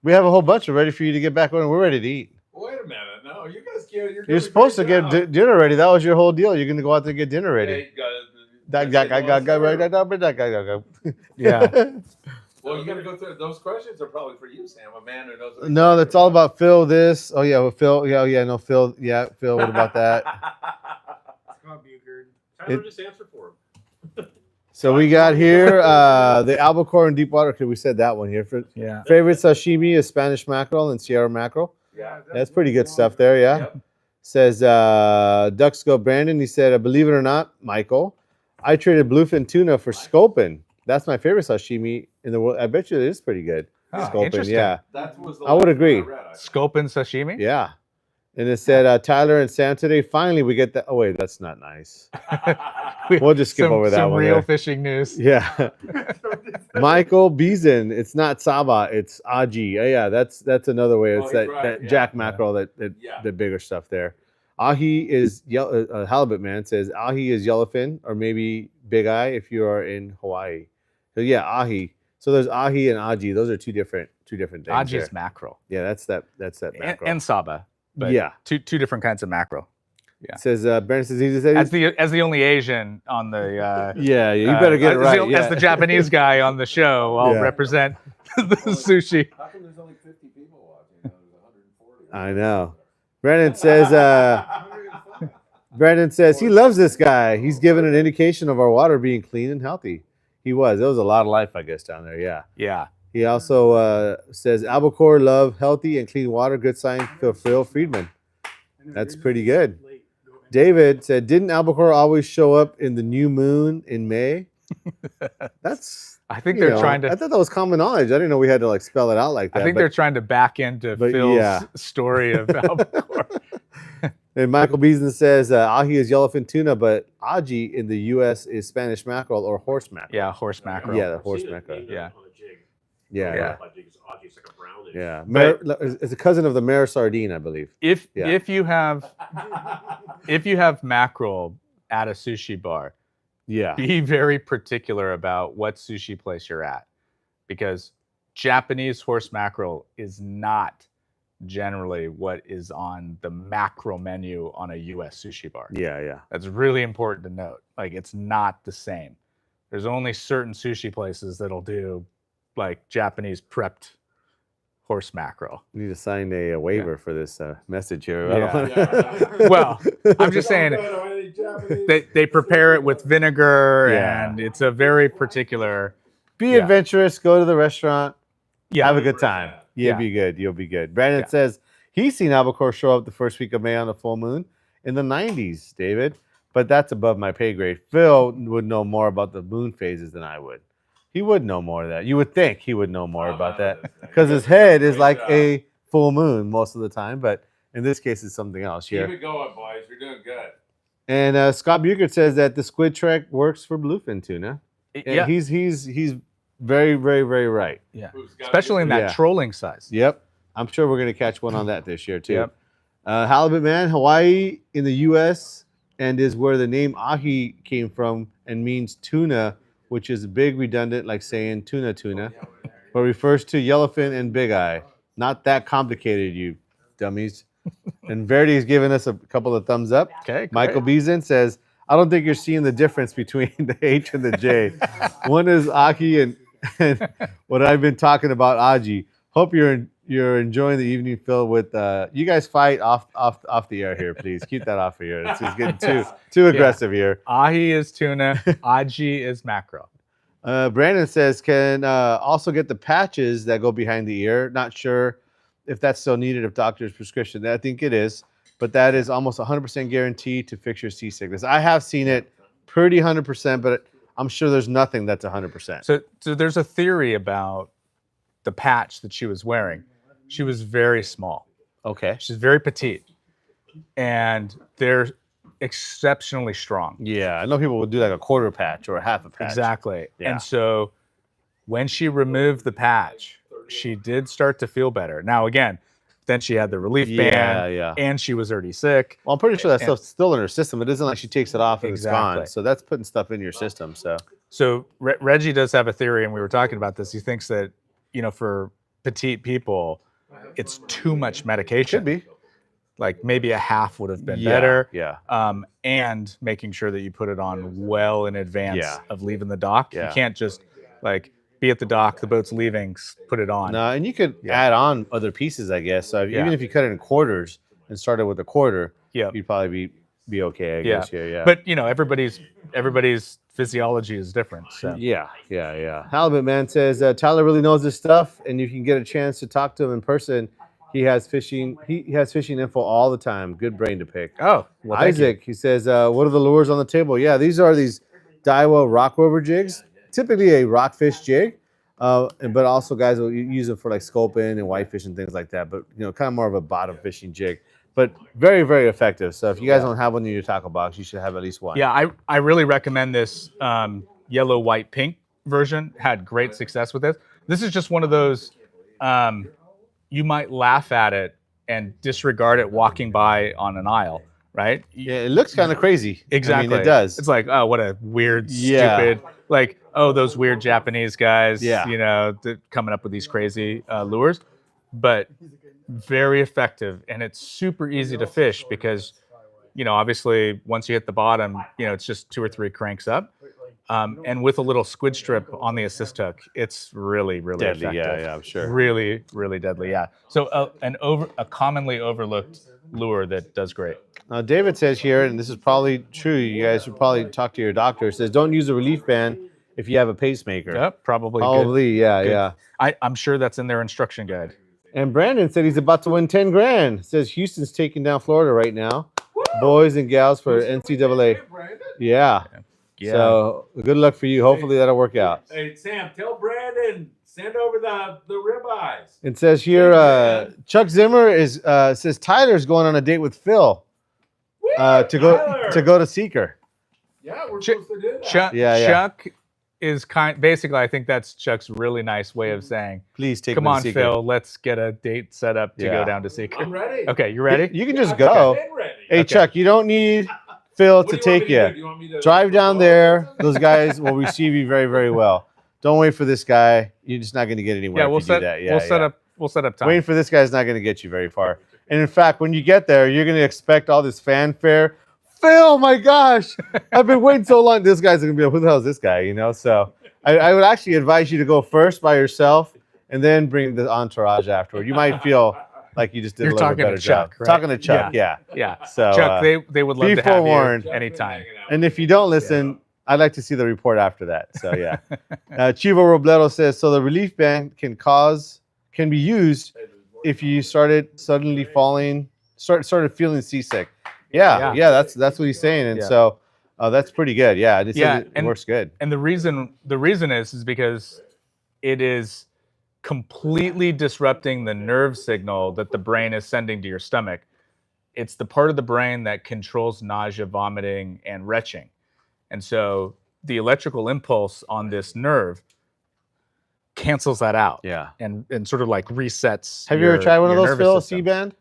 We have a whole bunch ready for you to get back on. We're ready to eat. Wait a minute. No, you guys get. You're supposed to get dinner ready. That was your whole deal. You're going to go out there and get dinner ready. Hey, Yeah. Well, you got to go through those questions. Are probably for you, Sam, a man who knows. what No, he's that's all about Phil. This. Oh yeah, well, Phil. Yeah. No, Phil. Yeah, Phil. What about that? Tyler, just answer for him. So we got here the albacore and deep water. Okay, we said that one here. Yeah. Favorite sashimi is Spanish mackerel and Sierra mackerel. Yeah. That's pretty good stuff there. Yeah. Yep. Says Ducks Go Brandon. He said, believe it or not, Michael, I traded bluefin tuna for sculpin. That's my favorite sashimi in the world. I bet you it is pretty good. Oh, Sculpin, interesting. yeah. That was the I would last agree. one I read, I think. Scope and sashimi. Yeah. And it said, Tyler and Sam today, finally we get that. Oh, wait, that's not nice. We'll just skip over that some one real there. fishing news. Yeah. Michael Beeson. It's not Saba, it's Aji. Yeah, that's another way. It's he's that, right, that yeah. jack mackerel, Yeah. the bigger stuff there. Ahi is halibut man says ahi is yellowfin or maybe big eye if you are in Hawaii. So yeah, ahi. So there's ahi and aji. Those are two different things. Aji is there. mackerel Yeah, that's that mackerel. and saba. But Yeah. two different kinds of mackerel. Yeah. It says Brandon says he said As the only Asian on the yeah, you better get it as right. as the Japanese guy on the show, I'll Yeah. represent the sushi. How come there's only 50 people watching? There's 140. I know. Brandon says he loves this guy. He's given an indication of our water being clean and healthy. He was. There was a lot of life, I guess, down there. Yeah. Yeah. He also says albacore love healthy and clean water. Good sign. Phil Frieman. That's pretty good. David said, didn't albacore always show up in the new moon in May? That's. I think they're trying I to. thought that was common knowledge. I didn't know we had to like spell it out like that. I think but- they're trying to back into but Phil's yeah. story of albacore. And Michael Beeson says ahi is yellowfin tuna, but aji in the U.S. is Spanish mackerel or horse mackerel. Yeah, horse mackerel. Yeah, the horse mackerel. Yeah. Yeah, Yeah. yeah. But- It's a cousin of the mare sardine, I believe. If Yeah. if you have mackerel at a sushi bar, Yeah, be very particular about what sushi place you're at, because Japanese horse mackerel is not generally what is on the mackerel menu on a U.S. sushi bar. yeah. That's really important to note. Like, it's not the same. There's only certain sushi places that'll do like Japanese prepped horse mackerel. You need to sign a waiver for this message here. Yeah. Well, I'm just saying they prepare it with vinegar, Yeah. and it's a very particular. Be Yeah. adventurous. Go to the restaurant. Yeah. Have a good time. You'll Yeah. be good. You'll be good. Brandon Yeah. says he's seen albacore show up the first week of May on a full moon in the 90s, David. But that's above my pay grade. Phil would know more about the moon phases than I would. He would know more of that. You would think he would know more about that because his head is like a full moon most of the time. But in this case, it's something else here. Keep it going, boys. You're doing good. And Scott Bugert says that the squid track works for bluefin tuna. And Yeah. he's very, very, very right. Yeah. Who's got Especially in that Yeah. trolling size. Yep. I'm sure we're going to catch one on that this year, too. Yep. Halibut man, Hawaii in the U.S. and is where the name ahi came from and means tuna, which is big redundant, like saying tuna, but refers to yellowfin and big eye. Not that complicated, you dummies. And Verdi's giving us a couple of thumbs up. Okay. Great. Michael Beeson says, I don't think you're seeing the difference between the H and the J. One is ahi and what I've been talking about, aji. Hope you're enjoying the evening filled with you guys fight off the air here, please. Keep that off of here. It's just getting too aggressive here. Ahi is tuna. Aji is mackerel. Brandon says can also get the patches that go behind the ear. Not sure if that's still needed if doctor's prescription. I think it is, but that is almost 100% guaranteed to fix your seasickness. I have seen it pretty 100%, but I'm sure there's nothing that's 100%. So there's a theory about the patch that she was wearing. She was very small. Okay. She's very petite, and they're exceptionally strong. Yeah, I know people would do like a quarter patch or a half a patch. Exactly. Yeah. And so when she removed the patch, she did start to feel better. Now, again, then she had the relief band, Yeah. and she was already sick. Well, I'm pretty sure that And- stuff's still in her system. It isn't like she takes it off and it's Exactly. gone. So that's putting stuff in your system. So Reggie does have a theory, and we were talking about this. He thinks that, for petite people, it's too much medication. Should be. Like maybe a half would have been better. Yeah. And making sure that you put it on well in advance Yeah. of leaving the dock. Yeah. You can't just be at the dock, the boat's leaving, put it on. No, and you could Yeah. add on other pieces, I guess. So Yeah. even if you cut it in quarters and started with a quarter, Yeah. you'd probably be okay, I guess. Yeah. But everybody's physiology is different. So Yeah. Halibut man says Tyler really knows his stuff, and you can get a chance to talk to him in person. He has fishing info all the time. Good brain to pick. oh, well, thank you. Isaac, he says, what are the lures on the table? Yeah, these are these Daiwa rock rover jigs, typically a rockfish jig, but also guys will use them for like sculpin and whitefish and things like that. But kind of more of a bottom fishing jig, but very, very effective. So if you guys don't have one in your tackle box, you should have at least one. Yeah, I really recommend this yellow, white, pink version. Had great success with this. This is just one of those you might laugh at it and disregard it walking by on an aisle, right? Yeah, it looks kind of crazy. Exactly. I mean, it does. It's like, oh, what a weird, Yeah. stupid, those weird Japanese guys, Yeah. coming up with these crazy lures. But very effective, and it's super easy to fish because, obviously once you hit the bottom, it's just 2 or 3 cranks up. And with a little squid strip on the assist hook, it's really, really deadly. effective. Yeah, I'm sure. Really, really deadly. Yeah. So a commonly overlooked lure that does great. David says here, and this is probably true, you guys should probably talk to your doctor. It says don't use a relief band if you have a pacemaker. Yep, probably. Good. Probably, yeah, Good. yeah. I'm sure that's in their instruction guide. And Brandon said he's about to win 10 grand. Says Houston's taking down Florida right now. Boys and gals for NCAA. Yeah. Yeah. So good luck for you. Hopefully that'll work out. Hey, Sam, tell Brandon, send over the ribeyes. It says here, Chuck Zimmer says Tyler's going on a date with Phil to go to Seeker. Yeah, we're Ch- supposed to do that. Chuck is basically, I think that's Chuck's really nice way of saying, Please take come me to on, Seeker. Phil, let's get a date set up to Yeah. go down to Seeker. I'm ready. Okay, you ready? You can just go. I've been ready. Hey, Okay. Chuck, you don't need Phil What to do you want take me to do? you. Do you want me to Drive down there. Those guys will receive you very, very well. Don't wait for this guy. You're just not going to get anywhere Yeah, if we'll you set do that. Yeah, we'll set up time. Waiting for this guy's not going to get you very far. And in fact, when you get there, you're going to expect all this fanfare. Phil, my gosh, I've been waiting so long. This guy's going to be like, who the hell is this guy? So I would actually advise you to go first by yourself and then bring the entourage afterward. You might feel like you just did You're a little bit talking to better job. Chuck, right? Talking to Chuck, yeah. Yeah. So Chuck, they would love be to have forewarned. you anytime. and if you don't listen, I'd like to see the report after that. So yeah. Chivo Robledo says, so the relief band can be used if you started feeling seasick. Yeah, that's what he's saying, and so that's pretty good. Yeah, it works good. And the reason is because it is completely disrupting the nerve signal that the brain is sending to your stomach. It's the part of the brain that controls nausea, vomiting, and retching. And so the electrical impulse on this nerve cancels that out. Yeah. And sort of like resets. Have you ever tried one of those, Phil? System. C-band?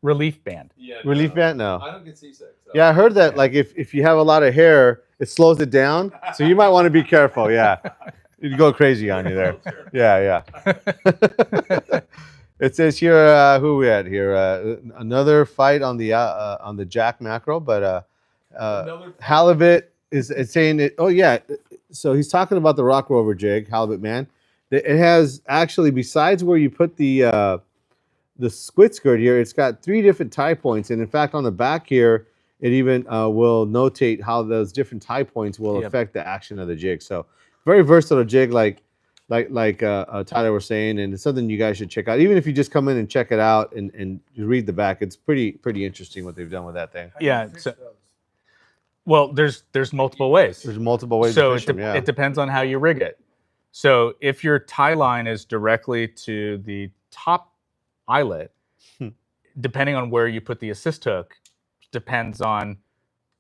Relief band. Yeah, Relief band? No. I don't get seasick. So. Yeah, I heard that like if you have a lot of hair, it slows it down. So you might want to be careful. Yeah. It'd go crazy on you there. Yeah. It says here, who are we at here? Another fight on the jack mackerel, but halibut is saying it. Oh yeah, so he's talking about the rock rover jig, halibut man. It has actually, besides where you put the squid skirt here, it's got 3 different tie points, and in fact on the back here, it even will notate how those different tie points will affect the action of the jig. So very versatile jig, like Tyler was saying, and it's something you guys should check out. Even if you just come in and check it out and you read the back, it's pretty interesting what they've done with that thing. Yeah. Well, there's multiple ways. There's multiple ways So to fish them, it depends on how you rig it. So if your tie line is directly to the top eyelet, depending on where you put the assist hook, depends on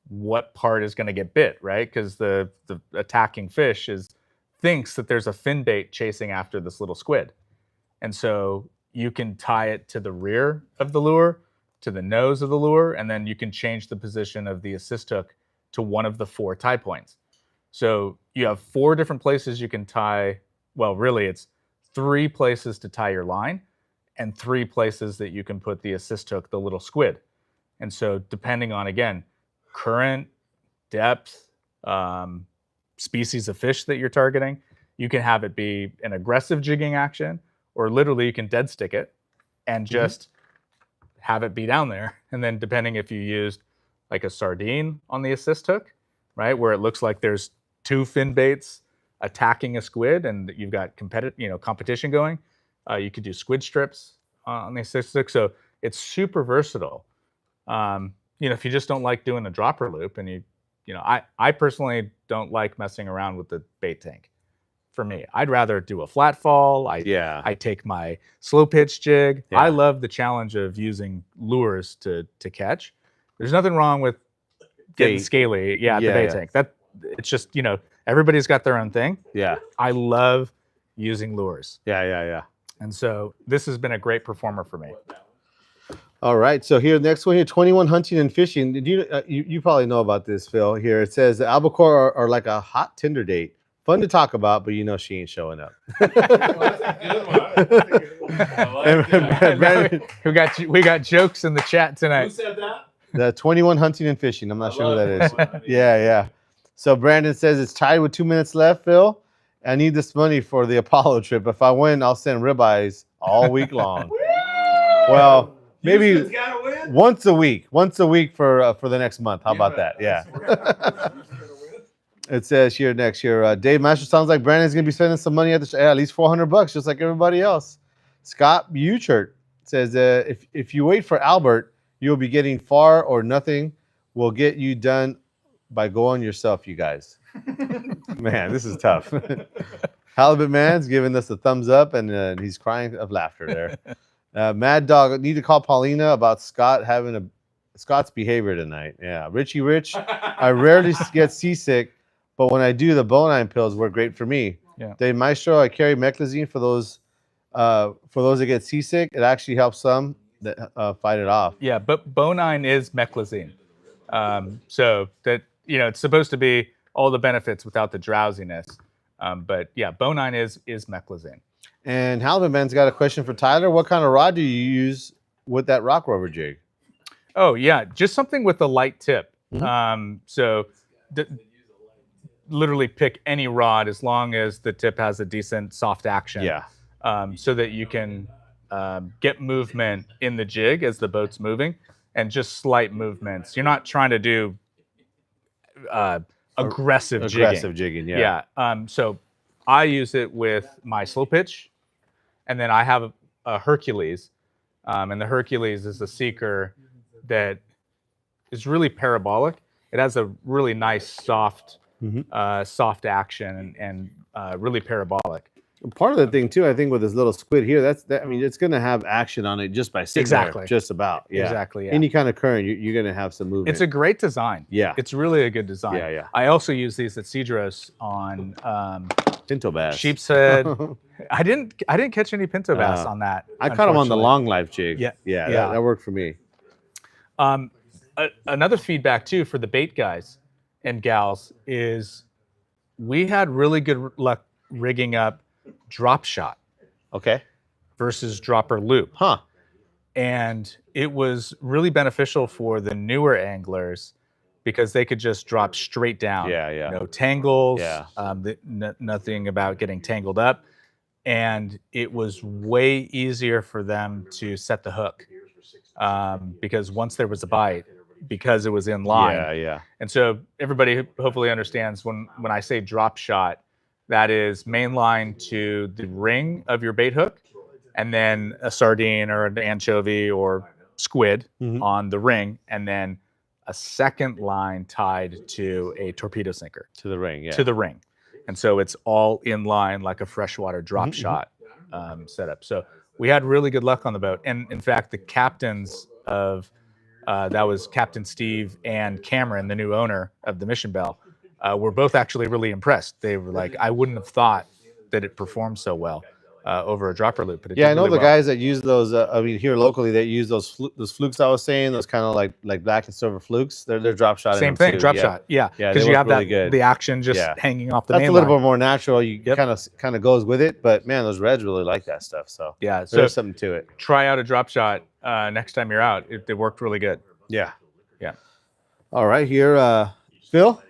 what part is going to get bit, right? Because the attacking fish thinks that there's a fin bait chasing after this little squid. And so you can tie it to the rear of the lure, to the nose of the lure, and then you can change the position of the assist hook to one of the 4 tie points. So you have 4 different places you can tie. Well, really, it's 3 places to tie your line and 3 places that you can put the assist hook, the little squid. And so depending on, again, current, depth, species of fish that you're targeting, you can have it be an aggressive jigging action, or literally you can dead stick it and just have it be down there. And then depending if you used like a sardine on the assist hook, right, where it looks like there's 2 fin baits attacking a squid and you've got competition going, you could do squid strips on the assist hook. So it's super versatile. If you just don't like doing a dropper loop, and I personally don't like messing around with the bait tank. For me, I'd rather do a flat fall. I take my slow pitch jig. Yeah. I love the challenge of using lures to catch. There's nothing wrong with getting scaly. The bait tank. It's just, everybody's got their own thing. Yeah. I love using lures. Yeah. And so this has been a great performer for me. All right, so here, next one here, 21 hunting and fishing. Did you probably know about this, Phil? Here it says the albacore are like a hot Tinder date. Fun to talk about, but she ain't showing up. We got jokes in the chat tonight. Who said that? The 21 hunting and fishing. I'm not sure who that is. Yeah. So Brandon says it's tied with 2 minutes left, Phil. I need this money for the Apollo trip. If I win, I'll send ribeyes all week long. Well, maybe once a week for the next month. How about that? Yeah. It says here next year, Dave Master, sounds like Brandon's gonna be spending some money at the at least $400, just like everybody else. Scott Buchert says if you wait for Albert, you'll be getting far or nothing will get you done by going yourself, you guys. Man, this is tough. Halibut Man's giving us a thumbs up, and he's crying of laughter there. Mad Dog, need to call Paulina about Scott's behavior tonight. Yeah, Richie Rich, I rarely get seasick, but when I do, the bonine pills work great for me. Yeah. Dave Maestro, I carry meclizine for those that get seasick. It actually helps some that fight it off. Yeah, but bonine is meclizine. So that, it's supposed to be all the benefits without the drowsiness. But yeah, bonine is meclizine. And Halibut Man's got a question for Tyler. What kind of rod do you use with that rock rover jig? Oh yeah, just something with a light tip. So literally pick any rod as long as the tip has a decent soft action. Yeah. so that you can get movement in the jig as the boat's moving, and just slight movements. You're not trying to do aggressive jigging. Yeah. So I use it with my slow pitch, and then I have a Hercules, and the Hercules is a seeker that is really parabolic. It has a really nice soft action and really parabolic. Part of the thing too, I think, with this little squid here, I mean, it's going to have action on it just by sitting there, just about. Yeah. Exactly. Yeah. Any kind of current, you're going to have some movement. It's a great design. Yeah. It's really a good design. Yeah. I also use these at Cedros on pinto bass, sheep's head. I didn't catch any pinto bass on that. I caught them on the long life jig. Yeah. That worked for me. Another feedback too for the bait guys and gals is we had really good luck rigging up drop shot versus dropper loop. And it was really beneficial for the newer anglers because they could just drop straight down. No tangles, nothing about getting tangled up. And it was way easier for them to set the hook because once there was a bite, because it was in line. And so everybody hopefully understands when I say drop shot, that is main line to the ring of your bait hook, and then a sardine or an anchovy or squid on the ring, and then a second line tied to a torpedo sinker. To the ring, To the ring. And so it's all in line like a freshwater drop shot setup. So we had really good luck on the boat. And in fact, the captains of, that was Captain Steve and Cameron, the new owner of the Mission Bell, were both actually really impressed. They were like, I wouldn't have thought that it performed so well over a dropper loop. But it I did know really the well. guys that use those. I mean, here locally, that use those flukes I was saying. Those kind of like black and silver flukes. They're drop shot. Same thing, drop shot. Yeah, because you have really that good. the action just hanging off the That's main a little line. bit more natural. You kind of goes with it. But man, those reds really like that stuff. So Yeah, so there's something to it. try out a drop shot next time you're out. It worked really good. Yeah. Yeah. All right, here, Phil.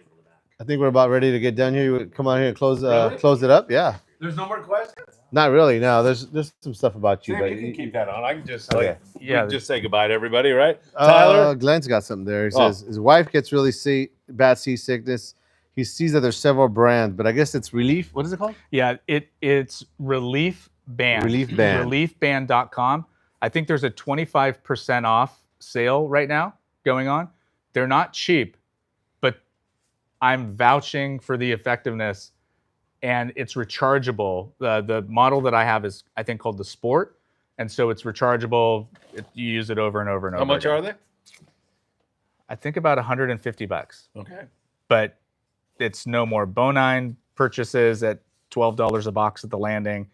I think we're about ready to get done here. You would come out here and close it up. Yeah. There's no more questions? Not really. No, there's some stuff about you, Sam, but you can keep that on. I can just Okay. we can just say goodbye to everybody, right? Tyler, Tyler? Glenn's got something there. He says his wife gets really bad seasickness. He sees that there's several brands, but I guess it's Relief. What is it called? Yeah, it's Relief Band. Relief Band. Reliefband.com. I think there's a 25% off sale right now going on. They're not cheap, but I'm vouching for the effectiveness, and it's rechargeable. The model that I have is, I think, called the Sport, and so it's rechargeable. You use it over and over and over. How much are they? I think about $150. Okay. But it's no more bonine purchases at $12 a box at the landing.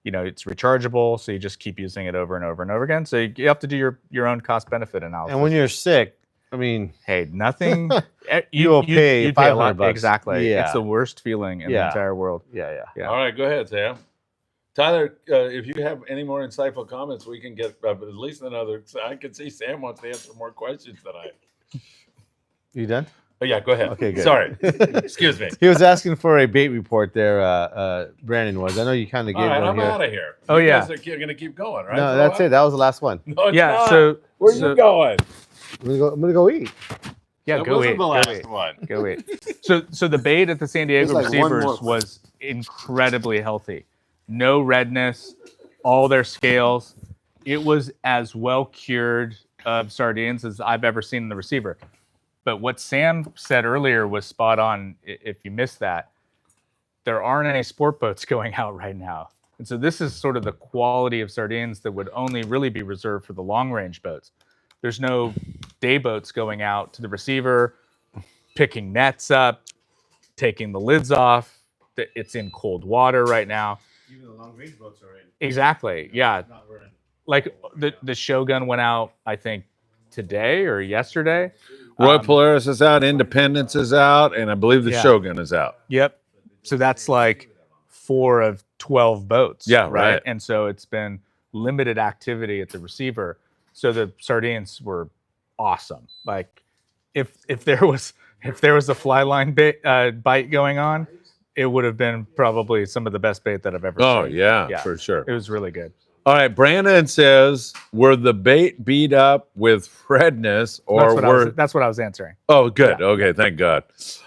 You know, it's rechargeable, so you just keep using it over and over and over again. So you have to do your own cost benefit analysis. And when you're sick, I mean, hey, nothing. You'll pay you'd pay a lot. $500. Exactly. Yeah. It's the worst feeling in the entire world. Yeah. Yeah. All right, go ahead, Sam. Tyler, if you have any more insightful comments, we can get at least another. I can see Sam wants to answer more questions than I. You done? Oh, yeah, go ahead. Okay, good. Sorry. Excuse me. He was asking for a bait report there, Brandon was. I know you kind of gave All right, one I'm here. out of here. Oh, you yeah. guys are going to keep going, right? No, that's it. That was the last one. No, it's Yeah. not. So Where are you going? I'm gonna go eat. yeah, That go wasn't eat. the Go last eat. one. Go eat. So the bait at the San Diego There's like one Receivers more. was incredibly healthy. No redness, all their scales. It was as well cured of sardines as I've ever seen in the receiver. But what Sam said earlier was spot on. If you missed that, there aren't any sport boats going out right now. And so this is sort of the quality of sardines that would only really be reserved for the long range boats. There's no day boats going out to the receiver, picking nets up, taking the lids off. It's in cold water right now. Even the long range boats are in. Exactly. Yeah. Like the Shogun went out, I think, today or yesterday. Roy Polaris is out, Independence is out, and I believe the Yeah. Shogun is out. Yep. So that's like 4 of 12 boats. Yeah, right. And so it's been limited activity at the receiver. So the sardines were awesome. Like if there was a fly line bite going on, it would have been probably some of the best bait that I've ever Oh, seen. yeah, for sure. It was really good. All right, Brandon says, were the bait beat up with redness or That's what I was answering. Oh, good. Okay, thank God.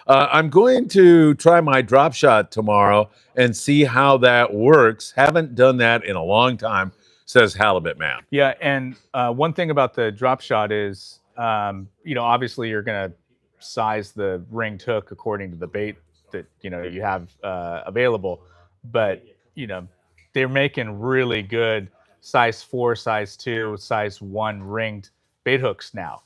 I'm going to try my drop shot tomorrow and see how that works. Haven't done that in a long time, says Halibut Man. Yeah, and one thing about the drop shot is, obviously you're going to size the ringed hook according to the bait that you have available, but they're making really good size 4, size 2, size 1 ringed bait hooks now,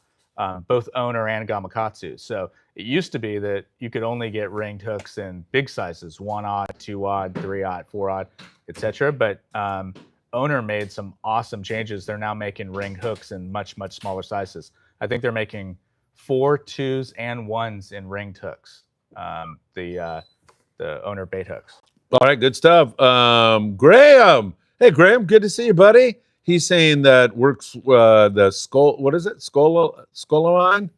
both owner and gamakatsu. So it used to be that you could only get ringed hooks in big sizes, 1-aught, 2-aught, 3-aught, 4-aught, etc. But owner made some awesome changes. They're now making ringed hooks in much, much smaller sizes. I think they're making 4, 2s, and 1s in ringed hooks. The owner bait hooks. All right, good stuff. Graham. Hey, Graham, good to see you, buddy. He's saying that works the skull. What is it? Scolamine?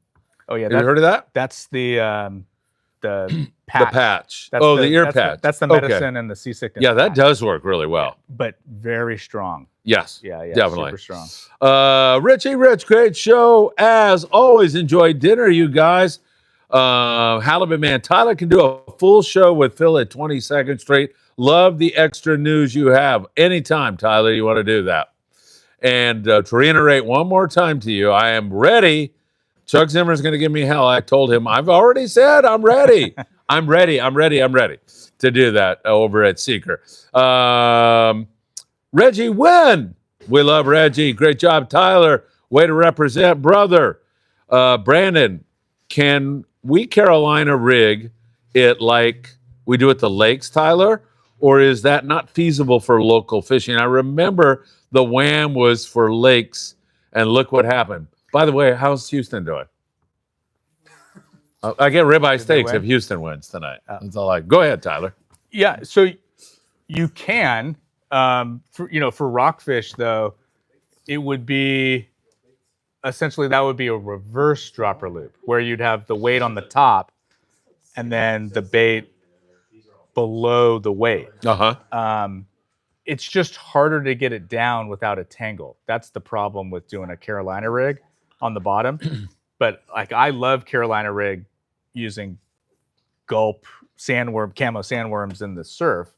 Oh, yeah. Have you heard of that? That's the patch. The patch. That's the ear patch. That's the medicine and the seasickness. Yeah, that patch. does work really well. But very strong. Yes. Yeah, definitely. Super strong. Rich, great show. As always, enjoyed dinner, you guys. Halibut Man Tyler can do a full show with Phil at 22nd Street. Love the extra news you have. Anytime, Tyler, you want to do that. And to reiterate one more time to you, I am ready. Chuck Zimmer is going to give me hell. I told him, I've already said I'm ready. I'm ready to do that over at Seeker. Reggie Wynn. We love Reggie. Great job, Tyler. Way to represent, brother. Brandon, can we Carolina rig it like we do at the lakes, Tyler? Or is that not feasible for local fishing? I remember the WHAM was for lakes, and look what happened. By the way, how's Houston doing? I get ribeye steaks if Houston wins tonight. That's all go ahead, Tyler. Yeah, so you can, for rockfish though, it would be essentially that would be a reverse dropper loop where you'd have the weight on the top and then the bait below the weight. It's just harder to get it down without a tangle. That's the problem with doing a Carolina rig on the bottom. But I love Carolina rig using gulp sandworm, camo sandworms in the surf.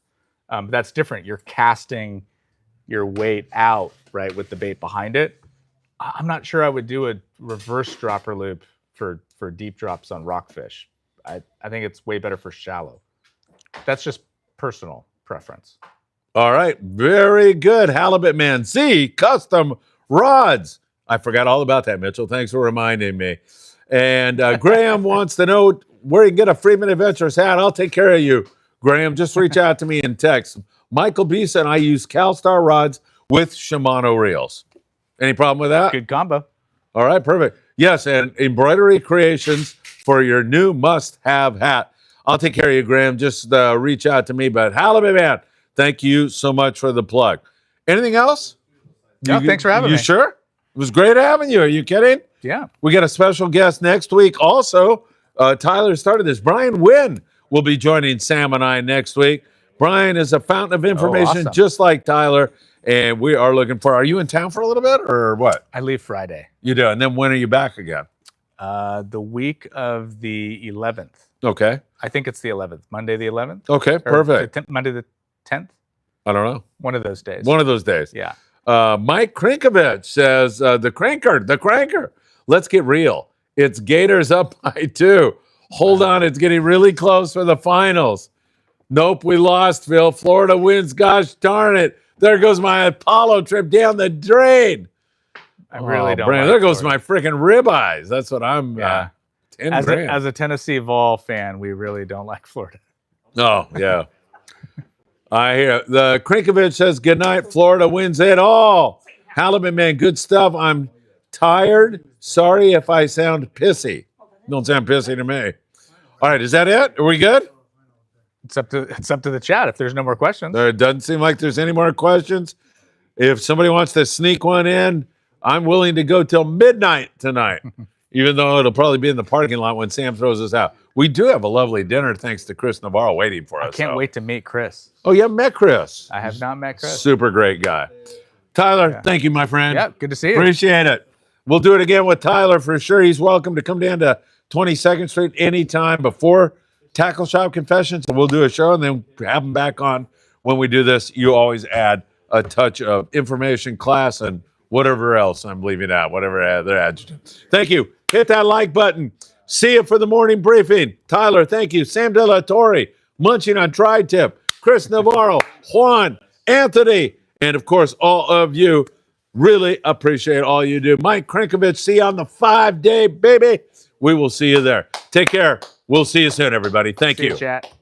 But that's different. You're casting your weight out, right, with the bait behind it. I'm not sure I would do a reverse dropper loop for deep drops on rockfish. I think it's way better for shallow. That's just personal preference. All right. Very good. Halibut Man. Z Custom Rods. I forgot all about that, Mitchell. Thanks for reminding me. And Graham wants to know where you can get a Friedman Adventures hat. I'll take care of you, Graham. Just reach out to me in text. Michael B said I use CalStar rods with Shimano reels. Any problem with that? Good combo. All right, perfect. Yes, and embroidery creations for your new must-have hat. I'll take care of you, Graham. Just reach out to me. But Halibut Man, thank you so much for the plug. Anything else? No, thanks for having me. You sure? It was great having you. Are you kidding? Yeah. We got a special guest next week. Also, Tyler started this. Brian Wynn will be joining Sam and I next week. Brian is a fountain of information, awesome. just like Tyler. And we are looking for, are you in town for a little bit or what? I leave Friday. You do. And then when are you back again? The week of the 11th. Okay. I think it's the 11th. Monday the 11th? Okay, Or perfect. Monday the 10th? I don't know. One of those days. One of those days. Yeah. Mike Krinkovich says, the cranker. Let's get real. It's Gators up by 2. Hold on, it's getting really close for the finals. Nope, we lost, Phil. Florida wins. Gosh darn it. There goes my Apollo trip down the drain. I really don't. Brandon, like there goes Florida. my freaking ribeyes. That's what I'm. Yeah. 10 As grand. a Tennessee Vol fan, we really don't like Florida. Oh, yeah. I hear. The Krinkovich says, good night. Florida wins it all. Halibut Man, good stuff. I'm tired. Sorry if I sound pissy. Don't sound pissy to me. All right, is that it? Are we good? It's up to the chat if there's no more questions. There doesn't seem like there's any more questions. If somebody wants to sneak one in, I'm willing to go till midnight tonight. even though it'll probably be in the parking lot when Sam throws us out. We do have a lovely dinner thanks to Chris Navarro waiting for us. I can't wait to meet Chris. Oh, you haven't met Chris? I have not met Chris. Super great guy. Tyler, thank you, my friend. Yeah, good to see you. Appreciate it. We'll do it again with Tyler for sure. He's welcome to come down to 22nd Street anytime before Tackle Shop Confessions. We'll do a show and then have him back on. When we do this, you always add a touch of information, class, and whatever else I'm leaving out, whatever other adjective. Thank you. Hit that like button. See you for the morning briefing. Tyler, thank you. Sam De La Torre, munching on tri-tip. Chris Navarro, Juan, Anthony, and of course, all of you. Really appreciate all you do. Mike Krinkovich, see you on the 5-day, baby. We will see you there. Take care. We'll see you soon, everybody. Thank See you. you, chat.